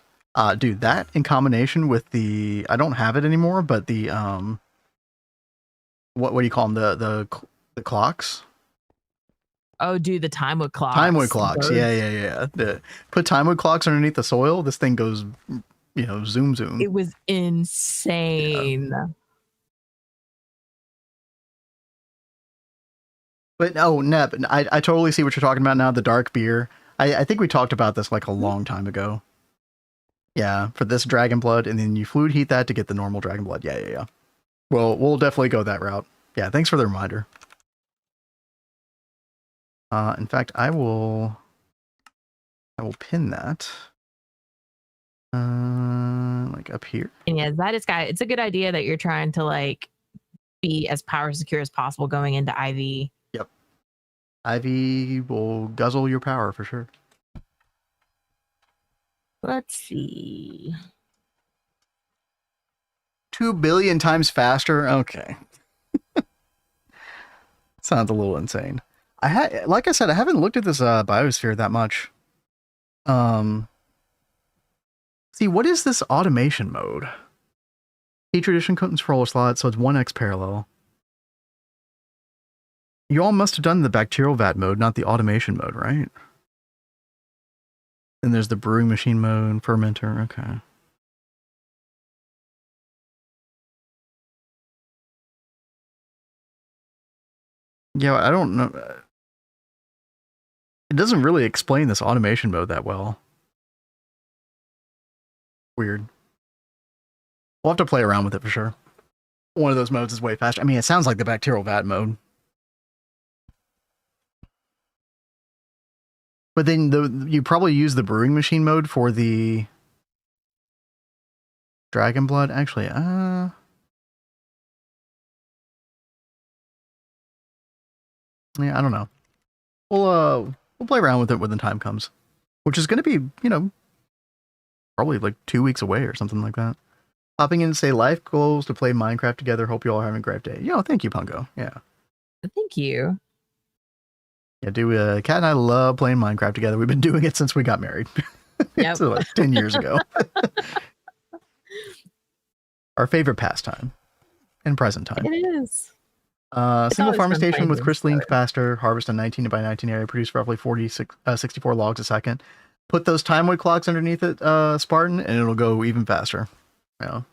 Dude, that in combination with the, I don't have it anymore, but the what do you call them? The clocks. Oh, dude, the time wood clocks. Time wood clocks. Yeah. Put time wood clocks underneath the soil. This thing goes, zoom. It was insane. Yeah. But Nep, I totally see what you're talking about now. The dark beer. I think we talked about this like a long time ago. Yeah, for this dragon blood, and then you fluid heat that to get the normal dragon blood. Yeah. Well, we'll definitely go that route. Yeah, thanks for the reminder. In fact, I will pin that. Like up here. And yeah, that is it's a good idea that you're trying to like be as power secure as possible going into IV. Yep. IV will guzzle your power for sure. Let's see. 2 billion times faster. Okay. Sounds a little insane. Like I said, I haven't looked at this biosphere that much. See, what is this automation mode? Petri dish controller slot, so it's 1x parallel. You all must have done the bacterial vat mode, not the automation mode, right? Then there's the brewing machine mode, fermenter, okay. Yeah, I don't know. It doesn't really explain this automation mode that well. Weird. We'll have to play around with it for sure. One of those modes is way faster. I mean, it sounds like the bacterial vat mode. But then you probably use the brewing machine mode for the dragon blood. Actually, yeah, I don't know. We'll play around with it when the time comes, which is going to be, probably like 2 weeks away or something like that. Popping in to say life goals to play Minecraft together. Hope you all are having a great day. Thank you, Pungo. Yeah. Thank you. Yeah, Kat and I love playing Minecraft together. We've been doing it since we got married. Yep. So like 10 years ago. Our favorite pastime in present time. It is. Single farm station with crystalline capacitor, harvest a 19 by 19 area, produce roughly 64 logs a second. Put those time wood clocks underneath it, Spartan, and it'll go even faster. The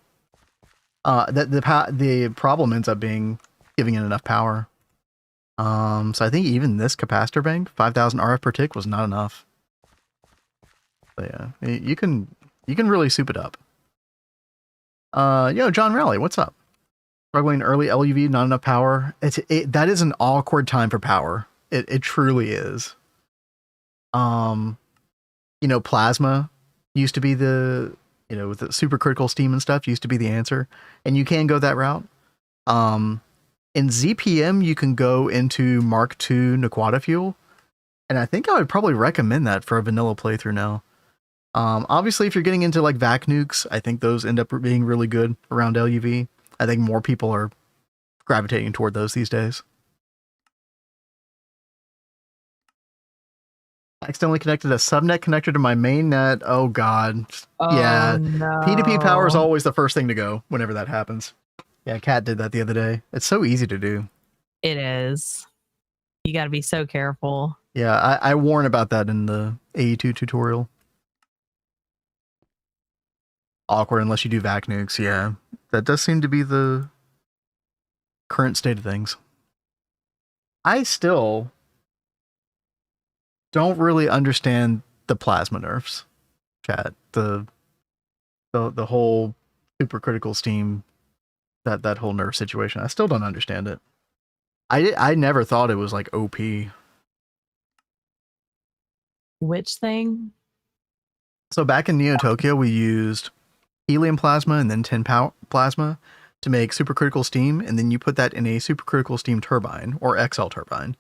problem ends up being giving it enough power. So I think even this capacitor bank, 5,000 RF per tick, was not enough. But yeah, you can really soup it up. John Raleigh, what's up? Struggling early LUV, not enough power. That is an awkward time for power. It truly is. Plasma used to be with the supercritical steam and stuff used to be the answer, and you can go that route. In ZPM, you can go into Mark II Naquata fuel, and I think I would probably recommend that for a vanilla playthrough now. Obviously, if you're getting into like vac nukes, I think those end up being really good around LUV. I think more people are gravitating toward those these days. I accidentally connected a subnet connector to my main net. Oh god. Yeah. No. P2P power is always the first thing to go whenever that happens. Yeah, Kat did that the other day. It's so easy to do. It is. You got to be so careful. Yeah, I warn about that in the AE2 tutorial. Awkward unless you do vac nukes. Yeah, that does seem to be the current state of things. I still don't really understand the plasma nerfs, chat. The whole supercritical steam, that whole nerf situation. I still don't understand it. I never thought it was like OP. Which thing? So back in Neo Tokyo, we used helium plasma and then tin plasma to make supercritical steam, and then you put that in a supercritical steam turbine or XL turbine,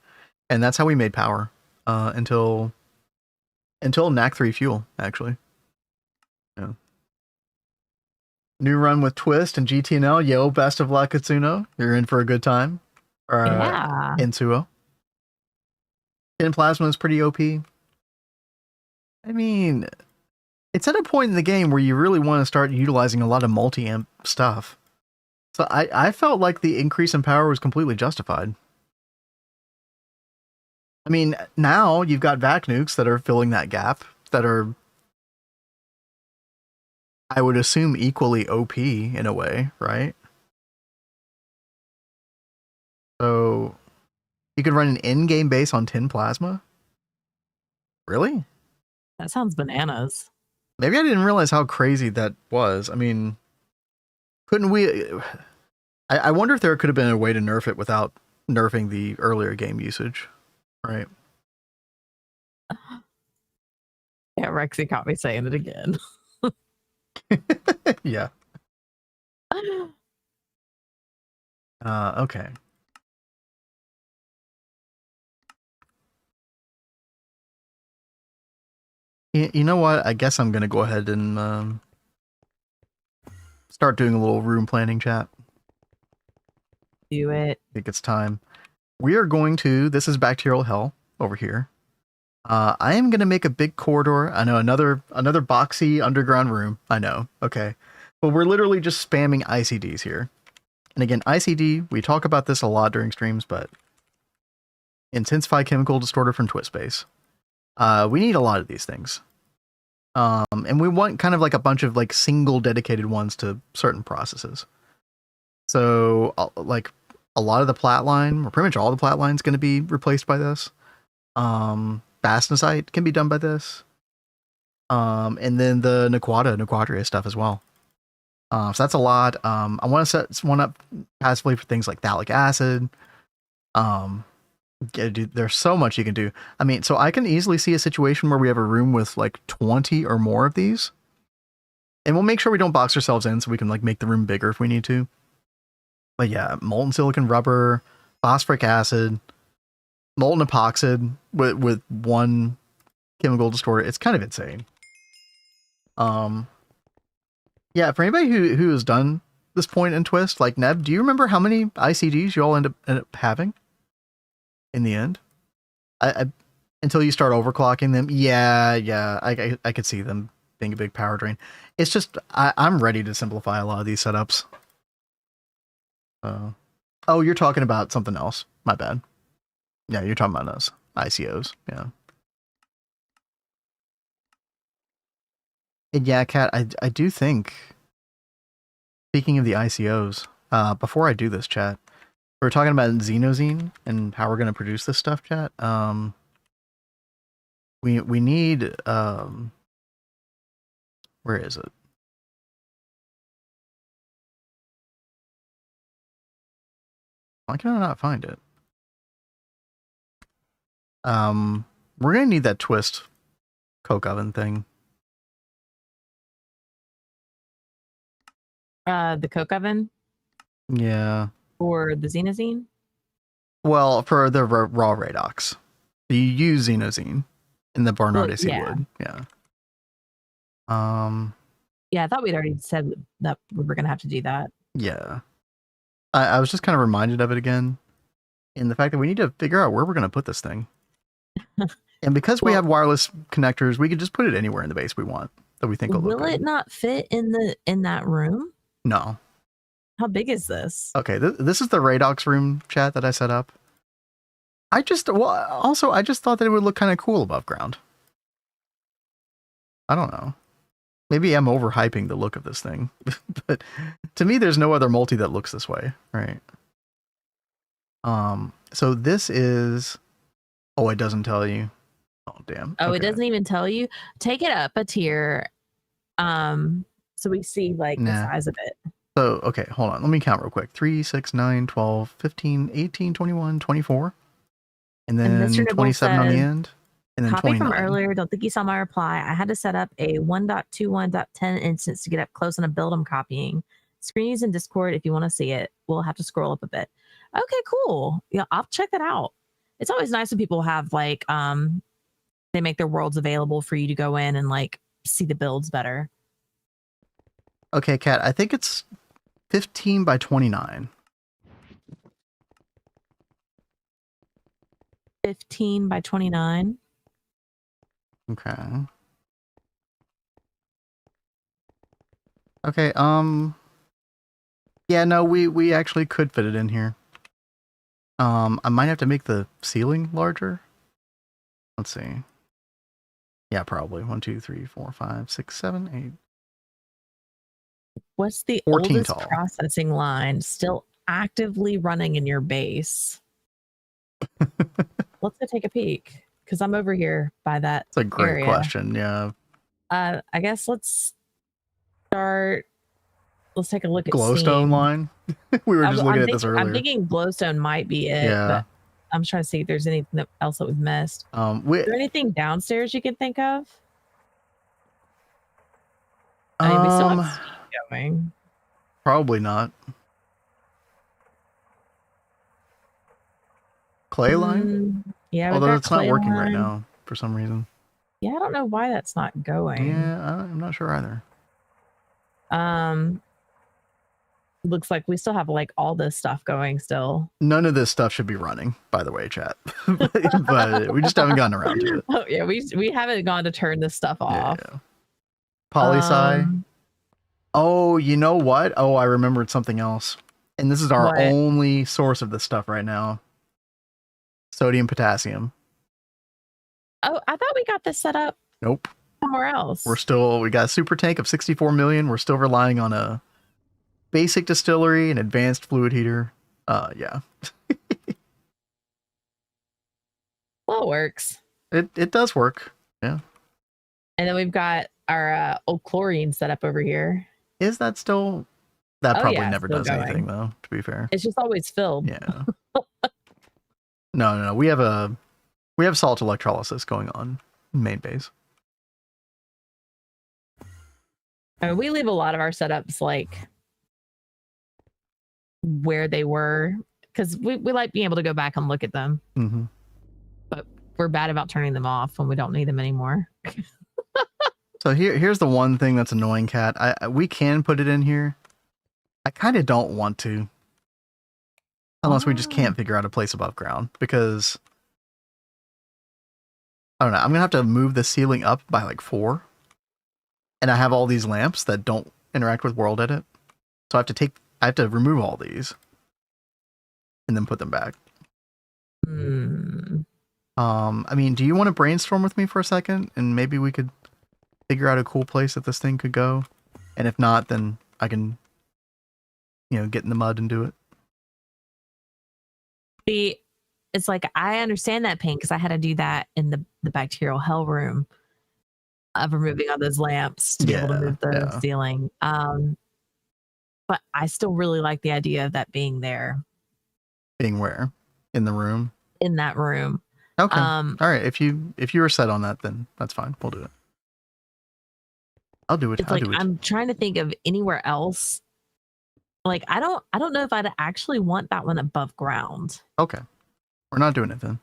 and that's how we made power until NAC3 fuel, actually. Yeah. New run with Twist and GTNL. Yo, best of luck, Katsuno. You're in for a good time. Yeah. Insuo. Tin plasma is pretty OP. I mean, It's at a point in the game where you really want to start utilizing a lot of multi-amp stuff. So I felt like the increase in power was completely justified. I mean, now you've got vac nukes that are filling that gap that are, I would assume, equally OP in a way, right? So you could run an in-game base on 10 plasma? Really? That sounds bananas. Maybe I didn't realize how crazy that was. I mean, couldn't we... I wonder if there could have been a way to nerf it without nerfing the earlier game usage, right? Yeah, Rexy caught me saying it again. Yeah. Okay. You know what? I guess I'm going to go ahead and start doing a little room planning chat. Do it. I think it's time. We are going to... This is Bacterial Hell over here. I am going to make a big corridor. I know, another boxy underground room. I know. Okay. But we're literally just spamming ICDs here. And again, ICD, we talk about this a lot during streams, but Intensify Chemical Distorter from TwistSpace. We need a lot of these things. And we want kind of like a bunch of like single dedicated ones to certain processes. So like a lot of the plat line, or pretty much all the plat line, is going to be replaced by this. Bastnasite can be done by this. And then the Nequadria stuff as well. So that's a lot. I want to set one up passively for things like phthalic acid. There's so much you can do. I mean, so I can easily see a situation where we have a room with like 20 or more of these. And we'll make sure we don't box ourselves in so we can like make the room bigger if we need to. But yeah, molten silicon rubber, phosphoric acid, molten epoxid with one chemical distorter. It's kind of insane. Yeah, for anybody who has done this point in Twist, like Neb, do you remember how many ICDs you all end up having in the end? I until you start overclocking them. Yeah, I could see them being a big power drain. It's just I'm ready to simplify a lot of these setups. Oh, you're talking about something else. My bad. Yeah, you're talking about us ICOs. Yeah. And yeah, Kat, I do think, speaking of the ICOs, before I do this, chat, we were talking about Xenoxene and how we're going to produce this stuff, chat. We need, where is it? Why can I not find it? We're going to need that Twist coke oven thing. The coke oven? Yeah. Or the Xenoxene? Well, for the raw redox. You use Xenoxene in the Barnard AC wood. Yeah. Yeah, I thought we'd already said that we were going to have to do that. Yeah. I was just kind of reminded of it again. And the fact that we need to figure out where we're going to put this thing. And because we have wireless connectors, we could just put it anywhere in the base we want that we think will look good. Will it not fit in that room? No. How big is this? Okay, this is the Radox room, chat, that I set up. I just thought that it would look kind of cool above ground. I don't know. Maybe I'm overhyping the look of this thing. But to me, there's no other multi that looks this way, right? So this is... Oh, it doesn't tell you. Oh, damn. Oh, okay. It doesn't even tell you? Take it up a tier, so we see, like, the size of it. So, okay, hold on. Let me count real quick. 3, 6, 9, 12, 15, 18, 21, 24. And then 27 on the end. And then copy 29. From earlier. Don't think you saw my reply. I had to set up a 1.21.10 instance to get up close on a build I'm copying. Screen is in Discord if you want to see it. We'll have to scroll up a bit. Okay, cool. Yeah, I'll check that out. It's always nice when people have, like, they make their worlds available for you to go in and, like, see the builds better. Okay, Kat, I think it's 15 by 29. 15 by 29. Okay. Okay, yeah, no, we actually could fit it in here. I might have to make the ceiling larger. Let's see. Yeah, probably. 1, 2, 3, 4, 5, 6, 7, 8. What's the 14 oldest tall. processing line still actively running in your base? Let's go take a peek, because I'm over here by that. That's a great question. Yeah. I guess let's start. Let's take a look at glowstone Steam. line. We were just looking at this earlier. I'm thinking glowstone might be it, but I'm trying to see if there's anything else that we've missed. Is there anything downstairs you can think of? I mean, we still have Steam going. Probably not. Clay line? Yeah, although it's not working right now for some reason. Yeah, I don't know why that's not going. Yeah, I'm not sure either. Looks like we still have like all this stuff going still. None of this stuff should be running, by the way, chat. but we just haven't gotten around to it. Oh yeah, we haven't gone to turn this stuff off. Yeah. Poly-sci. Oh, you know what? Oh, I remembered something else. And this is our only source of this stuff right now. Sodium, potassium. Oh, I thought we got this set up. Nope. Somewhere else. We got a super tank of 64 million. We're still relying on a basic distillery and advanced fluid heater. Yeah. Well, it works. It does work. Yeah. And then we've got our old chlorine set up over here. Is that still? That probably never does anything though, to be fair. It's just always filled. Yeah. No. We have salt electrolysis going on main base. I mean, we leave a lot of our setups like where they were because we like being able to go back and look at them. Mm-hmm. But we're bad about turning them off when we don't need them anymore. So here's the one thing that's annoying, Kat. We can put it in here. I kind of don't want to. Unless we just can't figure out a place above ground. Because, I don't know, I'm going to have to move the ceiling up by like 4. And I have all these lamps that don't interact with World Edit. So I have to remove all these. And then put them back. I mean, do you want to brainstorm with me for a second? And maybe we could figure out a cool place that this thing could go. And if not, then I can, get in the mud and do it. It's like, I understand that pain because I had to do that in the Bacterial Hell room of removing all those lamps to be able to move the ceiling. But I still really like the idea of that being there. Being where? In the room? In that room. Okay. All right. If you were set on that, then that's fine. We'll do it. I'll do it. I'm trying to think of anywhere else. Like, I don't know if I'd actually want that one above ground. Okay. We're not doing it then.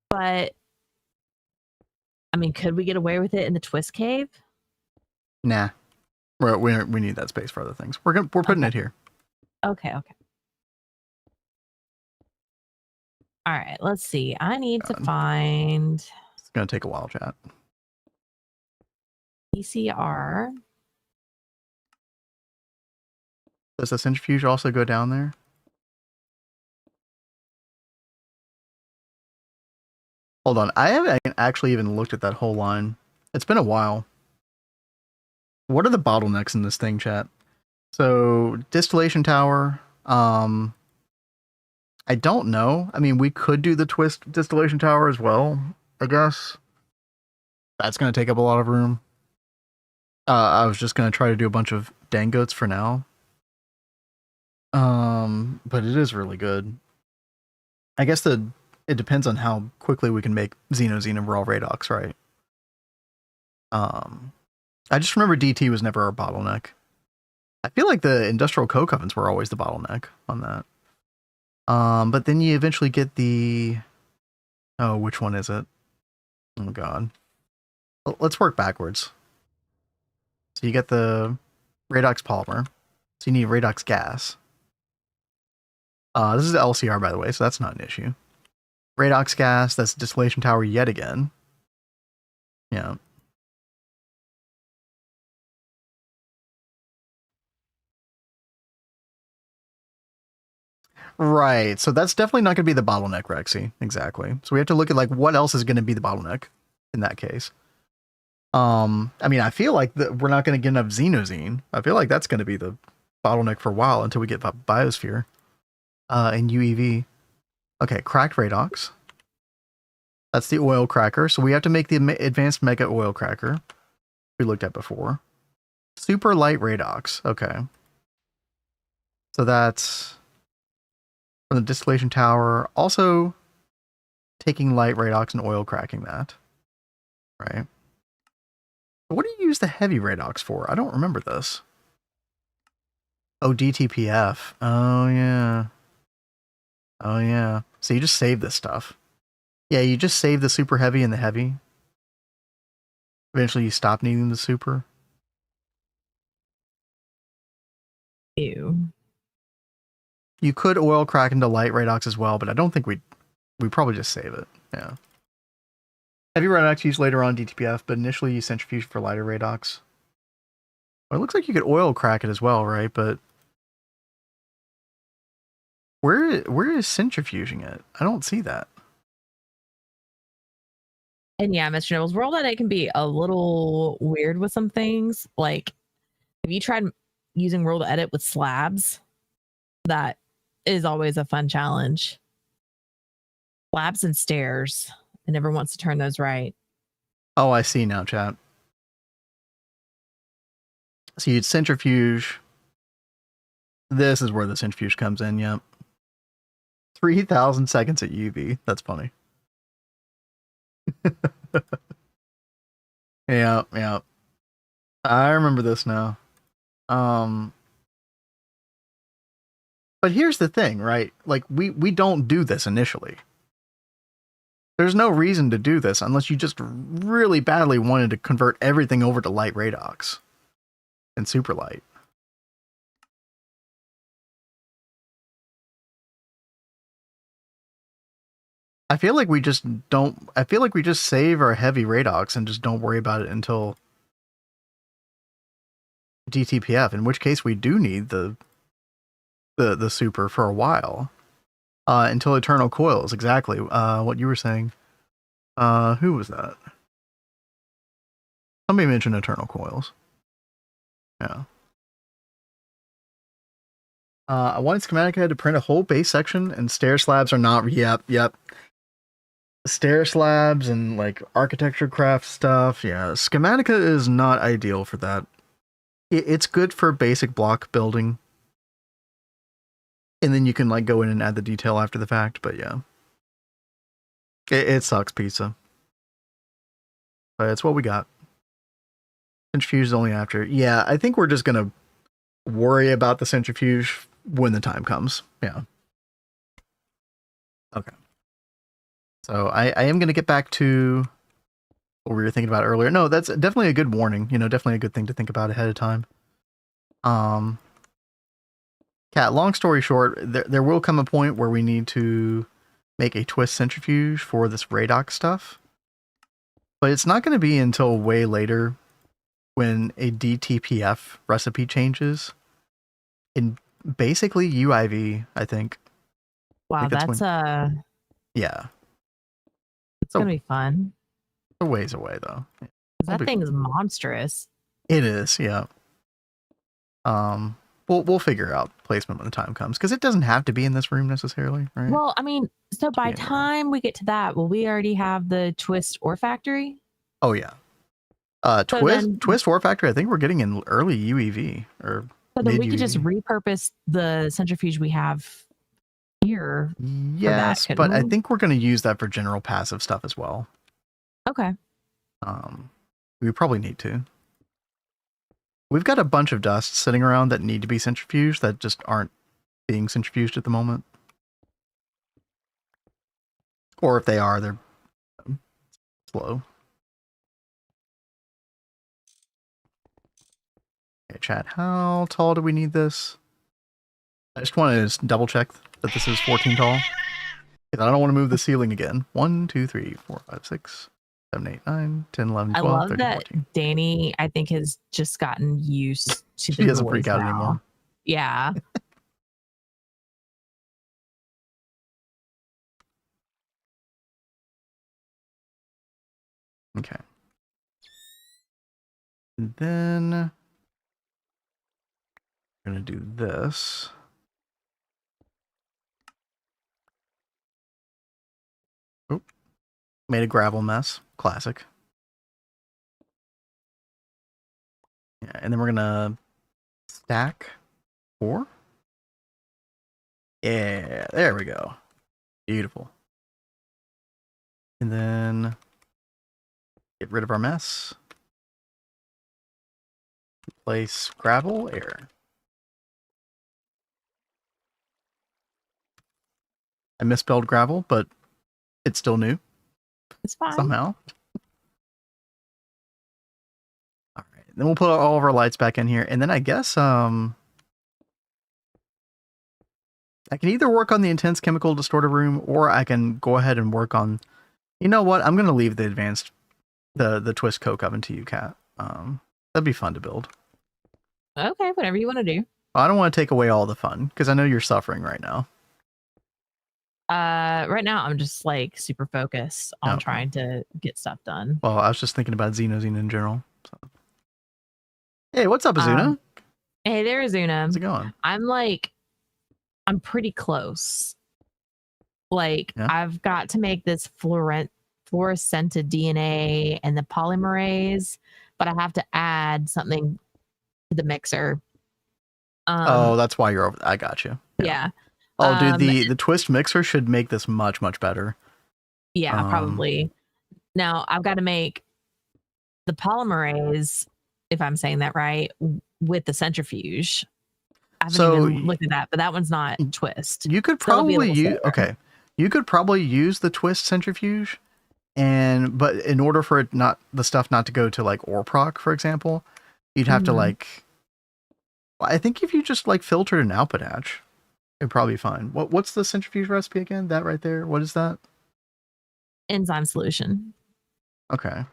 But I mean, could we get away with it in the Twist Cave? Nah. We need that space for other things. We're putting it here. Okay. All right, let's see. I need to find. It's gonna take a while, chat. PCR. Does the centrifuge also go down there? Hold on. I haven't actually even looked at that whole line. It's been a while. What are the bottlenecks in this thing, chat? So, distillation tower. I don't know. I mean, we could do the twist distillation tower as well, I guess. That's going to take up a lot of room. I was just going to try to do a bunch of dangotes for now. But it is really good. I guess it depends on how quickly we can make Xenoxene and raw Radox, right? I just remember DT was never our bottleneck. I feel like the industrial coke ovens were always the bottleneck on that. But then you eventually get the... Oh, which one is it? Oh, God. Let's work backwards. So you get the Radox polymer. So you need Radox gas. This is the LCR, by the way, so that's not an issue. Radox gas, that's distillation tower yet again. Yeah. Right. So that's definitely not going to be the bottleneck, Rexy. Exactly. So we have to look at like what else is going to be the bottleneck in that case. I mean, I feel like we're not going to get enough Xenoxene. I feel like that's going to be the bottleneck for a while until we get Biosphere and UEV. Okay, cracked Radox. That's the oil cracker. So we have to make the advanced mega oil cracker we looked at before. Super light Radox. Okay. So that's from the distillation tower. Also taking light Radox and oil cracking that. Right. What do you use the heavy Radox for? I don't remember this. Oh, DTPF. Oh, yeah. Oh, yeah. So you just save this stuff. Yeah, you just save the super heavy and the heavy. Eventually you stop needing the super. Ew. You could oil crack into light Radox as well, but I don't think we probably just save it. Yeah. Heavy Radox used later on DTPF, but initially you centrifuge for lighter Radox. Well, it looks like you could oil crack it as well, right? But where is centrifuging it? I don't see that. And yeah, Mr. Nibbles, World Edit can be a little weird with some things. Like, if you tried using World Edit with slabs, that is always a fun challenge. Slabs and stairs. It never wants to turn those right. Oh, I see now, chat. So you'd centrifuge. This is where the centrifuge comes in, yep. 3,000 seconds at UV. That's funny. Yeah. I remember this now. But here's the thing, right? Like, we don't do this initially. There's no reason to do this unless you just really badly wanted to convert everything over to light Radox and super light. I feel like we just save our heavy Radox and just don't worry about it until DTPF, in which case we do need the super for a while. Until Eternal Coils, exactly. What you were saying. Who was that? Somebody mentioned Eternal Coils. Yeah. I wanted Schematica had to print a whole base section, and stair slabs are not. Yep. Stair slabs and like architecture craft stuff. Yeah, Schematica is not ideal for that. It's good for basic block building. And then you can like go in and add the detail after the fact, but yeah. It sucks pizza. But it's what we got. Centrifuge is only after. Yeah, I think we're just going to worry about the centrifuge when the time comes. Yeah. Okay. So I am going to get back to what we were thinking about earlier. No, that's definitely a good warning. You know, definitely a good thing to think about ahead of time. Cat, long story short, there will come a point where we need to make a twist centrifuge for this Radox stuff. But it's not going to be until way later when a DTPF recipe changes. In basically UIV, I think. Wow, that's yeah. It's going to be fun. A ways away, though. That thing is monstrous. It is, yeah. We'll figure out placement when the time comes, because it doesn't have to be in this room necessarily, right? Well, I mean, so by time we get to that, will we already have the Twist Ore Factory? Oh yeah. Twist Ore Factory, I think we're getting in early UEV or so then we could just repurpose the centrifuge we have here. Yes, but I think we're going to use that for general passive stuff as well. Okay. We probably need to. We've got a bunch of dusts sitting around that need to be centrifuged that just aren't being centrifuged at the moment. Or if they are, they're slow. Okay, chat, how tall do we need this? I just want to double check that this is 14 tall. I don't want to move the ceiling again. 1, 2, 3, 4, 5, 6, 7, 8, 9, 10, 11, 12, I love 13, that 14. Danny, I think, has just gotten used to the She doesn't freak out anymore. Yeah. Okay. And then we're going to do this. Oop. Made a gravel mess. Classic. Yeah, and then we're going to stack 4. Yeah, there we go. Beautiful. And then get rid of our mess. Place gravel, air. I misspelled gravel, but it's still new. It's fine. Somehow. All right. Then we'll put all of our lights back in here. And then I guess I can either work on the intense chemical distorter room, or I can go ahead and work on, you know what? I'm going to leave the advanced, the twist coke oven to you, Kat. That'd be fun to build. Okay, whatever you want to do. I don't want to take away all the fun, because I know you're suffering right now. Right now I'm just like super focused on trying to get stuff done. Well, I was just thinking about Xenoxene in general. So. Hey, what's up, Azuna? Hey there, Azuna. How's it going? I'm pretty close. Like, I've got to make this fluorescented DNA and the polymerase, but I have to add something to the mixer. Oh, that's why you're over. I got you. Yeah. Oh, dude, the twist mixer should make this much, much better. Yeah, probably. Now, I've got to make the polymerase, if I'm saying that right, with the centrifuge. I haven't even looked at that, but that one's not twist. You could probably use you could probably use the twist centrifuge, but in order for the stuff not to go to like ORPROC, for example, you'd have to like, I think if you just like filtered an output hatch, it'd probably be fine. What's the centrifuge recipe again? That right there. What is that? Enzyme solution. Okay.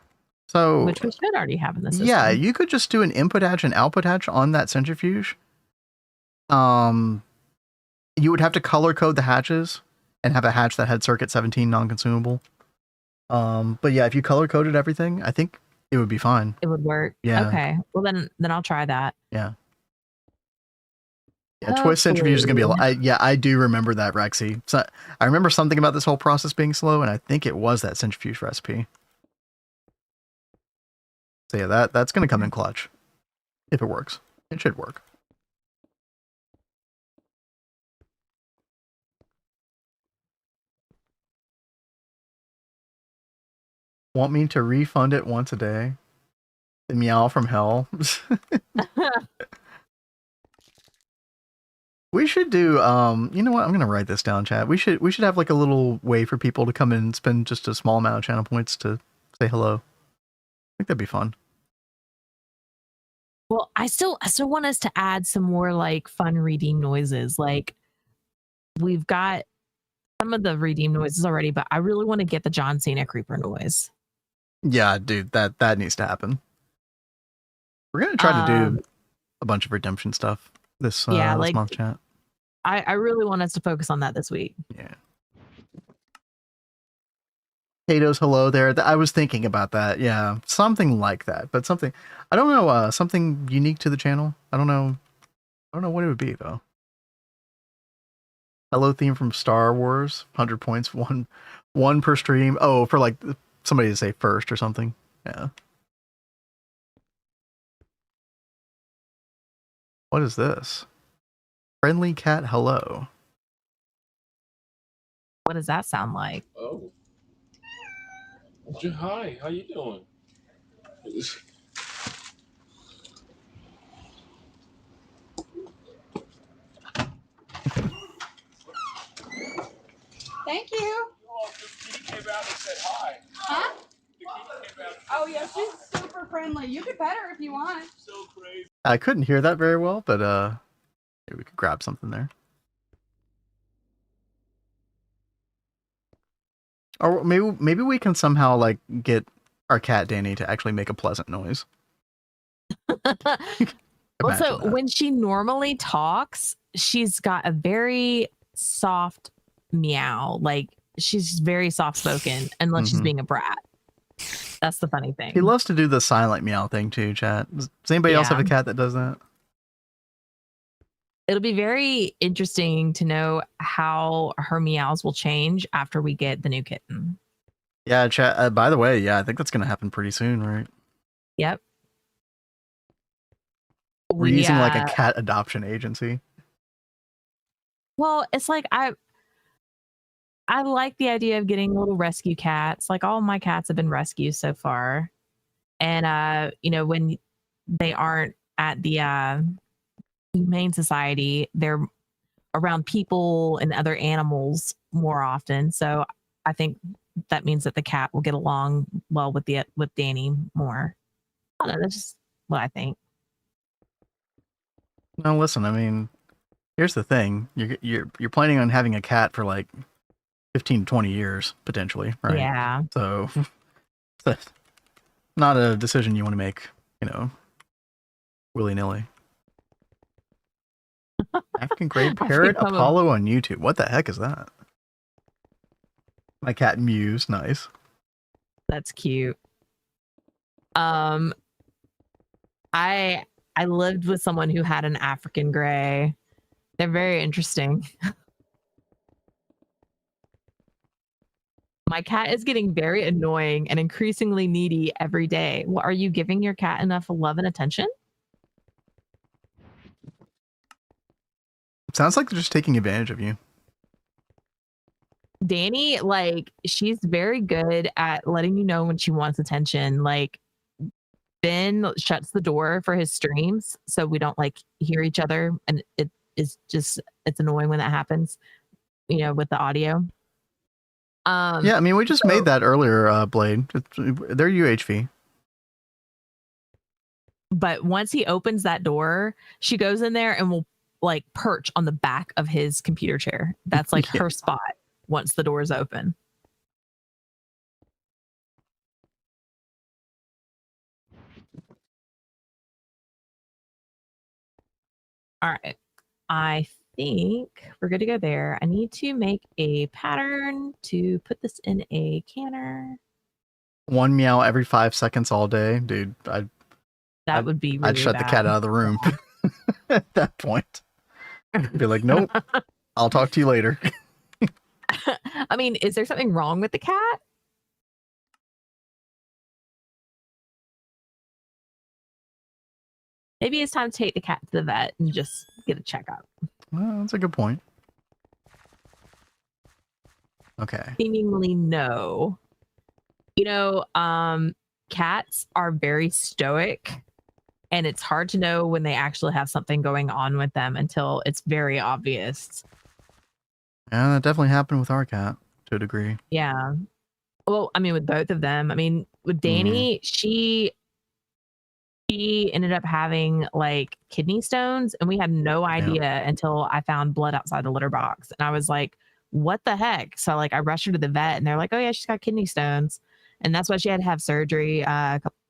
So which we should already have in the system. Yeah, you could just do an input hatch and output hatch on that centrifuge. You would have to color code the hatches and have a hatch that had circuit 17 non-consumable. But yeah, if you color coded everything, I think it would be fine. It would work. Yeah. Okay. Well, then I'll try that. Yeah. Yeah, twist centrifuge is gonna be a lot. I do remember that, Rexy. So I remember something about this whole process being slow, and I think it was that centrifuge recipe. So yeah, that's gonna come in clutch if it works. It should work. Want me to refund it once a day? The meow from hell. We should do, you know what? I'm going to write this down, chat. We should have like a little way for people to come in and spend just a small amount of channel points to say hello. I think that'd be fun. Well, I still want us to add some more like fun redeem noises. Like, we've got some of the redeem noises already, but I really want to get the John Cena creeper noise. Yeah, dude, that needs to happen. We're going to try to do a bunch of redemption stuff this month, chat. I really want us to focus on that this week. Yeah. Potatoes, hello there. I was thinking about that. Yeah, something like that, but something, I don't know, something unique to the channel. I don't know what it would be though. Hello theme from Star Wars, 100 points, one per stream. Oh, for like somebody to say first or something. Yeah. What is this? Friendly cat, hello. What does that sound like? Oh. Hi, how you doing? Thank you. Kitty came out and said hi. Huh? The kitty came out. Oh yeah, she's super friendly. You could pet her if you want. So crazy. I couldn't hear that very well, but maybe we could grab something there. Or maybe we can somehow like get our cat Danny to actually make a pleasant noise. Also, when she normally talks, she's got a very soft meow. Like, she's very soft spoken unless she's being a brat. That's the funny thing. He loves to do the silent meow thing too, chat. Does anybody else have a cat that does that? It'll be very interesting to know how her meows will change after we get the new kitten. Yeah, chat. By the way, yeah, I think that's going to happen pretty soon, right? Yep. We're using like a cat adoption agency. Well, it's like I like the idea of getting little rescue cats. Like all my cats have been rescued so far. And you know, when they aren't at the Humane Society, they're around people and other animals more often. So I think that means that the cat will get along well with Danny more. I don't know, that's just what I think. No, listen, I mean, here's the thing. You're planning on having a cat for like 15 to 20 years potentially, right? Yeah. So that's not a decision you want to make, you know, willy-nilly. African gray parrot Apollo on YouTube. What the heck is that? My cat Muse, nice. That's cute. I lived with someone who had an African gray. They're very interesting. My cat is getting very annoying and increasingly needy every day. Well, are you giving your cat enough love and attention? Sounds like they're just taking advantage of you. Danny, like, she's very good at letting you know when she wants attention. Like, Ben shuts the door for his streams so we don't like hear each other, and it's annoying when that happens, you know, with the audio. Yeah, I mean, we just made that earlier, Blade. They're UHV. But once he opens that door, she goes in there and will like perch on the back of his computer chair. That's like her spot once the door is open. All right. I think we're good to go there. I need to make a pattern to put this in a canner. 1 meow every 5 seconds all day. Dude, that would be really I'd shut the cat out of the room at that point. Be like, nope, I'll talk to you later. I mean, is there something wrong with the cat? Maybe it's time to take the cat to the vet and just get a checkup. Well, that's a good point. Okay. Seemingly no. You know, cats are very stoic, and it's hard to know when they actually have something going on with them until it's very obvious. Yeah, that definitely happened with our cat to a degree. Yeah. Well, I mean, with both of them. I mean, with Danny, she ended up having like kidney stones, and we had no idea until I found blood outside the litter box. And I was like, what the heck? So like I rushed her to the vet, and they're like, oh yeah, she's got kidney stones. And that's why she had to have surgery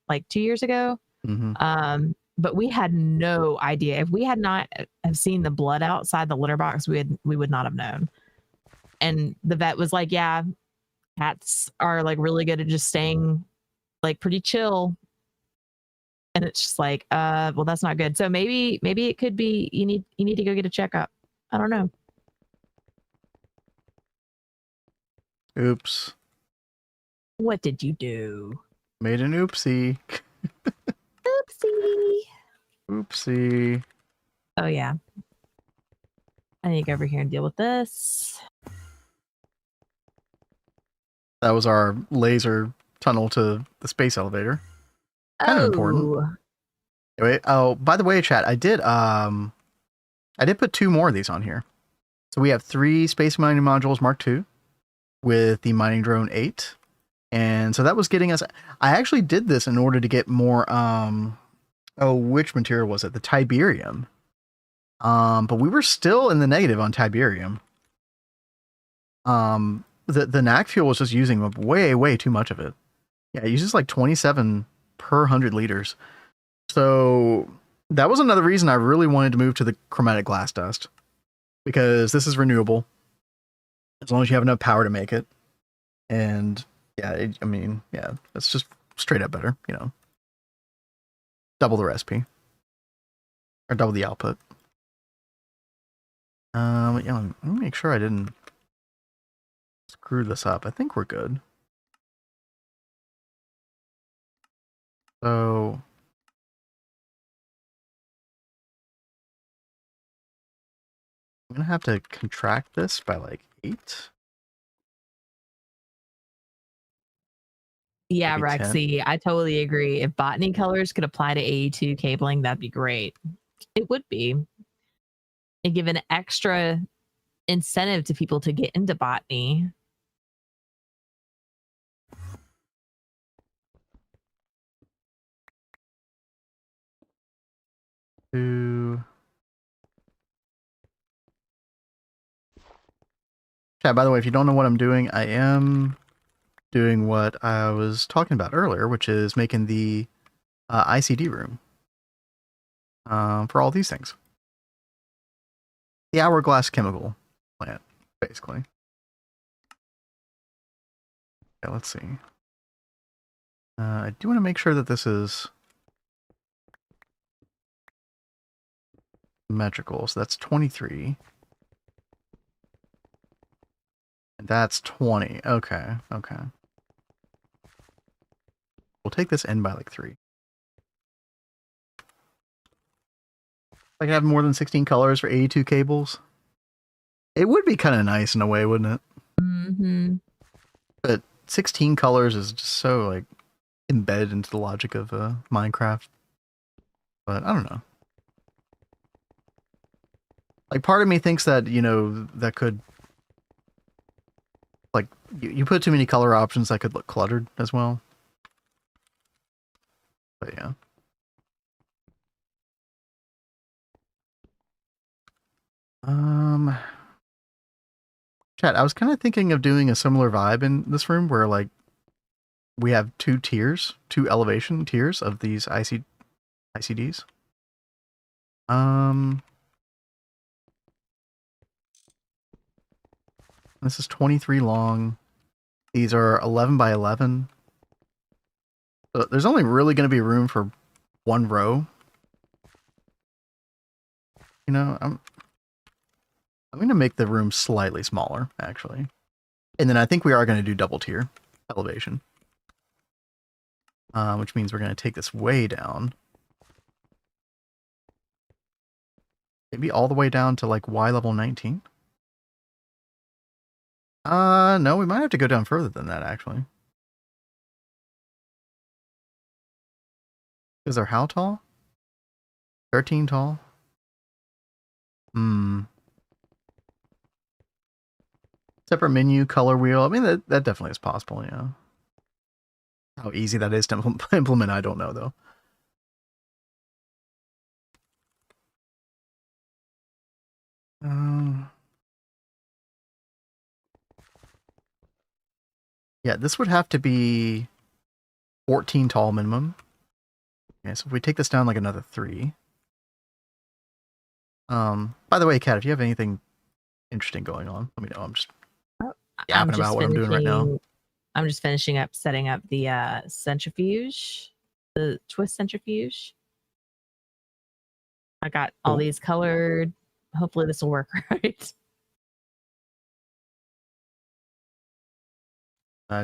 like 2 years ago. Mm-hmm. But we had no idea. If we had not have seen the blood outside the litter box, we would not have known. And the vet was like, yeah, cats are like really good at just staying like pretty chill. And it's just like, well, that's not good. So maybe it could be you need to go get a checkup. I don't know. Oops. What did you do? Made an oopsie. Oopsie. Oopsie. Oh yeah. I need to go over here and deal with this. That was our laser tunnel to the space elevator. Kind of important. Wait, oh, by the way, chat, I did put 2 more of these on here. So we have 3 space mining modules Mark II with the mining drone 8. And so that was getting us, I actually did this in order to get more, which material was it? The Tiberium. But we were still in the negative on Tiberium. The NAC fuel was just using way too much of it. Yeah, it uses like 27 per 100 liters. So that was another reason I really wanted to move to the chromatic glass dust, because this is renewable as long as you have enough power to make it. And yeah, I mean, it's just straight up better, you know. Double the recipe. Or double the output. Yeah, let me make sure I didn't screw this up. I think we're good. So I'm gonna have to contract this by like 8. Yeah, Maybe Rexy, 10. I totally agree. If botany colors could apply to AE2 cabling, that'd be great. It would be. And give an extra incentive to people to get into botany. Chat, by the way, if you don't know what I'm doing, I am doing what I was talking about earlier, which is making the ICD room for all these things. The hourglass chemical plant, basically. Okay, let's see. I do want to make sure that this is symmetrical. So that's 23. And that's 20. Okay, okay. We'll take this in by like 3. I can have more than 16 colors for 82 cables. It would be kind of nice in a way, wouldn't it? Mm-hmm. But 16 colors is just so like embedded into the logic of Minecraft. But I don't know. Like part of me thinks that, you know, that could like you put too many color options that could look cluttered as well. But yeah. Chat, I was kind of thinking of doing a similar vibe in this room where like we have 2 tiers, 2 elevation tiers of these ICDs. This is 23 long. These are 11 by 11. So there's only really going to be room for 1 row. You know, I'm going to make the room slightly smaller, actually. And then I think we are going to do double tier elevation. Which means we're going to take this way down. Maybe all the way down to like Y level 19. No, we might have to go down further than that, actually. Is there how tall? 13 tall? Separate menu, color wheel. I mean, that definitely is possible, yeah. How easy that is to implement, I don't know, though. Yeah, this would have to be 14 tall minimum. Okay, so if we take this down like another 3. By the way, Kat, if you have anything interesting going on, let me know. I'm just yapping about what I'm doing right now. I'm just finishing up setting up the centrifuge, the twist centrifuge. I got all these colored. Hopefully this will work right.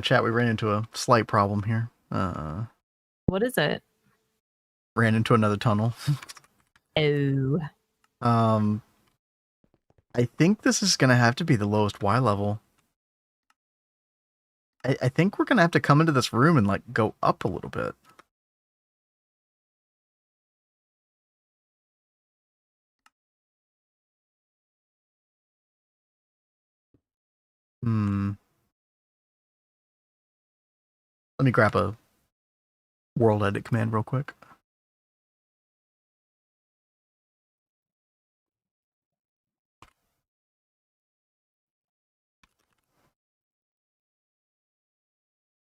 Chat, we ran into a slight problem here. What is it? Ran into another tunnel. Oh. I think this is going to have to be the lowest Y level. I think we're going to have to come into this room and like go up a little bit. Let me grab a world edit command real quick.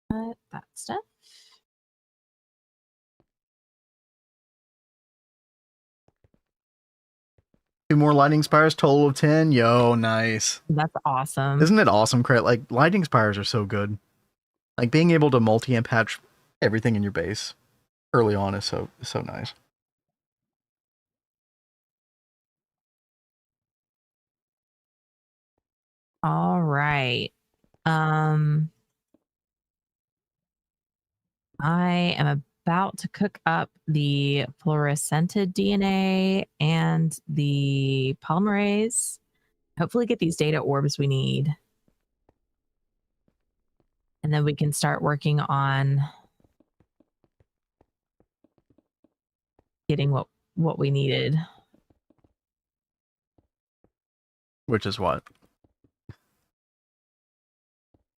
That stuff. Two more lightning spires, total of 10. Yo, nice. That's awesome. Isn't it awesome, Crit? Like, lightning spires are so good. Like, being able to multi-amp patch everything in your base early on is so nice. All right. I am about to cook up the fluorescented DNA and the polymerase. Hopefully get these data orbs we need. And then we can start working on getting what we needed. Which is what?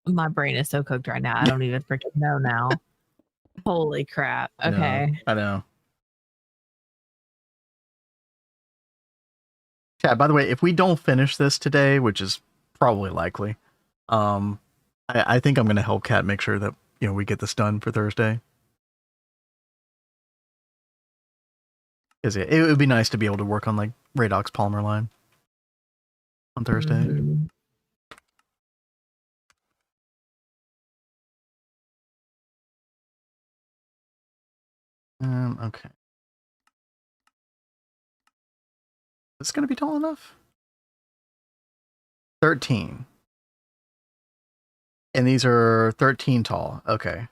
My brain is so cooked right now. I don't even freaking know now. Holy crap. Okay. I know. Yeah, by the way, if we don't finish this today, which is probably likely, I think I'm going to help Kat make sure that, we get this done for Thursday. Because it would be nice to be able to work on, like, Radox polymer line on Thursday. Mm-hmm. Okay. Is this going to be tall enough? 13. And these are 13 tall. Okay.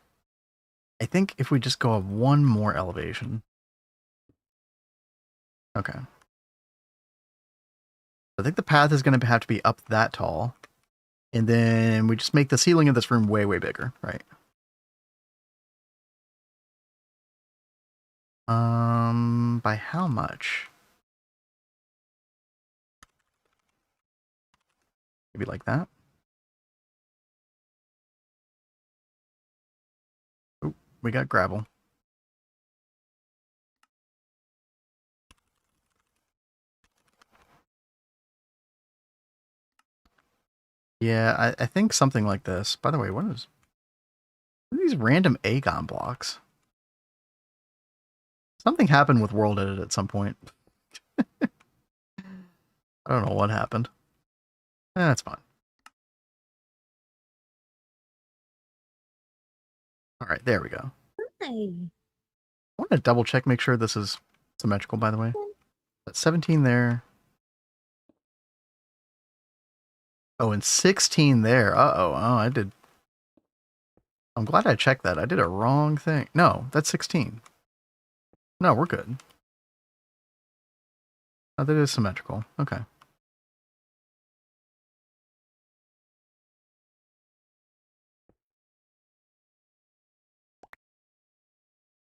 I think if we just go up one more elevation. Okay. I think the path is going to have to be up that tall. And then we just make the ceiling of this room way, way bigger, right? By how much? Maybe like that. Oh, we got gravel. Yeah, I think something like this. By the way, what are these random Aegon blocks? Something happened with World Edit at some point. I don't know what happened. That's fine. All right, there we go. Hi. I want to double check, make sure this is symmetrical, by the way. That's 17 there. Oh, and 16 there. Uh-oh. Oh, I did. I'm glad I checked that. I did a wrong thing. No, that's 16. No, we're good. Oh, that is symmetrical. Okay.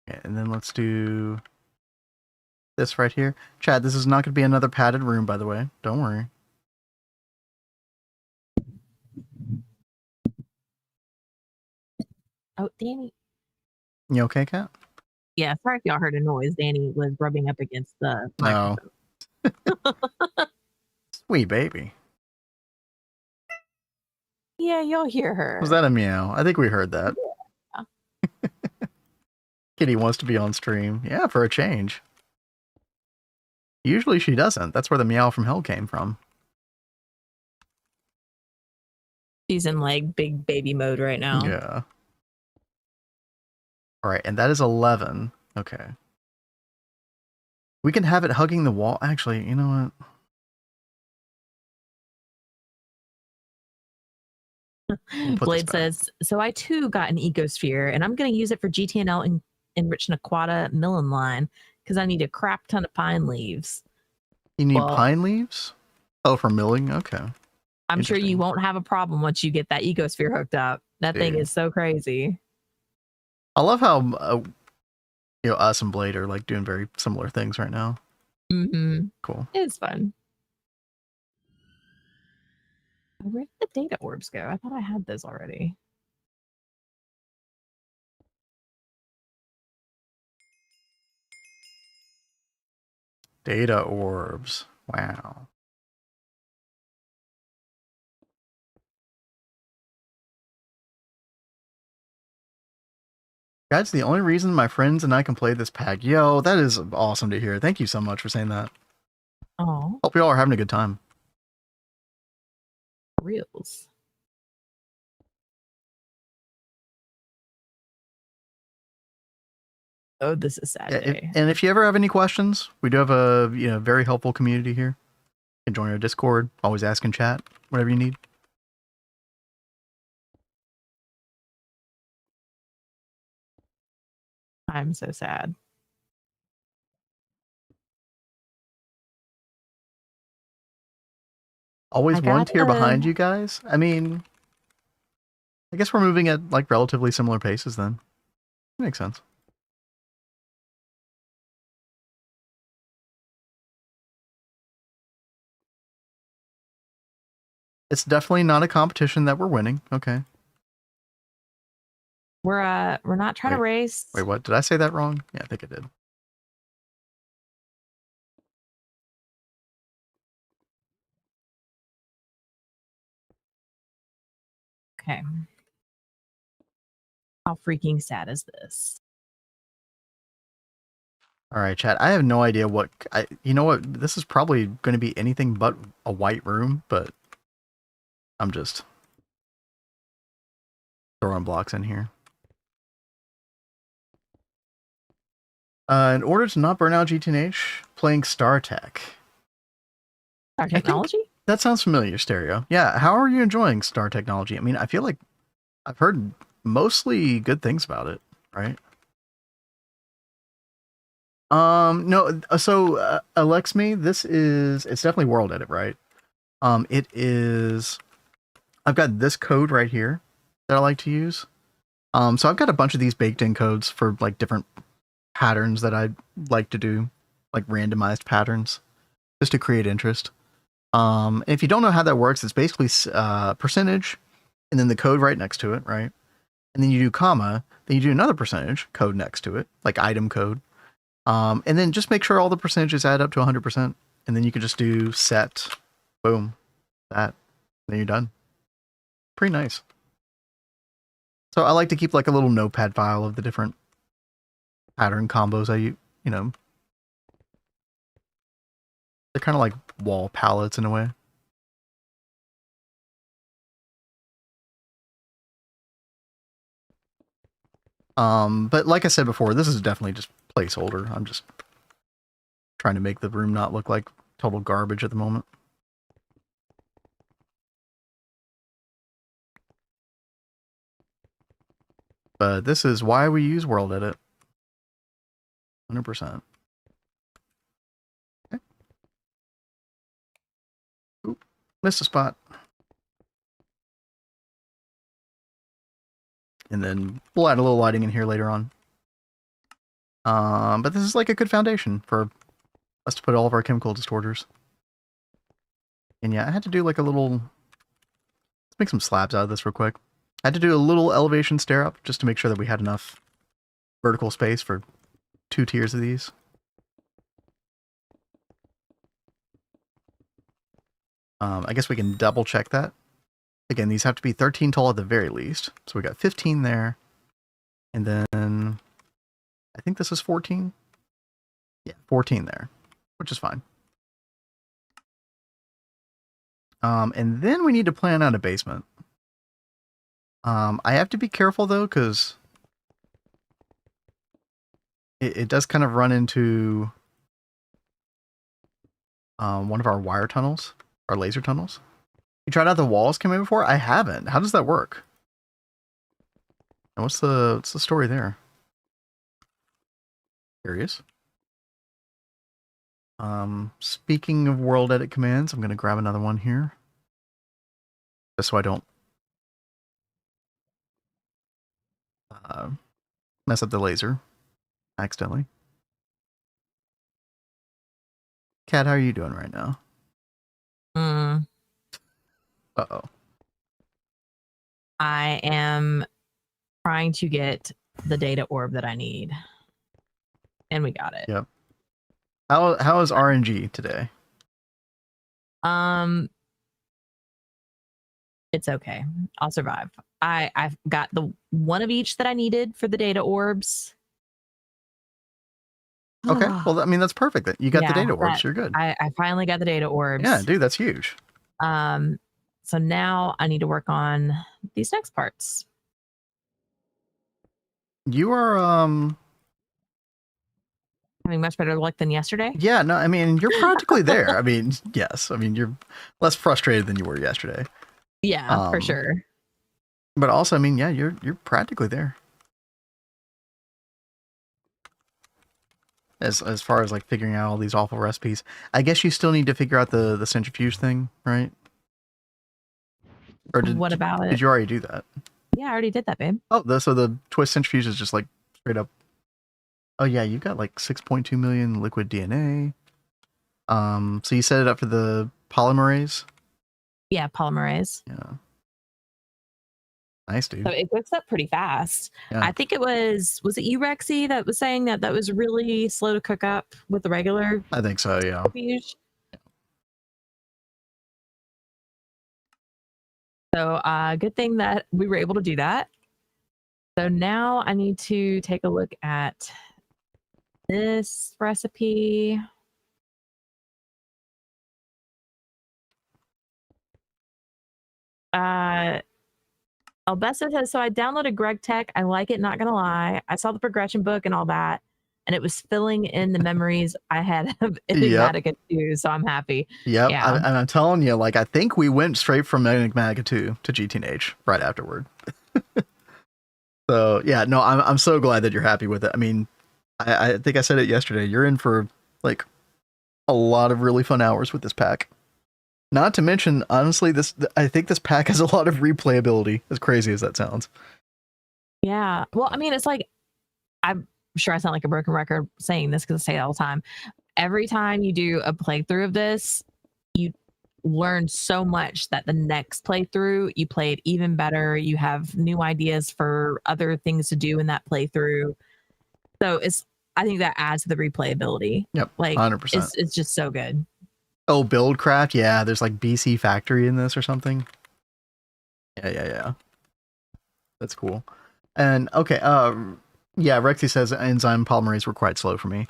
Okay, and then let's do this right here. Chad, this is not going to be another padded room, by the way. Don't worry. Oh, Danny. You okay, Kat? Yeah, sorry if y'all heard a noise. Danny was rubbing up against the microphone. No. Sweet baby. Yeah, you'll hear her. Was that a meow? I think we heard that. Yeah. Kitty wants to be on stream. Yeah, for a change. Usually she doesn't. That's where the meow from hell came from. She's in like big baby mode right now. Yeah. All right, and that is 11. Okay. We can have it hugging the wall. Actually, you know what? Blade says, so I too got an ecosphere, and I'm going to use it for GTNL and enrich an Aquata milling line because I need a crap ton of pine leaves. You need pine leaves? Oh, for milling? Okay. I'm sure you won't have a problem once you get that ecosphere hooked up. That thing is so crazy. I love how us and Blade are like doing very similar things right now. Mm-hmm. Cool. It's fun. Where did the data orbs go? I thought I had those already. Data orbs. Wow. That's the only reason my friends and I can play this pack. Yo, that is awesome to hear. Thank you so much for saying that. Oh. Hope you all are having a good time. Reels. Oh, this is sad day. And if you ever have any questions, we do have a very helpful community here. You can join our Discord. Always ask in chat, whatever you need. I'm so sad. Always one tier behind you guys. I mean, I guess we're moving at like relatively similar paces then. Makes sense. It's definitely not a competition that we're winning. Okay. We're not trying to race. Wait, what? Did I say that wrong? Yeah, I think I did. Okay. How freaking sad is this? All right, chat. I have no idea what you know what, this is probably going to be anything but a white room, but I'm just throwing blocks in here. In order to not burn out GTNH, playing StarTech. Star Technology? That sounds familiar, Stereo. Yeah, how are you enjoying Star Technology? I mean, I feel like I've heard mostly good things about it, right? No, so Alexme, it's definitely World Edit, right? It is, I've got this code right here that I like to use. So I've got a bunch of these baked in codes for like different patterns that I like to do, like randomized patterns, just to create interest. If you don't know how that works, it's basically percentage and then the code right next to it, right? And then you do comma, then you do another percentage code next to it, like item code. And then just make sure all the percentages add up to 100%. And then you can just do set, boom, that, then you're done. Pretty nice. So I like to keep like a little notepad file of the different pattern combos they're kind of like wall palettes in a way. But like I said before, this is definitely just placeholder. I'm just trying to make the room not look like total garbage at the moment. But this is why we use World Edit. 100%. Okay. Oop, missed a spot. And then we'll add a little lighting in here later on. But this is like a good foundation for us to put all of our chemical distorters. And yeah, I had to do like a little, let's make some slabs out of this real quick. I had to do a little elevation stair up just to make sure that we had enough vertical space for 2 tiers of these. I guess we can double check that. Again, these have to be 13 tall at the very least. So we got 15 there. And then I think this is 14. Yeah, 14 there, which is fine. And then we need to plan out a basement. I have to be careful though, because it does kind of run into one of our wire tunnels, our laser tunnels. You tried out the walls coming before? I haven't. How does that work? And what's the story there? Curious. Speaking of world edit commands, I'm going to grab another one here. Just so I don't mess up the laser accidentally. Kat, how are you doing right now? Uh-oh. I am trying to get the data orb that I need. And we got it. Yep. How is RNG today? It's okay. I'll survive. I've got the one of each that I needed for the data orbs. Okay. Well, I mean, that's perfect. You got the data orbs. You're good. I finally got the data orbs. Yeah, dude, that's huge. So now I need to work on these next parts. You are Having much better luck than yesterday? Yeah, no, I mean, you're practically there. I mean, yes. I mean, you're less frustrated than you were yesterday. Yeah, for sure. But also, I mean, yeah, you're practically there. As far as like figuring out all these awful recipes. I guess you still need to figure out the centrifuge thing, right? Or What about it? Did you already do that? Yeah, I already did that, babe. Oh, so the twist centrifuge is just like straight up. Oh yeah, you've got like 6.2 million liquid DNA. So you set it up for the polymerase? Yeah, polymerase. Yeah. Nice, dude. So it cooks up pretty fast. Yeah. I think it was it you, Rexy, that was saying that was really slow to cook up with the regular? I think so, yeah. Centrifuge? So good thing that we were able to do that. So now I need to take a look at this recipe. Albessa says, so I downloaded Greg Tech. I like it, not gonna lie. I saw the progression book and all that, and it was filling in the memories I had of Enigmatica 2, so I'm happy. Yep, yeah. And I'm telling you, like, I think we went straight from Enigmatica 2 to GTH right afterward. So, yeah, no, I'm so glad that you're happy with it. I mean, I think I said it yesterday. You're in for, like, a lot of really fun hours with this pack. Not to mention, honestly, I think this pack has a lot of replayability, as crazy as that sounds. Yeah. Well, I mean, it's like, I'm sure I sound like a broken record saying this because I say it all the time. Every time you do a playthrough of this, you learn so much that the next playthrough, you play it even better. You have new ideas for other things to do in that playthrough. So I think that adds to the replayability. Yep, like 100%. It's just so good. Oh, Buildcraft, yeah. There's like BC Factory in this or something. Yeah. That's cool. And okay, yeah, Rexy says enzyme polymerase were quite slow for me.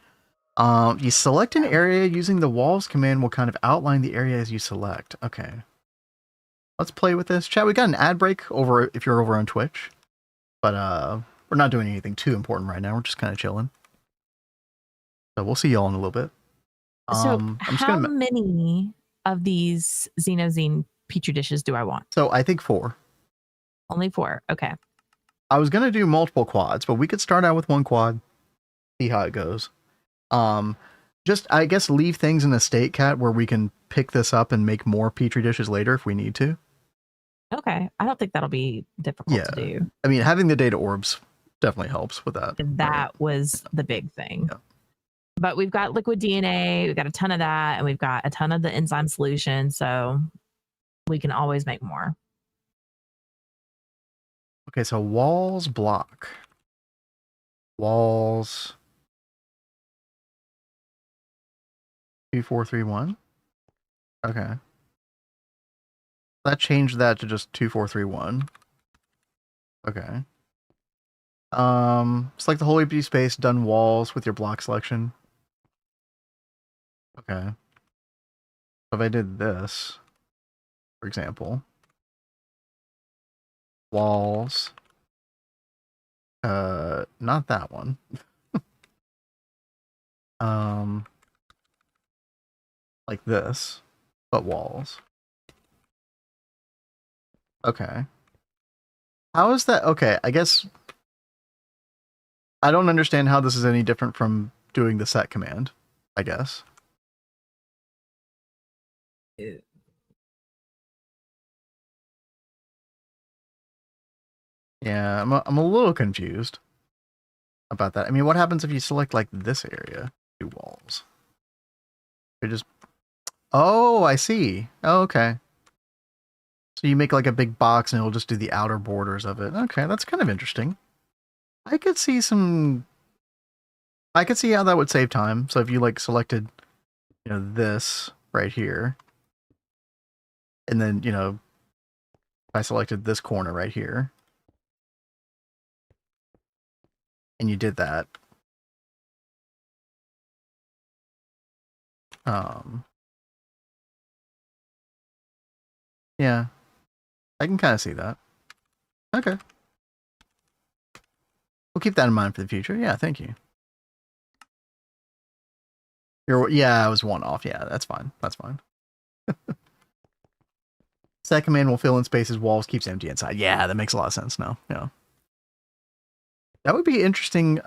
You select an area using the walls command will kind of outline the area as you select. Okay. Let's play with this. Chat, we got an ad break over if you're over on Twitch. But we're not doing anything too important right now. We're just kind of chilling. So we'll see y'all in a little bit. So how many of these Xenoxene petri dishes do I want? So I think 4. Only 4. Okay. I was going to do multiple quads, but we could start out with 1 quad. See how it goes. Just, I guess, leave things in a state, Cat, where we can pick this up and make more petri dishes later if we need to. Okay. I don't think that'll be difficult to do. I mean, having the data orbs definitely helps with that. That was the big thing. Yeah. But we've got liquid DNA, we've got a ton of that, and we've got a ton of the enzyme solution, so we can always make more. Okay, so walls block. Walls 2431. Okay. That changed that to just 2431. Okay. It's like the whole empty space done walls with your block selection. Okay. So if I did this, for example, walls, not that one. Like this, but walls. Okay. How is that? Okay, I guess I don't understand how this is any different from doing the set command, I guess. Yeah, I'm a little confused about that. I mean, what happens if you select like this area? 2 walls. It just... Oh, I see. Oh, okay. So you make like a big box and it'll just do the outer borders of it. Okay, that's kind of interesting. I could see how that would save time. So if you like selected, you know, this right here, and then, you know, I selected this corner right here, and you did that. Yeah, I can kind of see that. Okay. We'll keep that in mind for the future. Yeah, thank you. Yeah, I was one off. Yeah, that's fine. That's fine. Second man will fill in spaces, walls keeps empty inside. Yeah, that makes a lot of sense now. Yeah. That would be interesting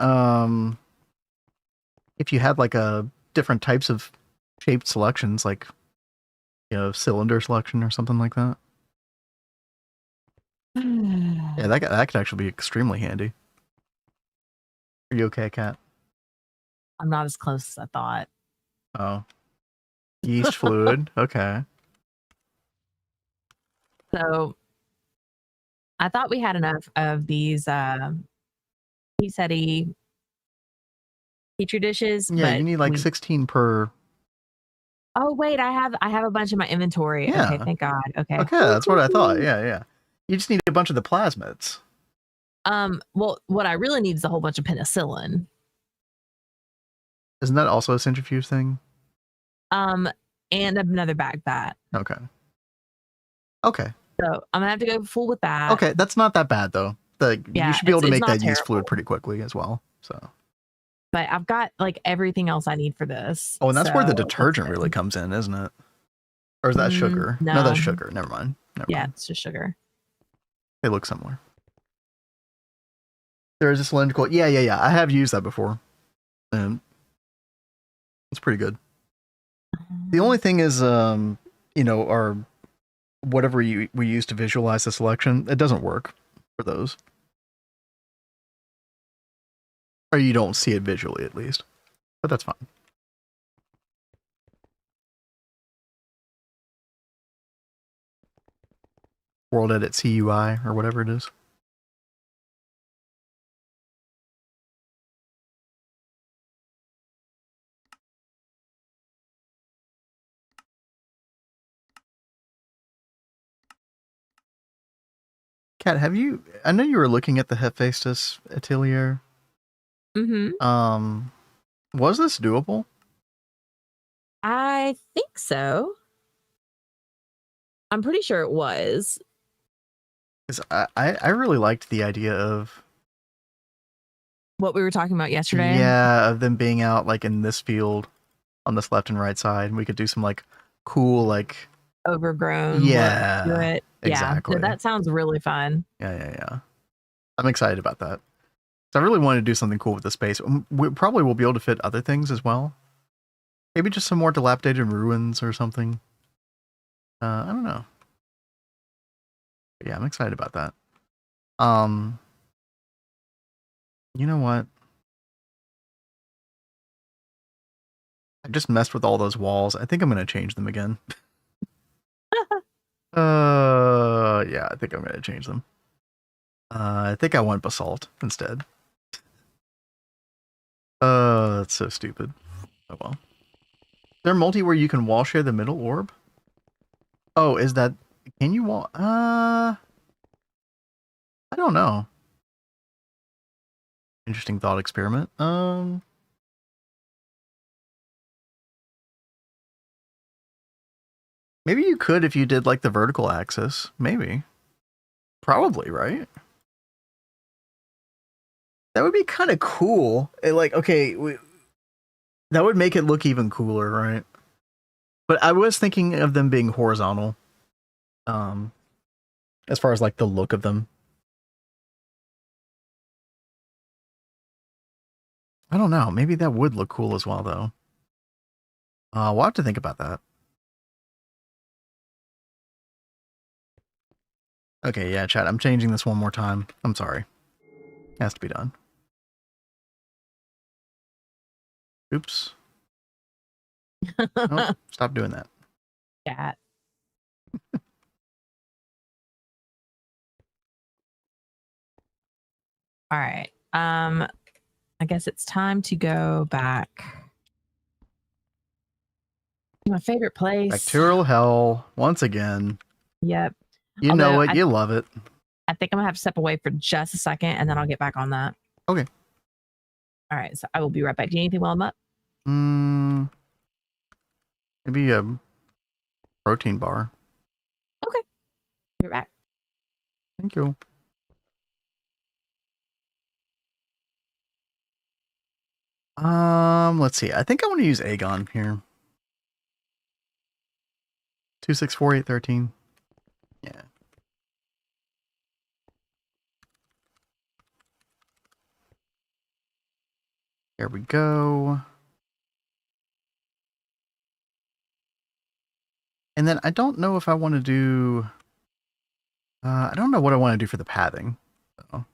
if you had like a different types of shaped selections, like cylinder selection or something like that. Yeah, that could actually be extremely handy. Are you okay, Kat? I'm not as close as I thought. Oh. Yeast fluid. Okay. So I thought we had enough of these petri dishes. Yeah, but you need like 16 per. Oh wait, I have a bunch in my inventory. Yeah. Okay, thank God. Okay. Okay, that's what I thought. Yeah. You just need a bunch of the plasmids. Well, what I really need is a whole bunch of penicillin. Isn't that also a centrifuge thing? And another bag bat. Okay. So I'm gonna have to go full with that. Okay, that's not that bad though. You should be able to make that yeast fluid pretty quickly as well. So. But I've got like everything else I need for this. Oh, and that's where the detergent really comes in, isn't it? Or is that sugar? No, that's sugar. Never mind. It's just sugar. They look similar. There is a cylindrical. Yeah. I have used that before. It's pretty good. The only thing is, our whatever we use to visualize the selection, it doesn't work for those. Or you don't see it visually, at least. But that's fine. World Edit CUI or whatever it is. Kat, I know you were looking at the Hephaestus Atelier. Mm-hmm. Was this doable? I think so. I'm pretty sure it was. Because I really liked the idea of what we were talking about yesterday. Yeah, of them being out like in this field on this left and right side. We could do some like cool like overgrown. Yeah, to it. Exactly. Yeah, so that sounds really fun. Yeah. I'm excited about that. So I really wanted to do something cool with the space. We probably will be able to fit other things as well. Maybe just some more dilapidated ruins or something. I don't know. But yeah, I'm excited about that. You know what? I just messed with all those walls. I think I'm going to change them again. Yeah, I think I'm going to change them. I think I want basalt instead. That's so stupid. Oh well. Is there multi where you can wall share the middle orb? Oh, is that... Can you wall... I don't know. Interesting thought experiment. Maybe you could if you did like the vertical axis. Maybe. Probably, right? That would be kind of cool. That would make it look even cooler, right? But I was thinking of them being horizontal. As far as like the look of them. I don't know. Maybe that would look cool as well, though. We'll have to think about that. Okay, yeah, chat. I'm changing this one more time. I'm sorry. It has to be done. Oops. Nope, stop doing that. Cat. All right. I guess it's time to go back. My favorite place. Bacterial Hell once again. Yep. You know it. You love it. I think I'm gonna have to step away for just a second, and then I'll get back on that. Okay. All right. So I will be right back. Do you need anything while I'm up? Maybe a protein bar. Okay. You're back. Thank you. Let's see. I think I want to use Aegon here. 264813. Yeah. There we go. And then I don't know if I want to do... I don't know what I want to do for the pathing. So.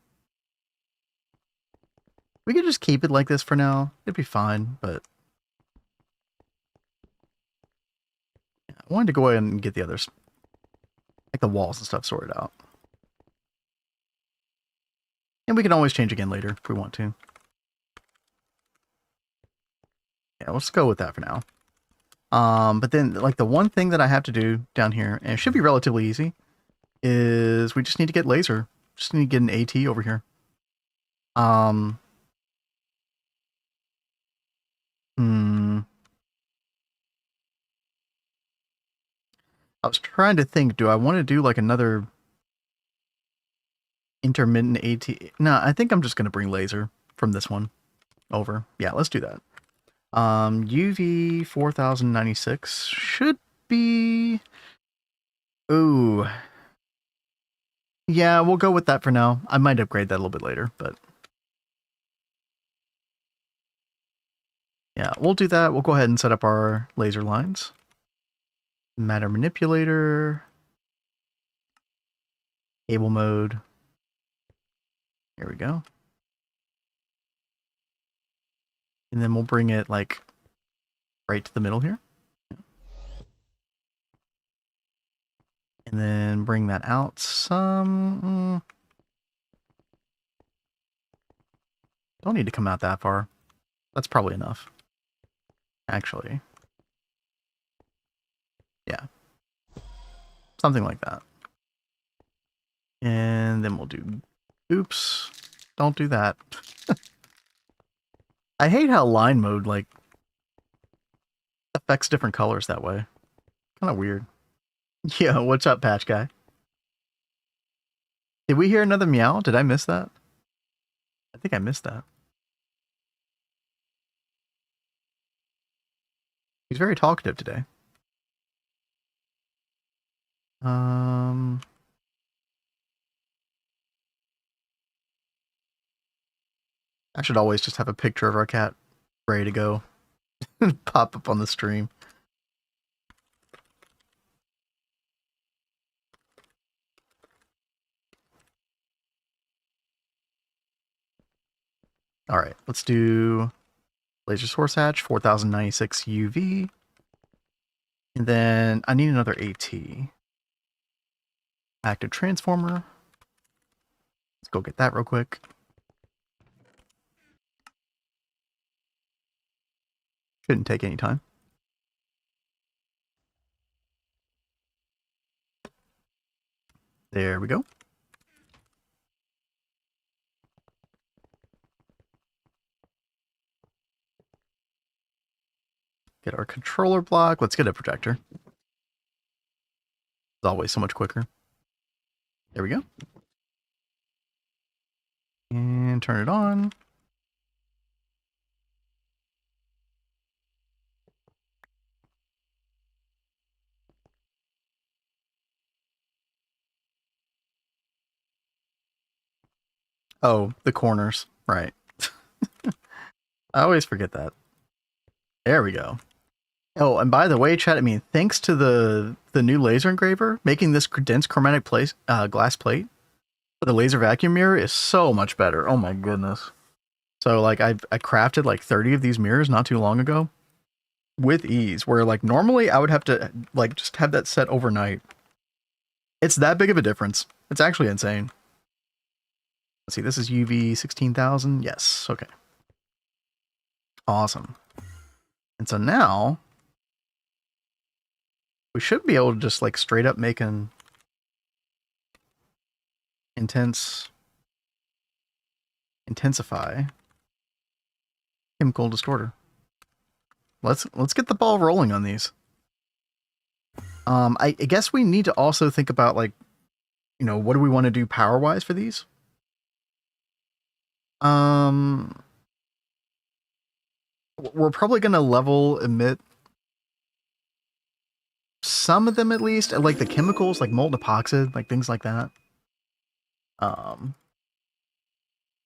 We could just keep it like this for now. It'd be fine, but... Yeah, I wanted to go ahead and get the others, like the walls and stuff, sorted out. And we can always change again later if we want to. Yeah, let's go with that for now. But then, like, the one thing that I have to do down here, and it should be relatively easy, is we just need to get laser. Just need to get an AT over here. I was trying to think, do I want to do, like, another intermittent AT? No, I think I'm just going to bring laser from this one over. Yeah, let's do that. UV 4096 should be... Ooh. Yeah, we'll go with that for now. I might upgrade that a little bit later, but... Yeah, we'll do that. We'll go ahead and set up our laser lines. Matter manipulator. Cable mode. Here we go. And then we'll bring it, like, right to the middle here. And then bring that out some... Don't need to come out that far. That's probably enough. Actually. Yeah. Something like that. And then we'll do... Oops. Don't do that. I hate how line mode, like, affects different colors that way. Kind of weird. Yeah, what's up, Patch Guy? Did we hear another meow? Did I miss that? I think I missed that. He's very talkative today. I should always just have a picture of our cat ready to go. Pop up on the stream. Alright, let's do laser source hatch, 4096 UV. And then I need another AT. Active transformer. Let's go get that real quick. Shouldn't take any time. There we go. Get our controller block. Let's get a projector. It's always so much quicker. There we go. And turn it on. Oh, the corners. Right. I always forget that. There we go. Oh, and by the way, chat, I mean, thanks to the new laser engraver, making this dense chromatic glass plate for the laser vacuum mirror is so much better. Oh my goodness. So, like, I crafted like 30 of these mirrors not too long ago with ease, where, like, normally I would have to, like, just have that set overnight. It's that big of a difference. It's actually insane. Let's see, this is UV 16,000. Yes, okay. Awesome. And so now we should be able to just, like, straight up make an intensify chemical distorter. Let's get the ball rolling on these. I guess we need to also think about, like, you know, what do we want to do power wise for these? we're probably going to level emit some of them at least, like the chemicals, like molten epoxide, like things like that.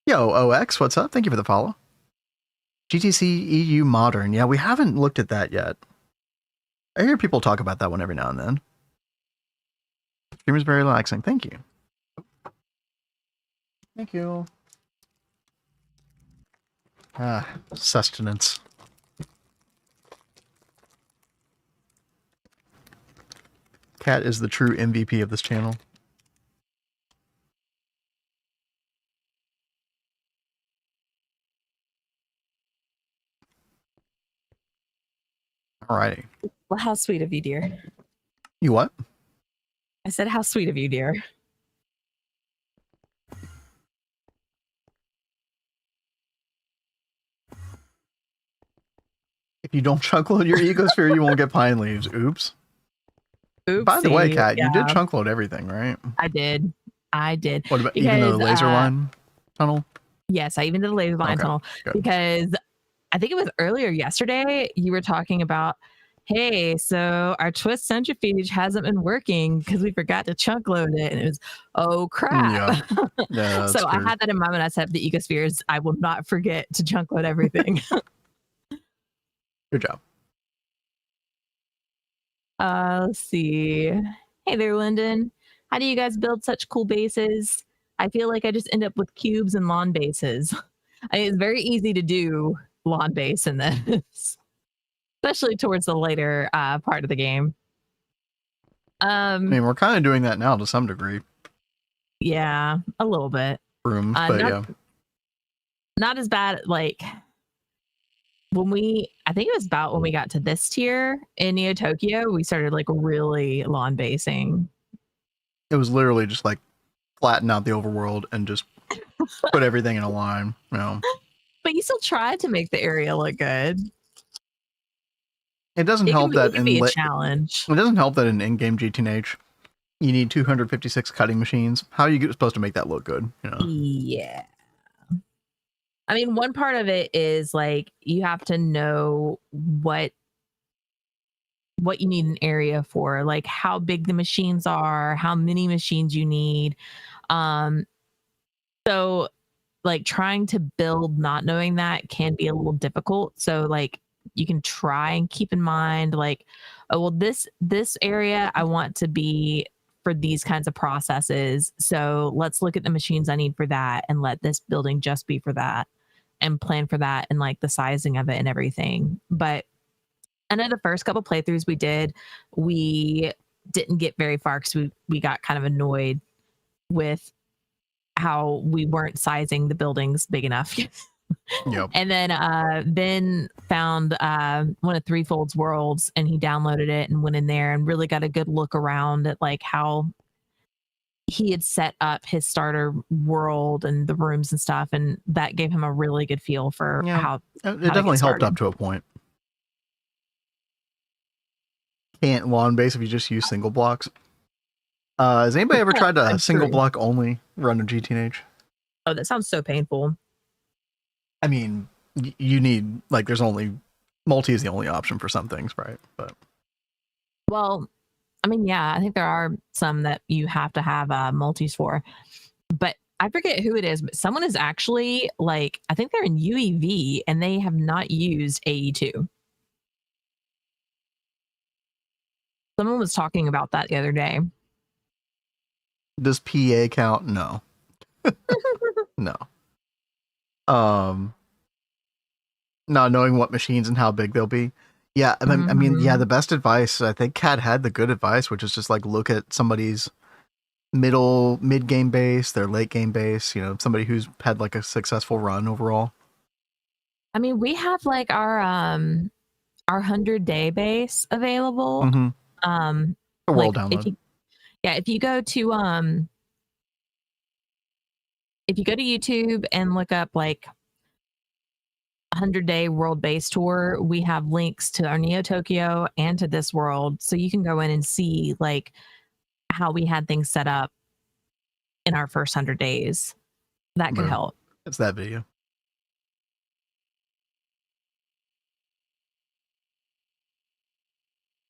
Yo, OX, what's up? Thank you for the follow. GTC EU Modern. Yeah, we haven't looked at that yet. I hear people talk about that one every now and then. Stream is very relaxing. Thank you. Thank you. Ah, sustenance. Cat is the true MVP of this channel. Alrighty. Well, how sweet of you, dear. You what? I said, how sweet of you, dear. If you don't chunk load your ecosphere, you won't get pine leaves. Oops. Oopsie. By the way, Kat, yeah. you did chunk load everything, right? I did. What about even the laser line tunnel? Yes, I even did the laser line tunnel. Good. Because I think it was earlier yesterday, you were talking about, hey, so our twist centrifuge hasn't been working because we forgot to chunk load it. And it was, oh crap. Yeah, so I had that in mind when I set up the ecospheres. I will not forget to chunk load everything. Good job. Let's see. Hey there, Lyndon. How do you guys build such cool bases? I feel like I just end up with cubes and lawn bases. It's very easy to do lawn base in this, especially towards the later part of the game. I mean, we're kind of doing that now to some degree. Yeah, a little bit. Rooms, but yeah. Not as bad, like, I think it was about when we got to this tier in Neo Tokyo, we started like really lawn basing. It was literally just like flatten out the overworld and just put everything in a line, you know. But you still tried to make the area look good. It doesn't help that in a challenge. It doesn't help that in in-game GTH you need 256 cutting machines. How are you supposed to make that look good? You know? Yeah. I mean, one part of it is like you have to know what you need an area for, like how big the machines are, how many machines you need. So like trying to build not knowing that can be a little difficult. So like you can try and keep in mind like, oh well, this area I want to be for these kinds of processes. So let's look at the machines I need for that and let this building just be for that and plan for that and like the sizing of it and everything. But I know the first couple playthroughs we didn't get very far because we got kind of annoyed with how we weren't sizing the buildings big enough. Yep. And then Ben found one of Threefold's worlds and he downloaded it and went in there and really got a good look around at like how he had set up his starter world and the rooms and stuff, and that gave him a really good feel for how it definitely helped up to a point. Can't lawn base if you just use single blocks. Has anybody ever tried a single block only run of GTH? Oh, that sounds so painful. I mean, you need like there's only multi is the only option for some things, right? But well, I mean, yeah, I think there are some that you have to have multis for, but I forget who it is, but someone is actually like, I think they're in UEV and they have not used AE2. Someone was talking about that the other day. Does PA count? No. No. Not knowing what machines and how big they'll be. Yeah, I mean, yeah, the best advice, I think Kat had the good advice, which is just like look at somebody's mid-game base, their late game base, you know, somebody who's had like a successful run overall. I mean, we have like our 100-day base available. Mm-hmm. A world download. If you go to YouTube and look up like 100-day world base tour, we have links to our Neo Tokyo and to this world, so you can go in and see like how we had things set up in our first 100 days. That could help. It's that video.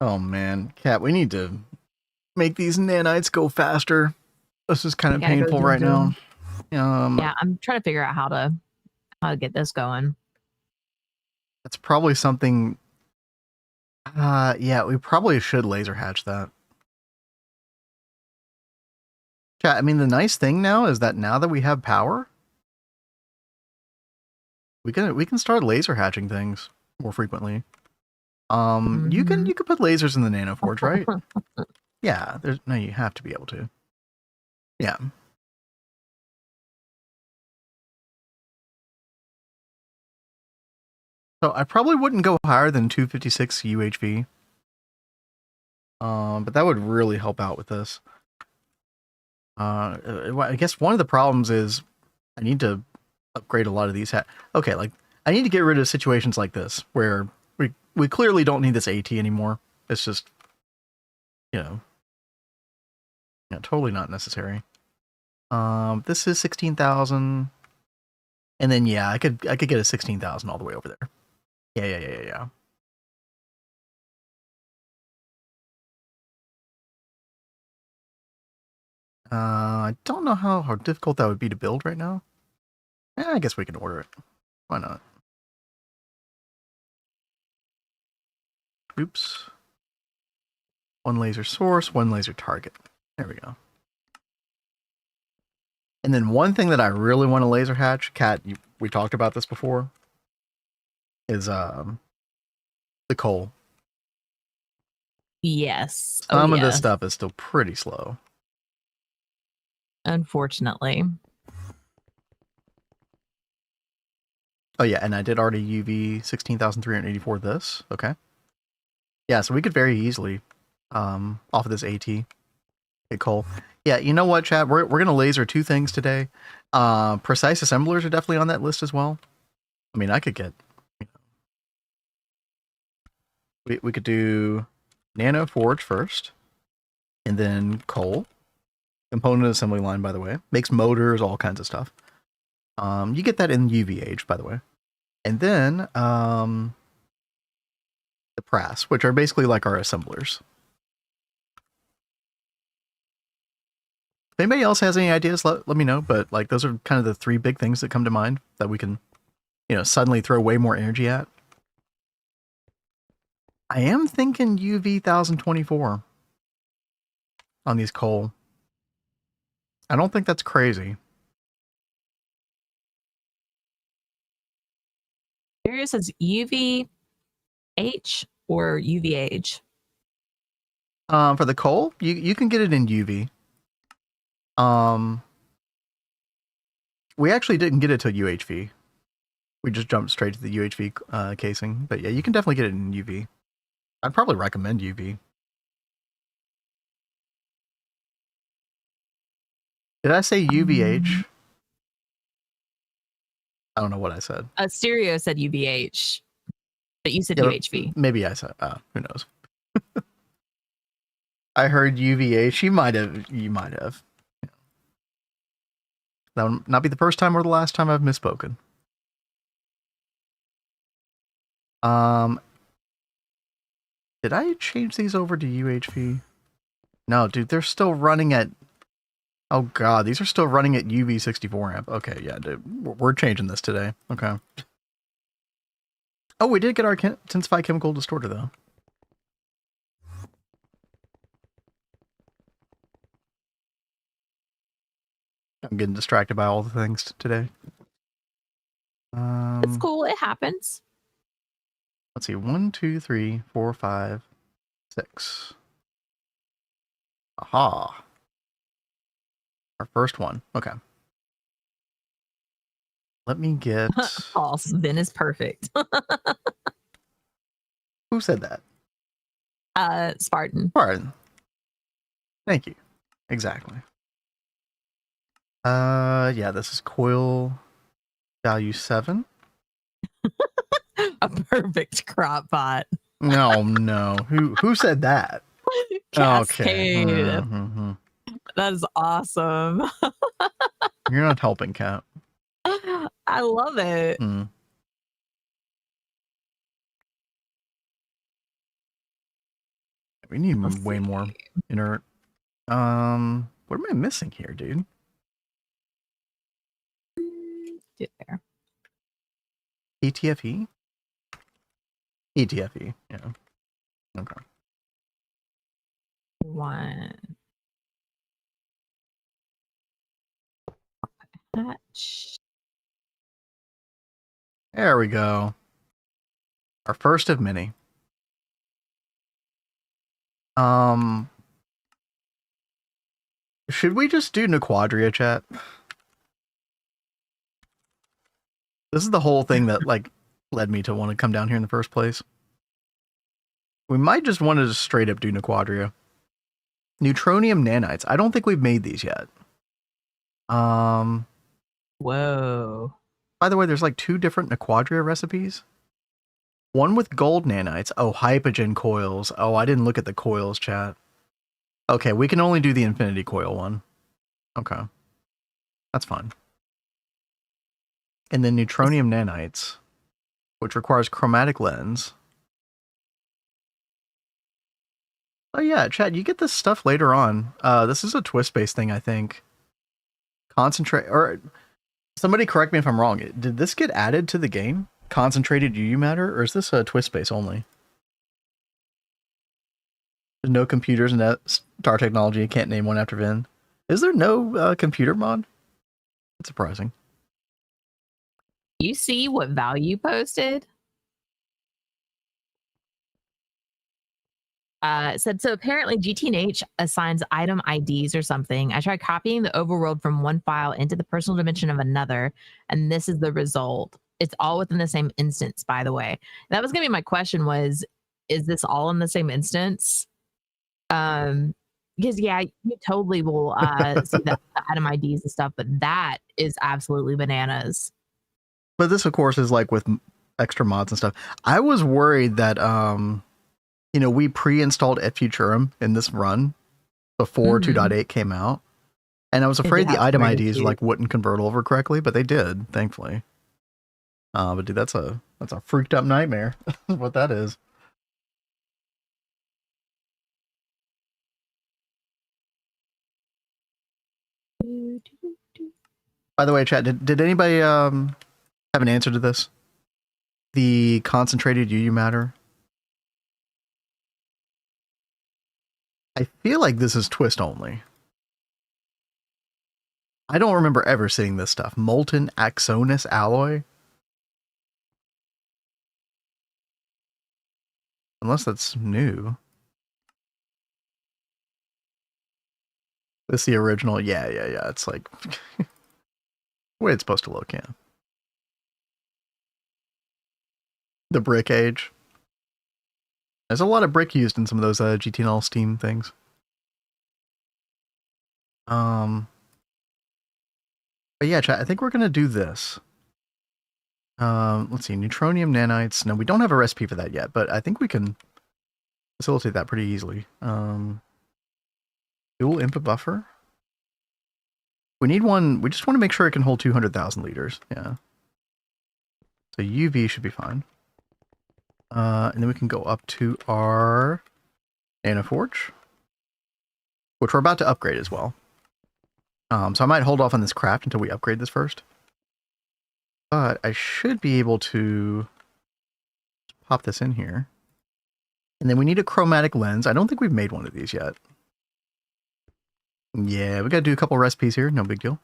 Oh man, Cat, we need to make these nanites go faster. This is kind of painful right now. Yeah, I'm trying to figure out how to get this going. That's probably something. Yeah, we probably should laser hatch that. Chat, I mean, the nice thing now is that now that we have power, we can start laser hatching things more frequently. You can put lasers in the nanoforge, right? Yeah, you have to be able to. Yeah. So I probably wouldn't go higher than 256 UHV. But that would really help out with this. I guess one of the problems is I need to upgrade a lot of these. Okay, like I need to get rid of situations like this where we clearly don't need this AT anymore. It's just, totally not necessary. This is 16,000, and then yeah, I could get a 16,000 all the way over there. Yeah. I don't know how difficult that would be to build right now. I guess we can order it. Why not? Oops. One laser source, one laser target. There we go. And then one thing that I really want to laser hatch, Cat, we talked about this before, is the coal. Yes. Some of this stuff is still pretty slow. Unfortunately. Oh yeah, and I did already UV 16,384 this. Okay. Yeah, so we could very easily off of this AT get coal. Yeah, you know what, chat? We're gonna laser two things today. Precise assemblers are definitely on that list as well. I mean, I could get we could do nano forge first, and then coal. Component assembly line, by the way. Makes motors, all kinds of stuff. You get that in UHV-Age, by the way. And then the press, which are basically like our assemblers. If anybody else has any ideas, let me know. But like those are kind of the three big things that come to mind that we can, suddenly throw way more energy at. I am thinking UV 1024 on these coal. I don't think that's crazy. Curious, is UV-H or UV-Age? For the coal, you can get it in UV. We actually didn't get it to UHV. We just jumped straight to the UHV casing. But yeah, you can definitely get it in UV. I'd probably recommend UV. Did I say UVH? I don't know what I said. Stereo said UVH, but you said UHV. Maybe I said, who knows? I heard UVH. You might have. That will not be the first time or the last time I've misspoken. Did I change these over to UHV? No, dude, they're still running at... Oh god, these are still running at UV 64 amp. Okay, yeah, dude, we're changing this today. Okay. Oh, we did get our intensified chemical distorter, though. I'm getting distracted by all the things today. It's cool. It happens. Let's see. 1, 2, 3, 4, 5, 6. Aha. Our first one. Okay. Let me get... Oh, Vin is perfect. Who said that? Spartan. Spartan. Thank you. Exactly. Yeah, this is coil value 7. A perfect crop pot. No. Who said that? Cascade. Okay. That is awesome. You're not helping, Cat. I love it. We need way more inert. What am I missing here, dude? There. ETFE? ETFE, yeah. Okay. One. Hatch. There we go. Our first of many. Should we just do Nequadria, chat? This is the whole thing that like led me to want to come down here in the first place. We might just want to just straight up do Nequadria. Neutronium nanites. I don't think we've made these yet. Whoa. By the way, there's like 2 different Nequadria recipes. One with gold nanites. Oh, hypogen coils. Oh, I didn't look at the coils, chat. Okay, we can only do the infinity coil one. Okay. That's fine. And then neutronium nanites, which requires chromatic lens. Oh yeah, chat, you get this stuff later on. This is a TwistSpace thing, I think. Concentrate, or somebody correct me if I'm wrong. Did this get added to the game? Concentrated UU matter, or is this a TwistSpace only? There's no computers in that star technology. I can't name one after Vin. Is there no computer mod? That's surprising. You see what value posted? It said, so apparently GTNH assigns item IDs or something. I tried copying the overworld from one file into the personal dimension of another, and this is the result. It's all within the same instance, by the way. That was going to be my question was, is this all in the same instance? Because, yeah, you totally will see the item IDs and stuff, but that is absolutely bananas. But this, of course, is like with extra mods and stuff. I was worried that... you know, we pre-installed Et Futurum in this run before 2.8 came out. And I was afraid the item IDs like wouldn't convert over correctly, but they did, thankfully. But dude, that's a freaked up nightmare. What that is. By the way, chat, did anybody have an answer to this? The concentrated UU matter? I feel like this is twist only. I don't remember ever seeing this stuff. Molten Axonus alloy? Unless that's new. This is the original? Yeah. It's like... the way it's supposed to look, yeah. The brick age. There's a lot of brick used in some of those GTNL Steam things. But yeah, chat, I think we're gonna do this. Let's see, neutronium nanites. No, we don't have a recipe for that yet, but I think we can facilitate that pretty easily. Dual input buffer. We need one. We just want to make sure it can hold 200,000 liters. Yeah. So UV should be fine. And then we can go up to our Nanoforge, which we're about to upgrade as well. So I might hold off on this craft until we upgrade this first. But I should be able to pop this in here. And then we need a chromatic lens. I don't think we've made one of these yet. Yeah, we got to do a couple recipes here. No big deal.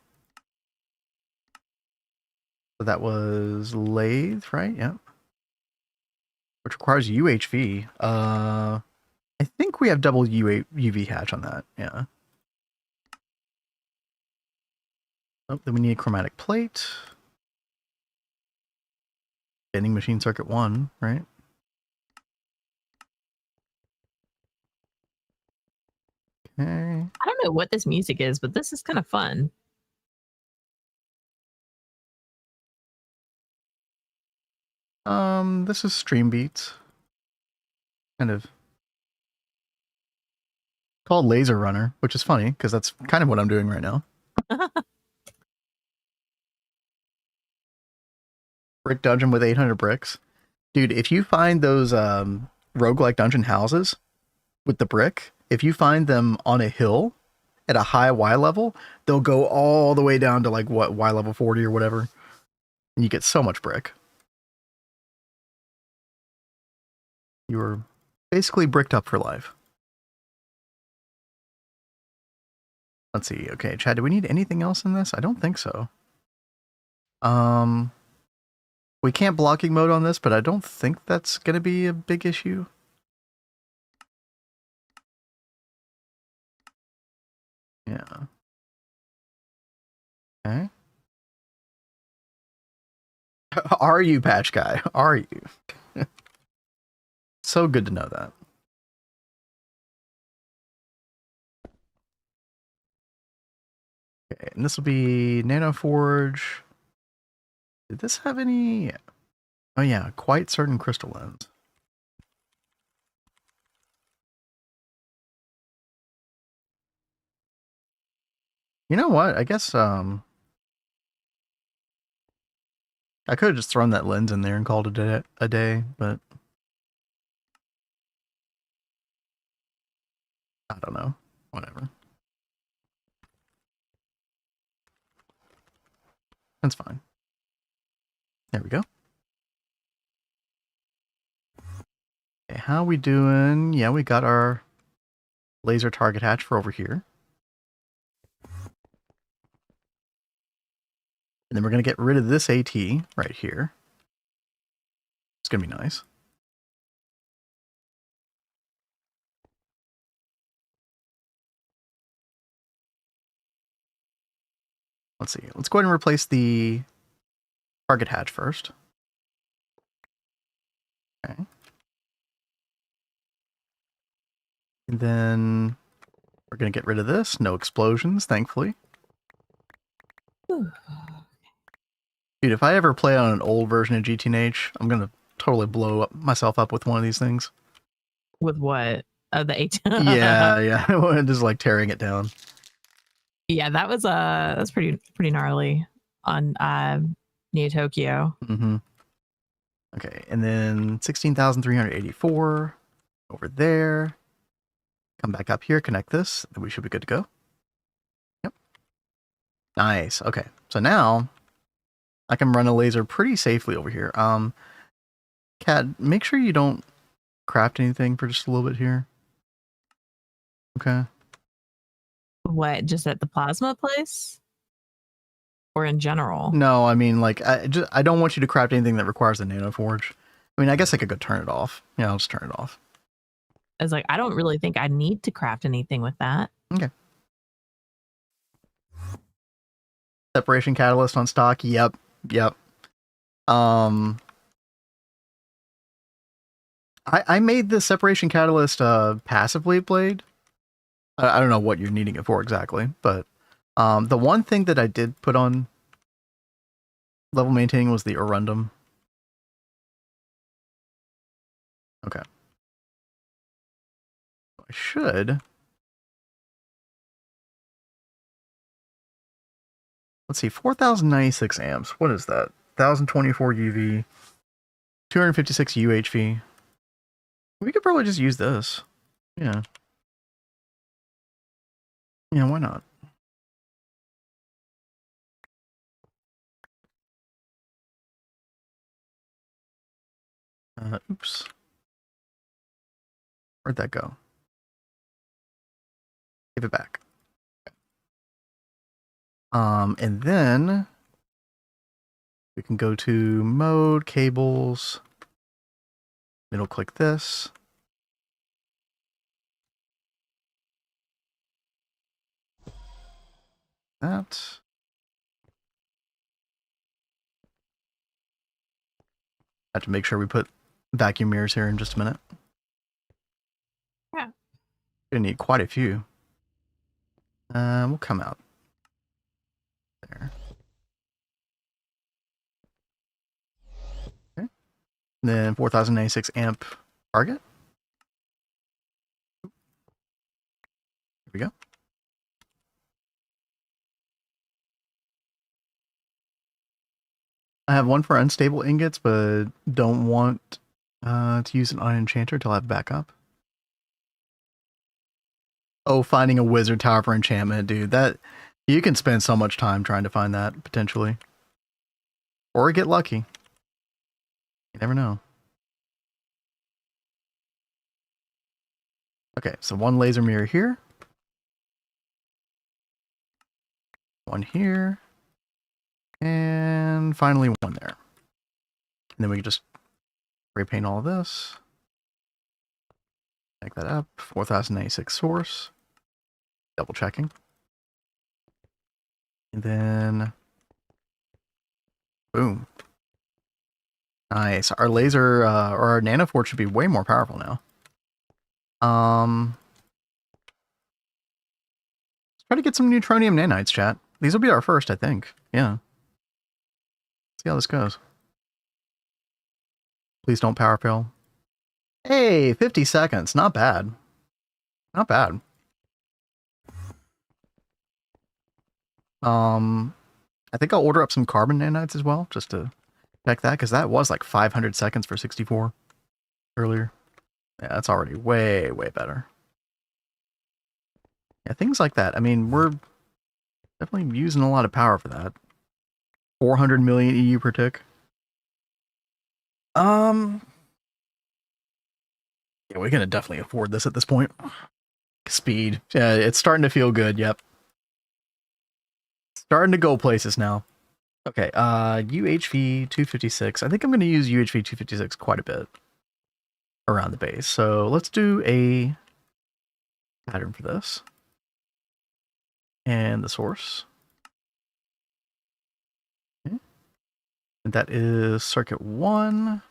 So that was lathe, right? Yep. Which requires UHV. I think we have double UV hatch on that. Yeah. Oh, then we need a chromatic plate. Vending machine circuit 1, right? Okay. I don't know what this music is, but this is kind of fun. This is Stream Beats. Kind of called Laser Runner, which is funny because that's kind of what I'm doing right now. Brick dungeon with 800 bricks. Dude, if you find those roguelike dungeon houses, with the brick, if you find them on a hill at a high Y level, they'll go all the way down to like what, Y level 40 or whatever. And you get so much brick. You are basically bricked up for life. Let's see. Okay, Chad, do we need anything else in this? I don't think so. We can't blocking mode on this, but I don't think that's going to be a big issue. Yeah. Okay. Are you, Patch Guy? Are you? So good to know that. Okay, and this will be Nanoforge. Did this have any? Oh yeah, quite certain crystal lens. You know what? I guess I could have just thrown that lens in there and called it a day, but I don't know. Whatever. That's fine. There we go. Okay, how we doing? Yeah, we got our laser target hatch for over here. And then we're going to get rid of this AT right here. It's going to be nice. Let's see. Let's go ahead and replace the target hatch first. Okay. And then we're going to get rid of this. No explosions, thankfully. Dude, if I ever play on an old version of GTH, I'm going to totally blow myself up with one of these things. With what? Oh, the 8. Yeah. Just like tearing it down. Yeah, that's pretty gnarly on Neo Tokyo. Mm-hmm. Okay, and then 16,384 over there. Come back up here, connect this, and we should be good to go. Yep. Nice. Okay, so now I can run a laser pretty safely over here. Cat, make sure you don't craft anything for just a little bit here. Okay. What, just at the plasma place? Or in general? No, I mean, like, I don't want you to craft anything that requires a nanoforge. I mean, I guess I could go turn it off. Yeah, I'll just turn it off. I was like, I don't really think I need to craft anything with that. Okay. Separation catalyst on stock. Yep. I made the separation catalyst passively blade. I don't know what you're needing it for exactly, but the one thing that I did put on level maintaining was the Arundum. Okay. I should. Let's see, 4,096 amps. What is that? 1,024 UV, 256 UHV. We could probably just use this. Yeah. Yeah, why not? Oops. Where'd that go? Give it back. And then we can go to mode, cables, middle click this. That. Have to make sure we put vacuum mirrors here in just a minute. Yeah. Gonna need quite a few. We'll come out. There. Okay. And then 4,096 amp target. Here we go. I have one for unstable ingots, but don't want to use an ion enchanter until I have backup. Oh, finding a wizard tower for enchantment, dude. That you can spend so much time trying to find that, potentially. Or get lucky. You never know. Okay, so one laser mirror here. One here. And finally one there. And then we can just repaint all of this. Make that up. 4096 source. Double checking. And then boom. Nice. Our laser or our nanoforge should be way more powerful now. Let's try to get some neutronium nanites, chat. These will be our first, I think. Yeah. See how this goes. Please don't power fail. Hey, 50 seconds. Not bad. Not bad. I think I'll order up some carbon nanites as well, just to check that, because that was like 500 seconds for 64 earlier. Yeah, that's already way, way better. Yeah, things like that. I mean, we're definitely using a lot of power for that. 400 million EU per tick. Yeah, we're gonna definitely afford this at this point. Speed. Yeah, it's starting to feel good, yep. Starting to go places now. Okay, UHV 256. I think I'm gonna use UHV 256 quite a bit around the base. So let's do a pattern for this. And the source. Okay. And that is circuit 1.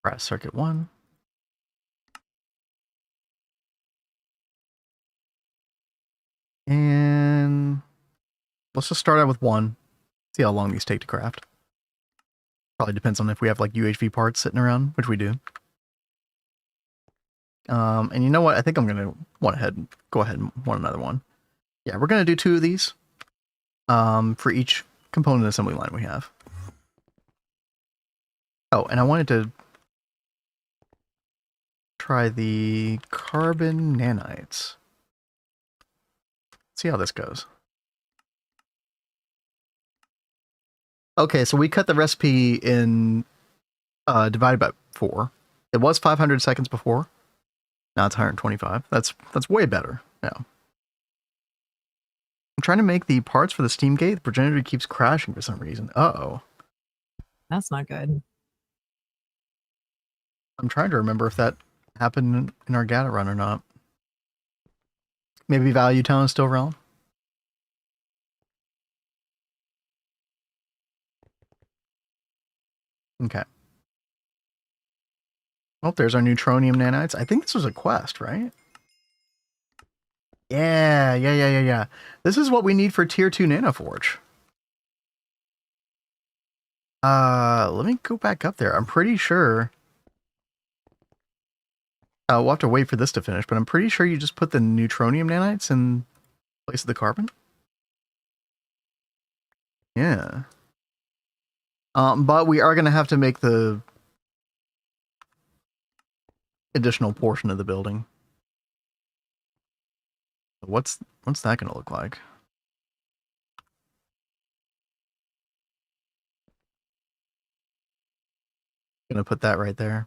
Press circuit 1. And let's just start out with 1. See how long these take to craft. Probably depends on if we have like UHV parts sitting around, which we do. And you know what? I think I'm gonna go ahead and want another one. Yeah, we're gonna do 2 of these. For each component assembly line we have. Oh, and I wanted to try the carbon nanites. See how this goes. Okay, so we cut the recipe in divided by 4. It was 500 seconds before. Now it's 125. That's way better. Yeah. I'm trying to make the parts for the steam gate. The progenitor keeps crashing for some reason. Uh-oh. That's not good. I'm trying to remember if that happened in our GATA run or not. Maybe Value Town is still around. Okay. Oh, there's our neutronium nanites. I think this was a quest, right? Yeah. This is what we need for tier 2 nanoforge. Let me go back up there. I'm pretty sure. We'll have to wait for this to finish, but I'm pretty sure you just put the neutronium nanites in place of the carbon. Yeah. But we are going to have to make the additional portion of the building. What's that going to look like? Gonna put that right there.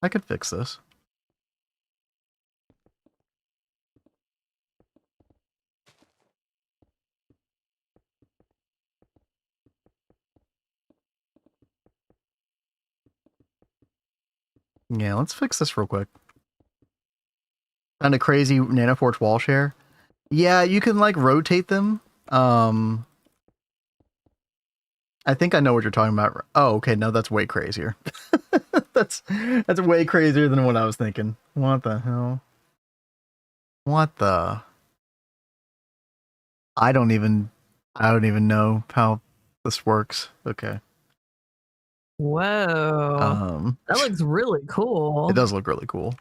I could fix this. Yeah, let's fix this real quick. Kind of crazy nanoforge wall share. Yeah, you can like rotate them. I think I know what you're talking about. Oh, okay, no, that's way crazier. that's way crazier than what I was thinking. What the hell? What the? I don't even know how this works. Okay. Whoa. That looks really cool. It does look really cool.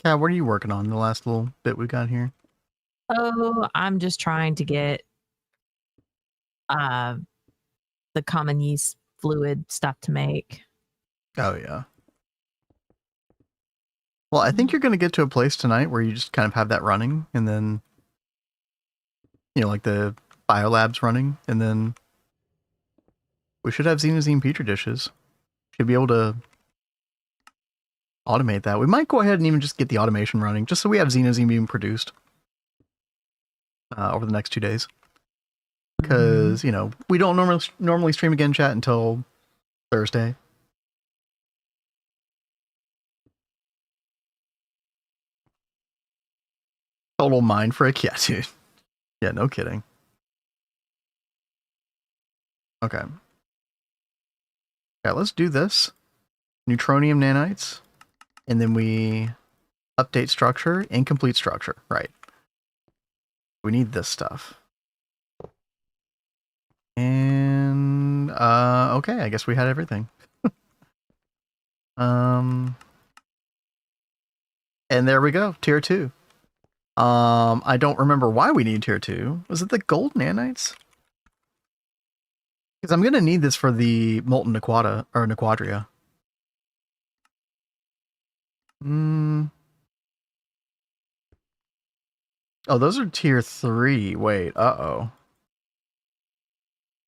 Yeah, what are you working on the last little bit we got here? Oh, I'm just trying to get the common yeast fluid stuff to make. Oh, yeah. Well, I think you're going to get to a place tonight where you just kind of have that running, and then, like the biolabs running, and then we should have Xenoxene petri dishes. Should be able to automate that. We might go ahead and even just get the automation running, just so we have Xenoxene being produced over the next 2 days. Because, we don't normally stream again, chat, until Thursday. Total mind frick? Yeah, dude. Yeah, no kidding. Okay. Yeah, let's do this. Neutronium nanites. And then we update structure, incomplete structure. Right. We need this stuff. And, okay, I guess we had everything. And there we go, tier 2. I don't remember why we need tier 2. Was it the gold nanites? Because I'm going to need this for the molten Nequadria. Oh, those are tier 3. Wait, uh-oh.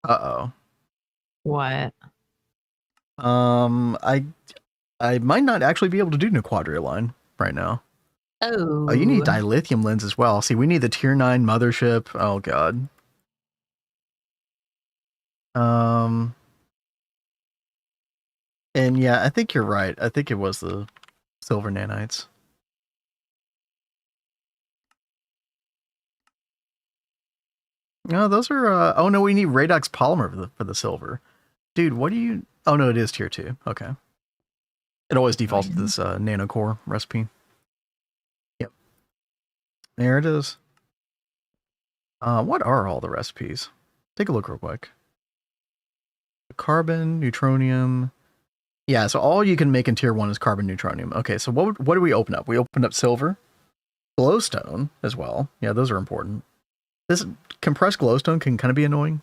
Uh-oh. What? I might not actually be able to do Nequadria line right now. Oh, you need dilithium lens as well. See, we need the tier 9 mothership. Oh, God. And yeah, I think you're right. I think it was the silver nanites. No, those are, oh no, we need Radox polymer for the silver. Dude, what do you, oh no, it is tier 2. Okay. It always defaults to this nanocore recipe. Yep. There it is. What are all the recipes? Take a look real quick. Carbon, neutronium. Yeah, so all you can make in tier 1 is carbon neutronium. Okay, so what do we open up? We opened up silver, glowstone as well. Yeah, those are important. This compressed glowstone can kind of be annoying,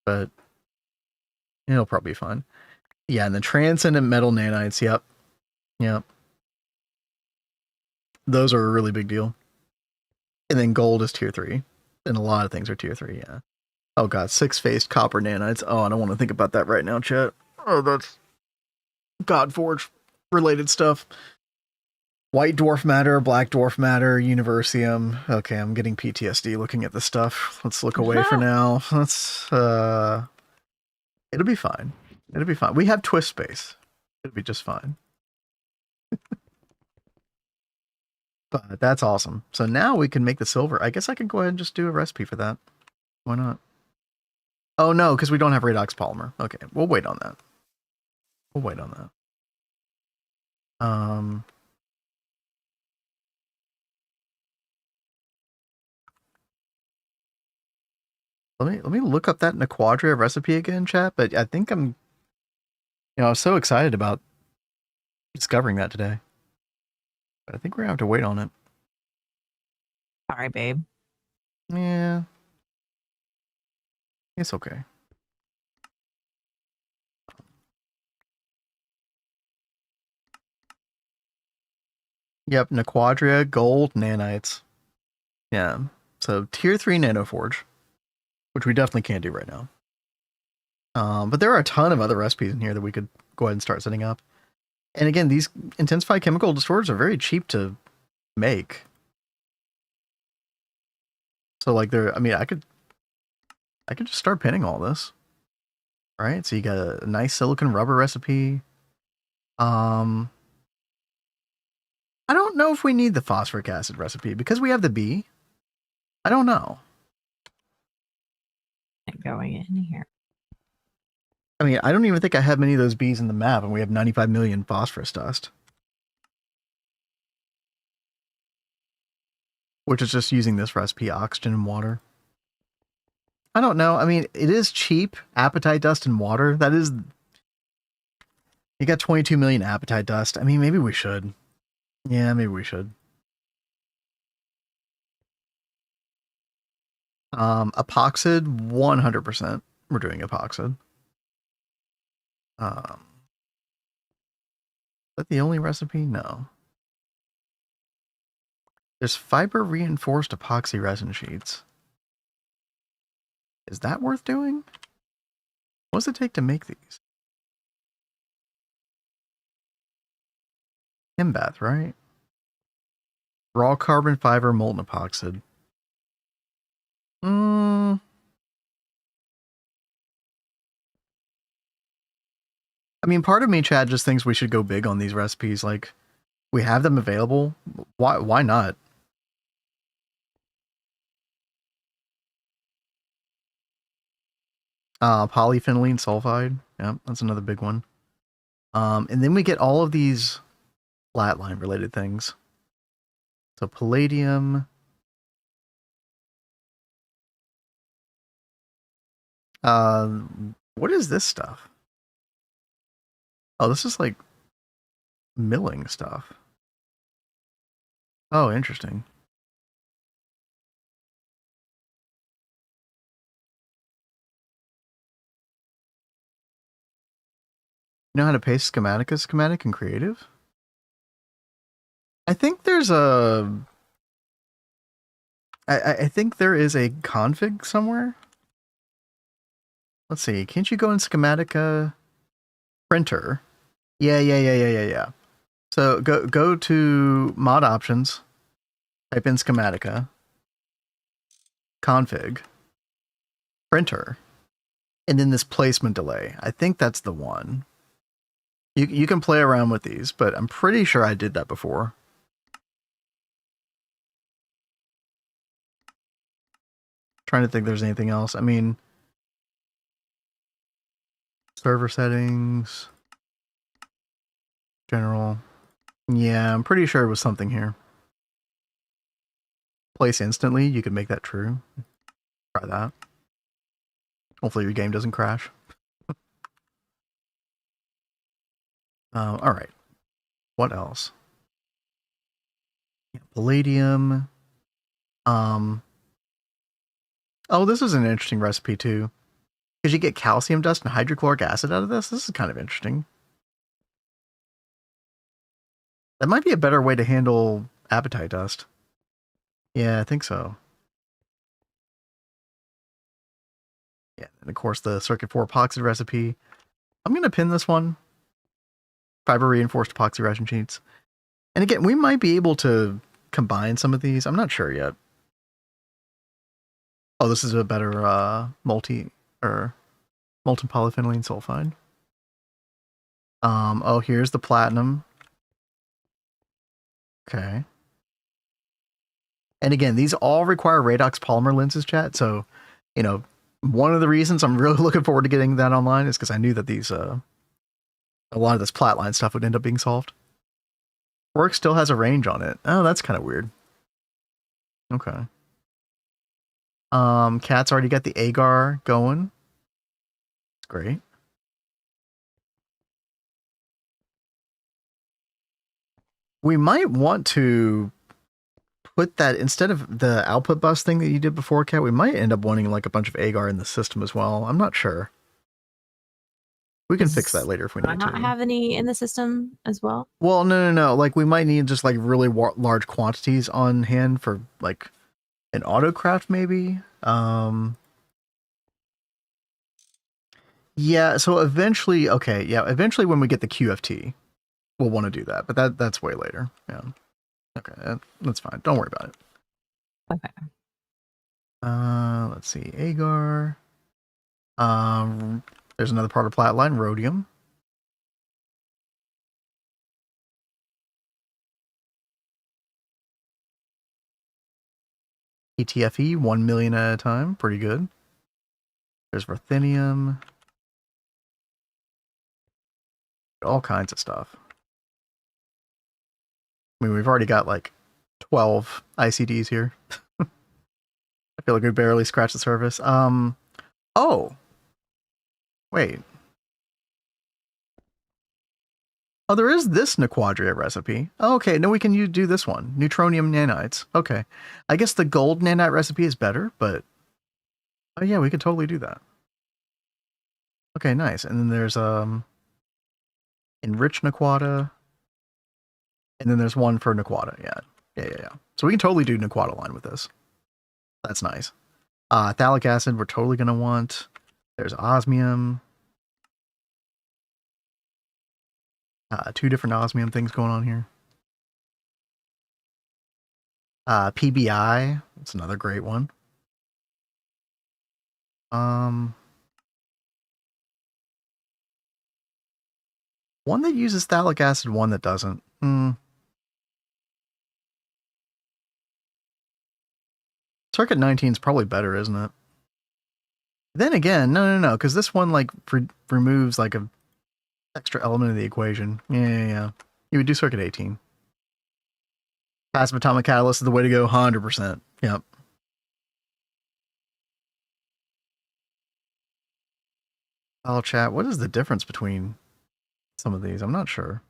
but it'll probably be fine. Yeah, and the transcendent metal nanites. Yep. Yep. Those are a really big deal. And then gold is tier 3. And a lot of things are tier 3, yeah. Oh god, 6-faced copper nanites. Oh, I don't want to think about that right now, chat. Oh, that's Godforge related stuff. White dwarf matter, black dwarf matter, universium. Okay, I'm getting PTSD looking at this stuff. Let's look away for now. Let's it'll be fine. It'll be fine. We have TwistSpace. It'll be just fine. But that's awesome. So now we can make the silver. I guess I can go ahead and just do a recipe for that. Why not? Oh no, because we don't have Radox polymer. Okay, we'll wait on that. We'll wait on that. Let me look up that Nequadria recipe again, chat. But I think I was so excited about discovering that today. But I think we're gonna have to wait on it. Sorry, babe. Yeah. It's okay. Yep, Nequadria, gold, nanites. Yeah. So tier 3 nanoforge, which we definitely can't do right now. But there are a ton of other recipes in here that we could go ahead and start setting up. And again, these intensified chemical distorters are very cheap to make. So like I could just start pinning all this. Right? So you got a nice silicon rubber recipe. I don't know if we need the phosphoric acid recipe because we have the B. I don't know. Going in here. I mean, I don't even think I have many of those Bs in the map, and we have 95 million phosphorus dust. Which is just using this recipe, oxygen and water. I don't know. I mean, it is cheap. Apatite dust and water. That is... You got 22 million apatite dust. I mean, maybe we should. Yeah, maybe we should. Epoxid, 100%. We're doing epoxid. Is that the only recipe? No. There's fiber reinforced epoxy resin sheets. Is that worth doing? What does it take to make these? Bath, right? Raw carbon fiber molten epoxid. I mean, part of me, Chad, just thinks we should go big on these recipes. Like, we have them available. Why not? Polyphenylene sulfide. Yeah, that's another big one. And then we get all of these flatline related things. So palladium. What is this stuff? Oh, this is like milling stuff. Oh, interesting. You know how to paste Schematica, schematic, and creative? I think there's a... I think there is a config somewhere. Let's see. Can't you go in Schematica printer? Yeah. So go to mod options, type in Schematica, config, printer, and then this placement delay. I think that's the one. You can play around with these, but I'm pretty sure I did that before. Trying to think if there's anything else. I mean, server settings, general. Yeah, I'm pretty sure it was something here. Place instantly, you can make that true. Try that. Hopefully your game doesn't crash. All right. What else? Yeah, palladium. Oh, this is an interesting recipe too. Because you get calcium dust and hydrochloric acid out of this. This is kind of interesting. That might be a better way to handle apatite dust. Yeah, I think so. Yeah, and of course the circuit 4 epoxy recipe. I'm going to pin this one. Fiber reinforced epoxy resin sheets. And again, we might be able to combine some of these. I'm not sure yet. Oh, this is a better molten polyphenylene sulfide. Oh, here's the platinum. Okay. And again, these all require Radox polymer lenses, chat. So, you know, one of the reasons I'm really looking forward to getting that online is because I knew that these, a lot of this platline stuff would end up being solved. Work still has a range on it. Oh, that's kind of weird. Okay. Cat's already got the agar going. It's great. We might want to put that, instead of the output bus thing that you did before, Cat, we might end up wanting like a bunch of agar in the system as well. I'm not sure. We can fix that later if we need to. Not have any in the system as well? Well, no. Like we might need just like really large quantities on hand for like an autocraft maybe. Yeah, so eventually, eventually when we get the QFT, we'll want to do that, but that's way later. Yeah. Okay, that's fine. Don't worry about it. Okay. Let's see. Agar. There's another part of Flatline, rhodium. ETFE, 1 million at a time. Pretty good. There's ruthenium. All kinds of stuff. I mean, we've already got like 12 ICDs here. I feel like we barely scratched the surface. Oh. Wait. Oh, there is this Nequadria recipe. Oh, okay, no, we can do this one. Neutronium nanites. Okay. I guess the gold nanite recipe is better, but... Oh, yeah, we could totally do that. Okay, nice. And then there's, Enrich Nequada. And then there's one for Nequada, yeah. Yeah. So we can totally do Nequada line with this. That's nice. Phthalic acid, we're totally going to want. There's osmium. 2 different osmium things going on here. PBI, that's another great one. One that uses phthalic acid, one that doesn't. Circuit 19 is probably better, isn't it? Then again, no, because this one like removes like a extra element of the equation. Yeah. You would do circuit 18. Passive atomic catalyst is the way to go, 100%. Yep. I'll chat. What is the difference between some of these? I'm not sure.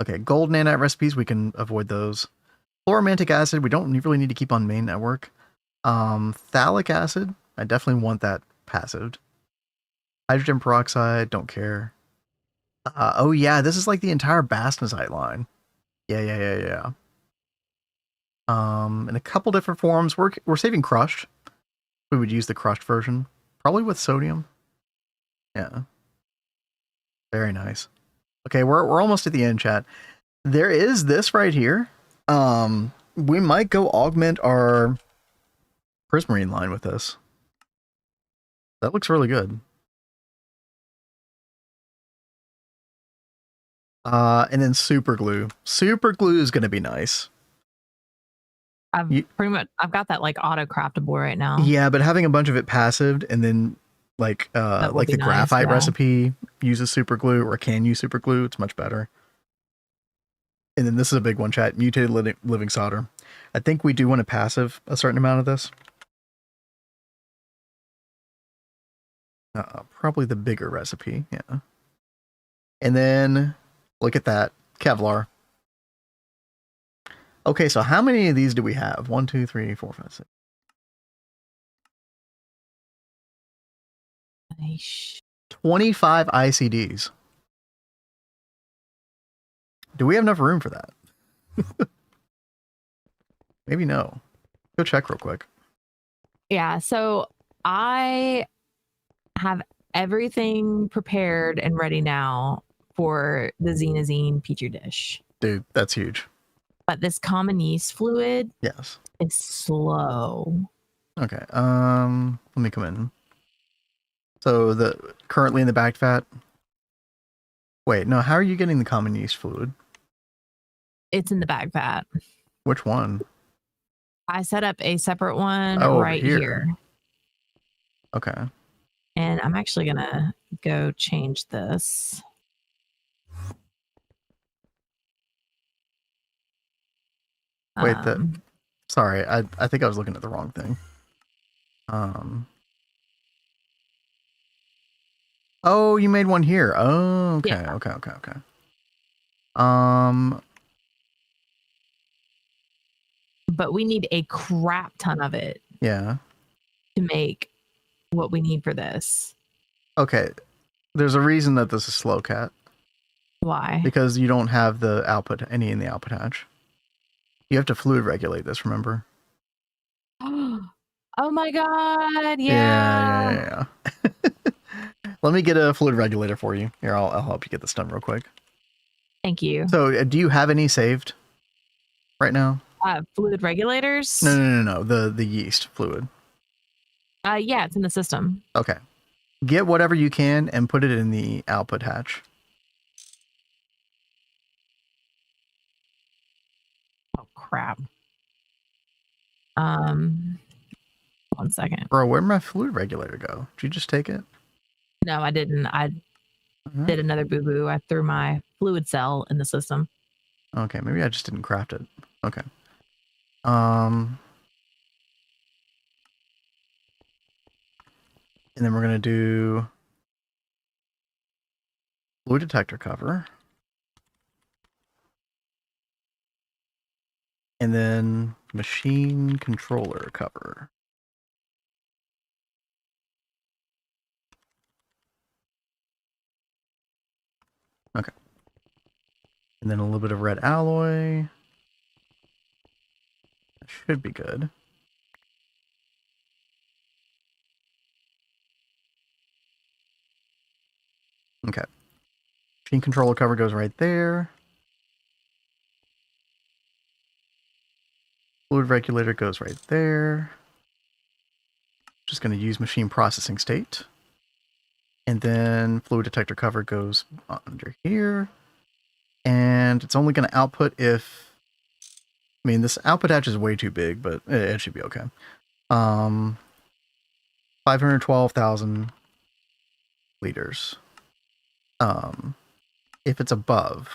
Okay, gold nanite recipes, we can avoid those. Chloromantic acid, we don't really need to keep on main network. Phthalic acid, I definitely want that passived. Hydrogen peroxide, don't care. Oh yeah, this is like the entire bastnasite line. Yeah. In a couple different forms, we're saving crushed. We would use the crushed version, probably with sodium. Yeah. Very nice. Okay, we're almost at the end, chat. There is this right here. We might go augment our prismarine line with this. That looks really good. And then super glue. Super glue is going to be nice. I've got that like auto craftable right now. Yeah, but having a bunch of it passived and then like the nice, graphite recipe uses super glue or can use super glue, it's much better. And then this is a big one, chat. Mutated living solder. I think we do want to passive a certain amount of this. Probably the bigger recipe, yeah. And then look at that Kevlar. Okay, so how many of these do we have? 1, 2, 3, 4, 5, 6. 25 ICDs. Do we have enough room for that? Maybe no. Go check real quick. Yeah, so I have everything prepared and ready now for the Xenoxene petri dish. Dude, that's huge. But this common yeast fluid, yes, is slow. Okay, let me come in. So currently in the back vat. Wait, no, how are you getting the common yeast fluid? It's in the back vat. Which one? I set up a separate one right here. Okay. And I'm actually gonna go change this. Wait, sorry, I think I was looking at the wrong thing. Oh, you made one here. Oh, okay, yeah. Okay. But we need a crap ton of it. Yeah. To make what we need for this. Okay. There's a reason that this is slow, Cat. Why? Because you don't have the output, any in the output hatch. You have to fluid regulate this, remember? Oh my god, yeah. Let me get a fluid regulator for you. Here, I'll help you get this done real quick. Thank you. So, do you have any saved right now? Fluid regulators? No. The yeast fluid. Yeah, it's in the system. Okay. Get whatever you can and put it in the output hatch. Oh crap. 1 second. Bro, where'd my fluid regulator go? Did you just take it? No, I didn't. I did another boo-boo. I threw my fluid cell in the system. Okay, maybe I just didn't craft it. Okay. And then we're gonna do fluid detector cover. And then machine controller cover. Okay. And then a little bit of red alloy. That should be good. Okay. Machine controller cover goes right there. Fluid regulator goes right there. Just going to use machine processing state. And then fluid detector cover goes under here. And it's only going to output if... I mean, this output hatch is way too big, but it should be okay. 512,000 liters. If it's above,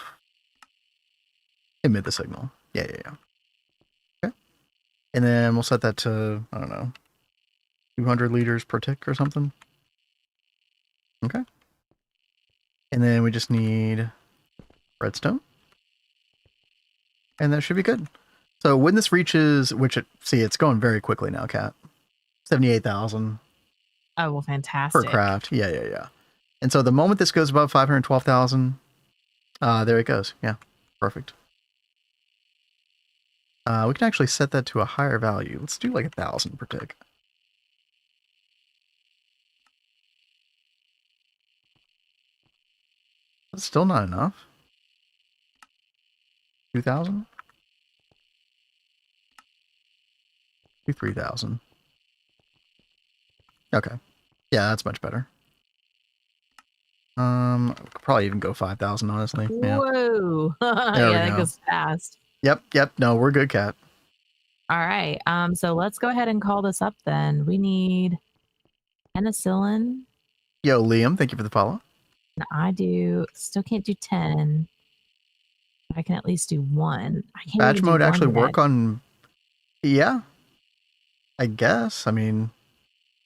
emit the signal. Yeah. Okay. And then we'll set that to, I don't know, 200 liters per tick or something. Okay. And then we just need redstone. And that should be good. So when this reaches, see, it's going very quickly now, Kat. 78,000. Oh, well, fantastic. Per craft. Yeah. And so the moment this goes above 512,000, there it goes. Yeah, perfect. We can actually set that to a higher value. Let's do like 1,000 per tick. That's still not enough. 2,000? 3,000. Okay. Yeah, that's much better. Could probably even go 5,000, honestly. Whoa. Yeah, that goes fast. Yep. No, we're good, Kat. All right. So let's go ahead and call this up then. We need penicillin. Yo, Liam, thank you for the follow. I still can't do 10. I can at least do 1. I can't Batch mode actually work yet. on... Yeah. I guess. I mean...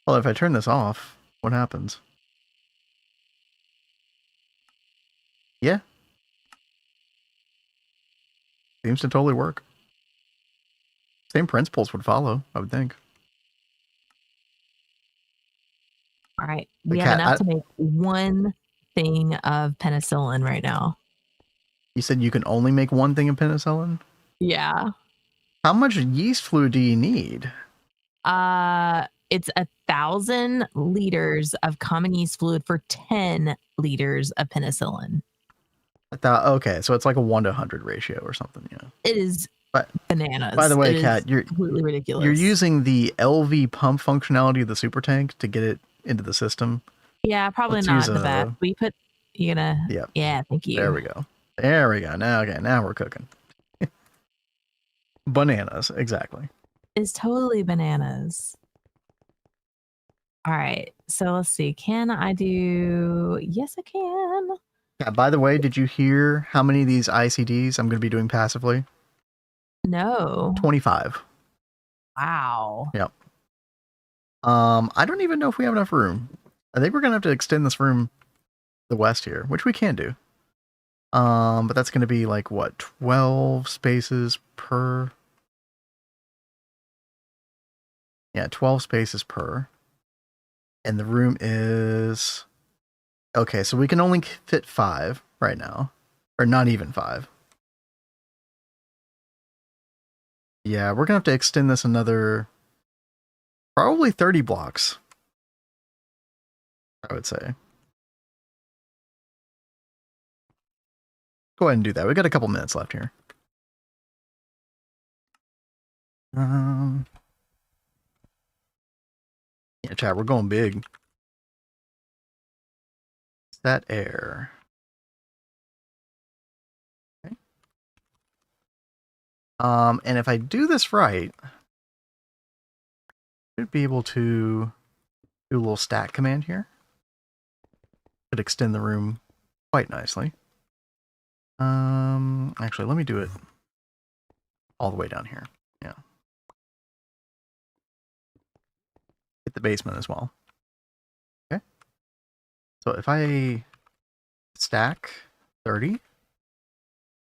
Well, if I turn this off, what happens? Yeah. Seems to totally work. Same principles would follow, I would think. All right. We have enough to make 1 thing of penicillin right now. You said you can only make 1 thing of penicillin? Yeah. How much yeast fluid do you need? It's 1,000 liters of common yeast fluid for 10 liters of penicillin. Okay, so it's like a 1:100 ratio or something, yeah. It is bananas. By the way, Kat, you're completely ridiculous. You're using the LV pump functionality of the super tank to get it into the system. Yeah, probably not the best. We put Yeah, thank you. There we go. Now we're cooking. Bananas, exactly. It's totally bananas. All right, so let's see. Can I do... Yes, I can. Yeah, by the way, did you hear how many of these ICDs I'm going to be doing passively? No. 25. Wow. Yep. I don't even know if we have enough room. I think we're going to have to extend this room to the west here, which we can do. But that's going to be like, what, 12 spaces per... Yeah, 12 spaces per. And the room is... Okay, so we can only fit 5 right now. Or not even 5. Yeah, we're going to have to extend this another... Probably 30 blocks. I would say. Go ahead and do that. We got a couple minutes left here. Yeah, chat, we're going big. That air. Okay. And if I do this right, I should be able to do a little stack command here. Could extend the room quite nicely. Actually, let me do it all the way down here. Yeah. Hit the basement as well. Okay. So if I stack 30,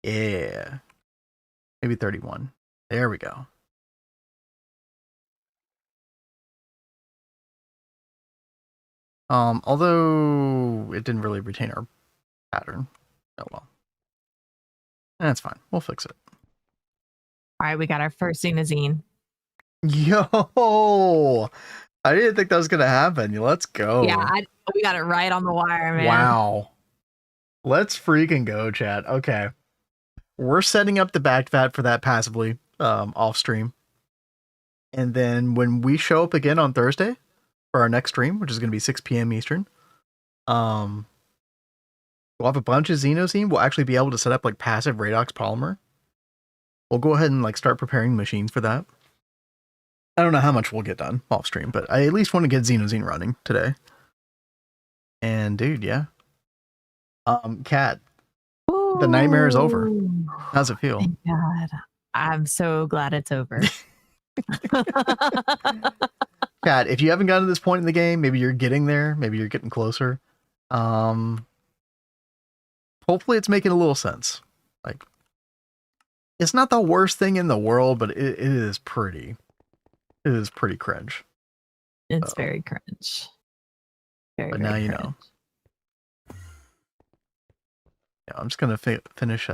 yeah, maybe 31. There we go. Although it didn't really retain our pattern. Oh well. That's fine. We'll fix it. All right, we got our first Xenoxene. Yo! I didn't think that was gonna happen. Let's go. Yeah, we got it right on the wire, man. Wow. Let's freaking go, chat. Okay. We're setting up the backvat for that passively off stream. And then when we show up again on Thursday for our next stream, which is going to be 6 p.m. Eastern, we'll have a bunch of Xenoxene. We'll actually be able to set up like passive redox polymer. We'll go ahead and like start preparing machines for that. I don't know how much we'll get done off stream, but I at least want to get Xenoxene running today. And dude, yeah. Kat, the nightmare is over. How's it feel? Thank God. I'm so glad it's over. Kat, if you haven't gotten to this point in the game, maybe you're getting there, maybe you're getting closer. Hopefully it's making a little sense. Like, it's not the worst thing in the world, but it is pretty cringe. It's very cringe. But now you know. Yeah, I'm just gonna finish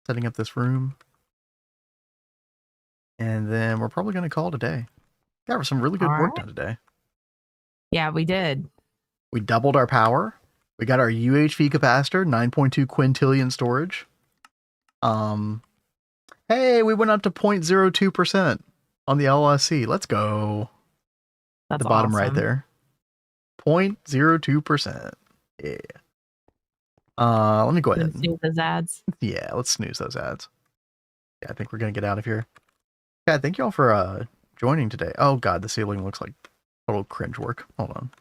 setting up this room, and then we're probably gonna call it a day. Got some really good work done today. Yeah, we did. We doubled our power. We got our UHV capacitor, 9.2 quintillion storage. Hey, we went up to 0.02% on the LSC. Let's go. That's the bottom awesome. right there. 0.02%. Yeah. Let me go ahead. Snooze those ads. Yeah, let's snooze those ads. Yeah, I think we're gonna get out of here. Yeah, thank you all for joining today. Oh god, the ceiling looks like total cringe work. Hold on.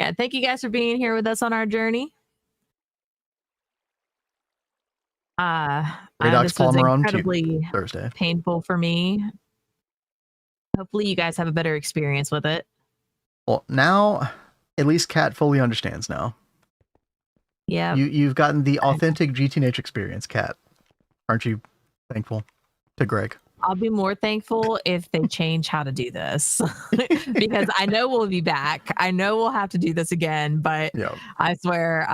Yeah, thank you guys for being here with us on our journey. Redox this was polymer on incredibly Thursday. Painful for me. Hopefully you guys have a better experience with it. Well, now at least Kat fully understands now. Yeah. You've gotten the authentic GTNH experience, Kat. Aren't you thankful to Greg? I'll be more thankful if they change how to do this because I know we'll be back. I know we'll have to do this again, but I swear,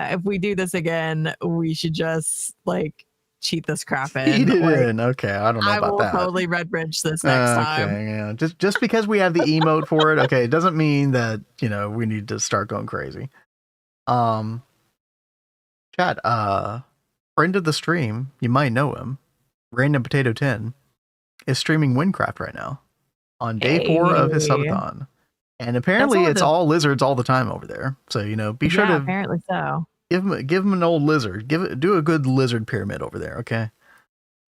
if we do this again, we should just like cheat this crap in. Cheat it in. Okay, I don't know about that. I will totally red bridge this next time. Okay, yeah. Just because we have the emote for it, okay, it doesn't mean that we need to start going crazy. Chat, friend of the stream, you might know him, Random Potato 10, is streaming Windcraft right now on day 4 of his subathon. And apparently it's all lizards all the time over there. So, be sure to apparently so. Give him an old lizard. Do a good lizard pyramid over there, okay?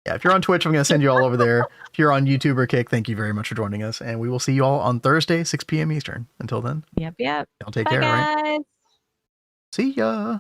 Yeah, if you're on Twitch, I'm going to send you all over there. If you're on YouTube or Kick, thank you very much for joining us. And we will see you all on Thursday, 6 p.m. Eastern. Until then. Yep. Y'all take Bye, care, guys. right? See ya.